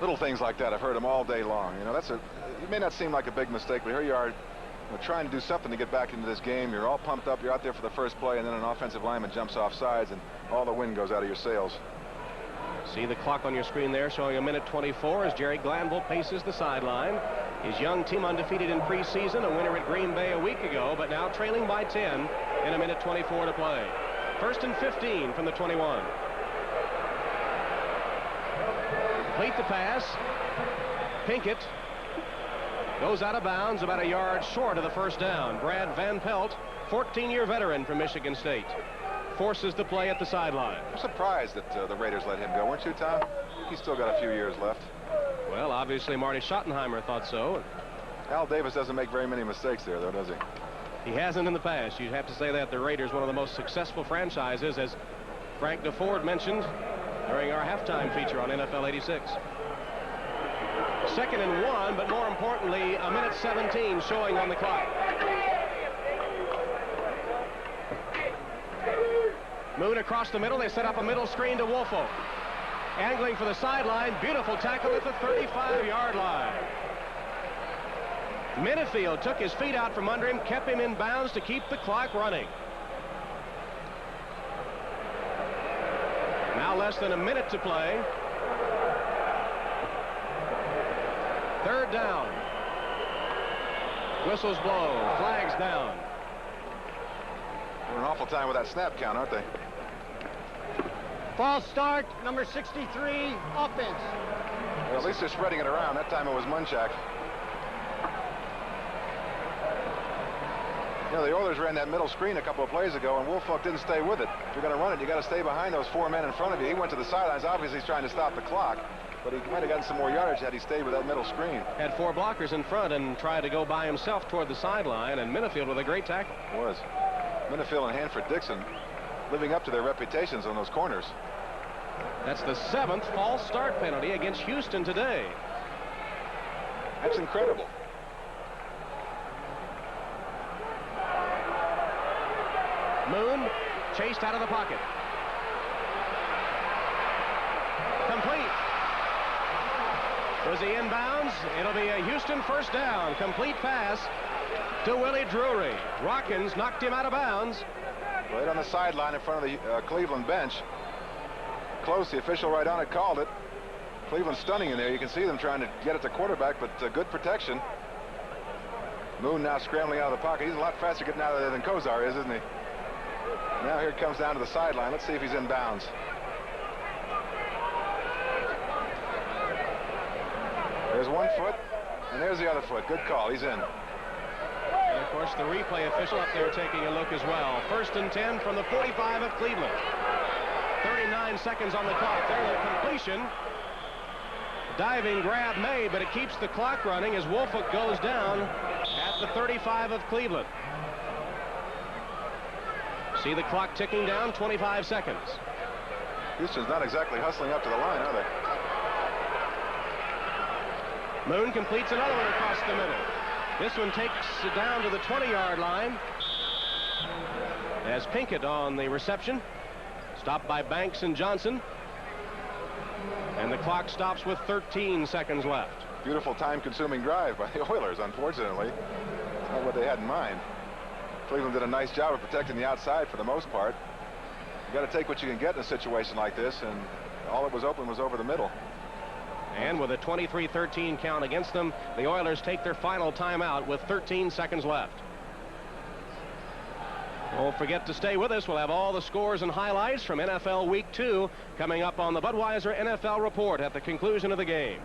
[SPEAKER 4] Little things like that, I've heard them all day long. You know, it may not seem like a big mistake, but here you are, trying to do something to get back into this game. You're all pumped up. You're out there for the first play, and then an offensive lineman jumps off sides, and all the wind goes out of your sails.
[SPEAKER 2] See the clock on your screen there showing 1:24 as Jerry Glanville paces the sideline. His young team undefeated in preseason, a winner at Green Bay a week ago, but now trailing by 10 in 1:24 to play. 1st and 15 from the 21. Complete the pass. Pinkett goes out of bounds about a yard short of the first down. Brad Van Pelt, 14-year veteran from Michigan State, forces the play at the sideline.
[SPEAKER 4] I'm surprised that the Raiders let him go, weren't you, Tom? He's still got a few years left.
[SPEAKER 2] Well, obviously Marty Schottenheimer thought so.
[SPEAKER 4] Al Davis doesn't make very many mistakes there, though, does he?
[SPEAKER 2] He hasn't in the past. You'd have to say that the Raiders, one of the most successful franchises, as Frank DeFord mentioned during our halftime feature on NFL 86. 2nd and 1, but more importantly, 1:17 showing on the clock. Moon across the middle. They set up a middle screen to Woolfolk. Angling for the sideline. Beautiful tackle at the 35-yard line. Minifield took his feet out from under him, kept him in bounds to keep the clock running. Now less than a minute to play. 3rd down. Whistles blow. Flags down.
[SPEAKER 4] They're an awful time with that snap count, aren't they?
[SPEAKER 5] False start, number 63, offense.
[SPEAKER 4] Well, at least they're spreading it around. That time it was Munchak. You know, the Oilers ran that middle screen a couple of plays ago, and Woolfolk didn't stay with it. If you're going to run it, you got to stay behind those 4 men in front of you. He went to the sidelines. Obviously, he's trying to stop the clock, but he might have gotten some more yardage had he stayed with that middle screen.
[SPEAKER 2] Had 4 blockers in front and tried to go by himself toward the sideline, and Minifield with a great tackle.
[SPEAKER 4] Was. Minifield and Hanford Dixon living up to their reputations on those corners.
[SPEAKER 2] That's the 7th false start penalty against Houston today.
[SPEAKER 4] That's incredible.
[SPEAKER 2] Moon chased out of the pocket. Complete. Was he inbounds? It'll be a Houston first down. Complete pass to Willie Drury. Rockins knocked him out of bounds.
[SPEAKER 4] Right on the sideline in front of the Cleveland bench. Close, the official right on it called it. Cleveland stunning in there. You can see them trying to get it to quarterback, but good protection. Moon now scrambling out of the pocket. He's a lot faster getting out of there than Kosar is, isn't he? Now here it comes down to the sideline. Let's see if he's in bounds. There's one foot, and there's the other foot. Good call. He's in.
[SPEAKER 2] And of course, the replay official up there taking a look as well. 1st and 10 from the 45 of Cleveland. 39 seconds on the clock. There's a completion. Diving grab made, but it keeps the clock running as Woolfolk goes down at the 35 of Cleveland. See the clock ticking down, 25 seconds.
[SPEAKER 4] Houston's not exactly hustling up to the line, are they?
[SPEAKER 2] Moon completes another one across the middle. This one takes it down to the 20-yard line. As Pinkett on the reception. Stopped by Banks and Johnson. And the clock stops with 13 seconds left.
[SPEAKER 4] Beautiful time-consuming drive by the Oilers, unfortunately. That's not what they had in mind. Cleveland did a nice job of protecting the outside for the most part. You got to take what you can get in a situation like this, and all that was open was over the middle.
[SPEAKER 2] And with a 23-13 count against them, the Oilers take their final timeout with 13 seconds left. Don't forget to stay with us. We'll have all the scores and highlights from NFL Week 2 coming up on the Budweiser NFL Report at the conclusion of the game.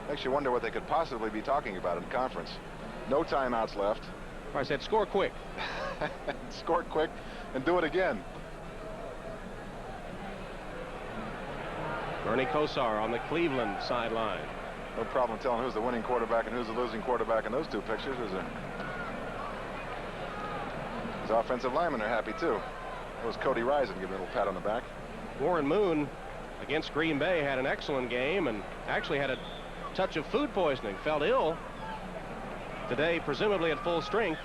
[SPEAKER 4] Makes you wonder what they could possibly be talking about in conference. No timeouts left.
[SPEAKER 2] I said score quick.
[SPEAKER 4] Score quick and do it again.
[SPEAKER 2] Bernie Kosar on the Cleveland sideline.
[SPEAKER 4] No problem telling who's the winning quarterback and who's the losing quarterback in those two pictures, is there? His offensive linemen are happy too. That was Cody Risen giving a little pat on the back.
[SPEAKER 2] Warren Moon against Green Bay had an excellent game and actually had a touch of food poisoning. Felt ill today, presumably at full strength.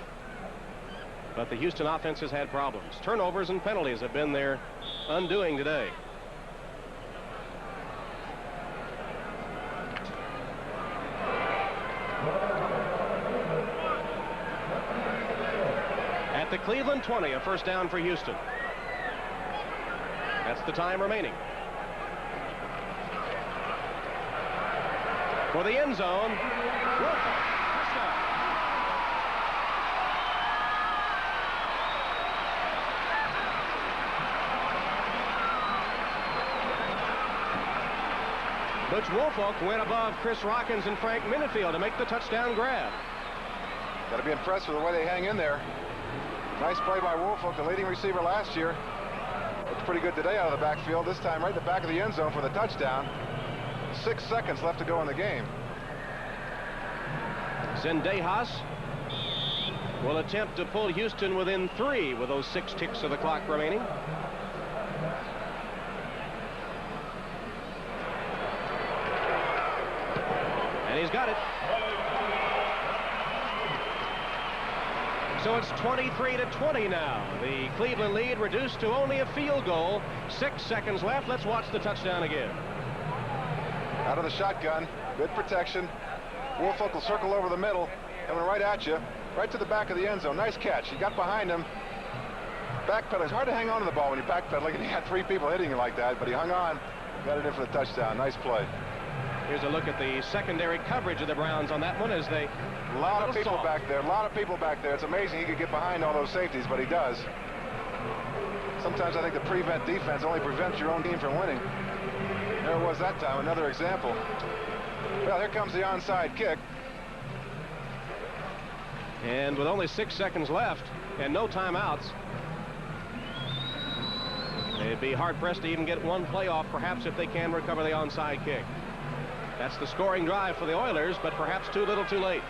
[SPEAKER 2] But the Houston offense has had problems. Turnovers and penalties have been their undoing today. At the Cleveland 20, a first down for Houston. That's the time remaining. For the end zone, Wilcox, touchdown. Butch Woolfolk went above Chris Rockins and Frank Minifield to make the touchdown grab.
[SPEAKER 4] Got to be impressed with the way they hang in there. Nice play by Woolfolk, the leading receiver last year. Looked pretty good today out of the backfield. This time right in the back of the end zone for the touchdown. 6 seconds left to go in the game.
[SPEAKER 2] Zendejas will attempt to pull Houston within 3 with those 6 ticks of the clock remaining. And he's got it. So it's 23-20 now. The Cleveland lead reduced to only a field goal. 6 seconds left. Let's watch the touchdown again.
[SPEAKER 4] Out of the shotgun, good protection. Woolfolk will circle over the middle, coming right at you, right to the back of the end zone. Nice catch. He got behind him. Backpedaling. It's hard to hang on to the ball when you're backpedaling, and he had 3 people hitting you like that, but he hung on, got it in for the touchdown. Nice play.
[SPEAKER 2] Here's a look at the secondary coverage of the Browns on that one as they...
[SPEAKER 4] A lot of people back there. A lot of people back there. It's amazing he could get behind all those safeties, but he does. Sometimes I think the prevent defense only prevents your own team from winning. There it was that time. Another example. Well, here comes the onside kick.
[SPEAKER 2] And with only 6 seconds left and no timeouts, they'd be hard-pressed to even get one playoff, perhaps, if they can recover the onside kick. That's the scoring drive for the Oilers, but perhaps too little too late.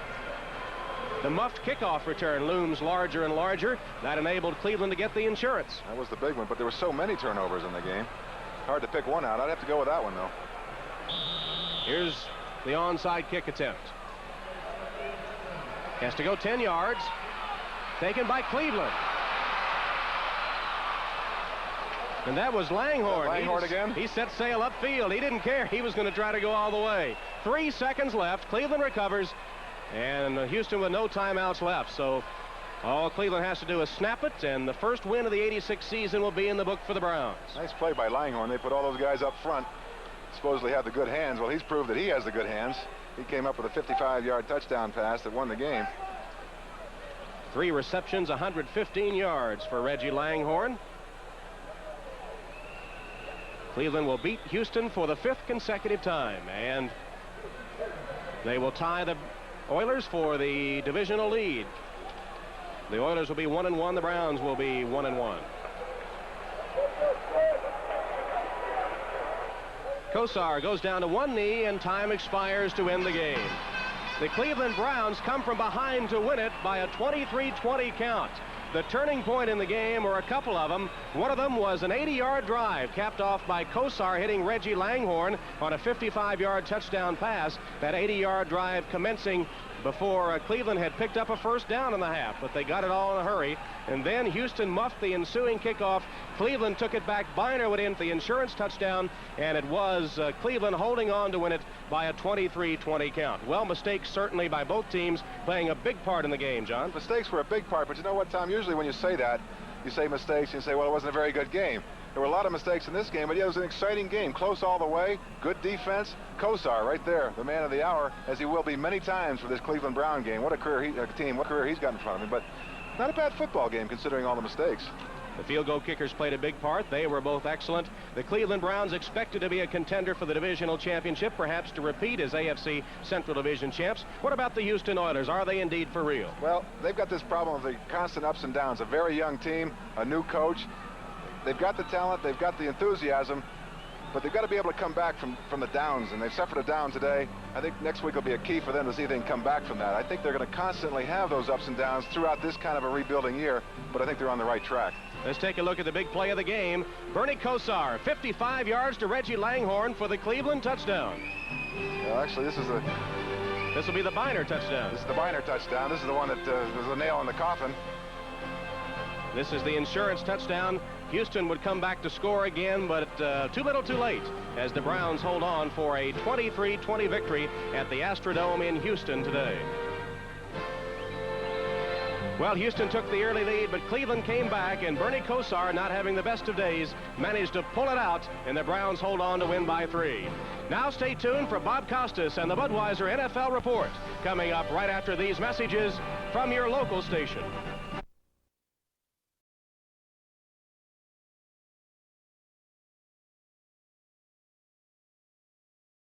[SPEAKER 2] The muffed kickoff return looms larger and larger. That enabled Cleveland to get the insurance.
[SPEAKER 4] That was the big one, but there were so many turnovers in the game. Hard to pick one out. I'd have to go with that one, though.
[SPEAKER 2] Here's the onside kick attempt. Has to go 10 yards. Taken by Cleveland. And that was Langhorne.
[SPEAKER 4] Langhorne again?
[SPEAKER 2] He set sail upfield. He didn't care. He was going to try to go all the way. 3 seconds left. Cleveland recovers. And Houston with no timeouts left. So all Cleveland has to do is snap it. And the first win of the '86 season will be in the book for the Browns.
[SPEAKER 4] Nice play by Langhorne. They put all those guys up front. Supposedly have the good hands. Well, he's proved that he has the good hands. He came up with a 55-yard touchdown pass that won the game.
[SPEAKER 2] 3 receptions, 115 yards for Reggie Langhorne. Cleveland will beat Houston for the 5th consecutive time, and they will tie the Oilers for the divisional lead. The Oilers will be 1-1. The Browns will be 1-1. Kosar goes down to one knee, and time expires to end the game. The Cleveland Browns come from behind to win it by a 23-20 count. The turning point in the game, or a couple of them, one of them was an 80-yard drive capped off by Kosar hitting Reggie Langhorne on a 55-yard touchdown pass. That 80-yard drive commencing before Cleveland had picked up a first down in the half, but they got it all in a hurry. And then Houston muffed the ensuing kickoff. Cleveland took it back. Biner went in for the insurance touchdown, and it was Cleveland holding on to win it by a 23-20 count. Well, mistakes certainly by both teams playing a big part in the game, John.
[SPEAKER 4] Mistakes were a big part, but you know what, Tom? Usually when you say that, you say mistakes, and you say, well, it wasn't a very good game. There were a lot of mistakes in this game, but yeah, it was an exciting game. Close all the way, good defense. Kosar right there, the man of the hour, as he will be many times for this Cleveland Brown game. What a career what career he's got in front of him. But not a bad football game considering all the mistakes.
[SPEAKER 2] The field goal kickers played a big part. They were both excellent. The Cleveland Browns expected to be a contender for the divisional championship, perhaps to repeat as AFC Central Division champs. What about the Houston Oilers? Are they indeed for real?
[SPEAKER 4] Well, they've got this problem of the constant ups and downs. A very young team, a new coach. They've got the talent, they've got the enthusiasm, but they've got to be able to come back from the downs, and they've suffered a down today. I think next week will be a key for them to see if they can come back from that. I think they're going to constantly have those ups and downs throughout this kind of a rebuilding year, but I think they're on the right track.
[SPEAKER 2] Let's take a look at the big play of the game. Bernie Kosar, 55 yards to Reggie Langhorne for the Cleveland touchdown.
[SPEAKER 4] Well, actually, this
[SPEAKER 2] will be the Biner touchdown.
[SPEAKER 4] This is the Biner touchdown. This is the one that was the nail in the coffin.
[SPEAKER 2] This is the insurance touchdown. Houston would come back to score again, but too little too late as the Browns hold on for a 23-20 victory at the Astrodome in Houston today. Well, Houston took the early lead, but Cleveland came back, and Bernie Kosar, not having the best of days, managed to pull it out, and the Browns hold on to win by 3. Now stay tuned for Bob Costas and the Budweiser NFL Report, coming up right after these messages from your local station.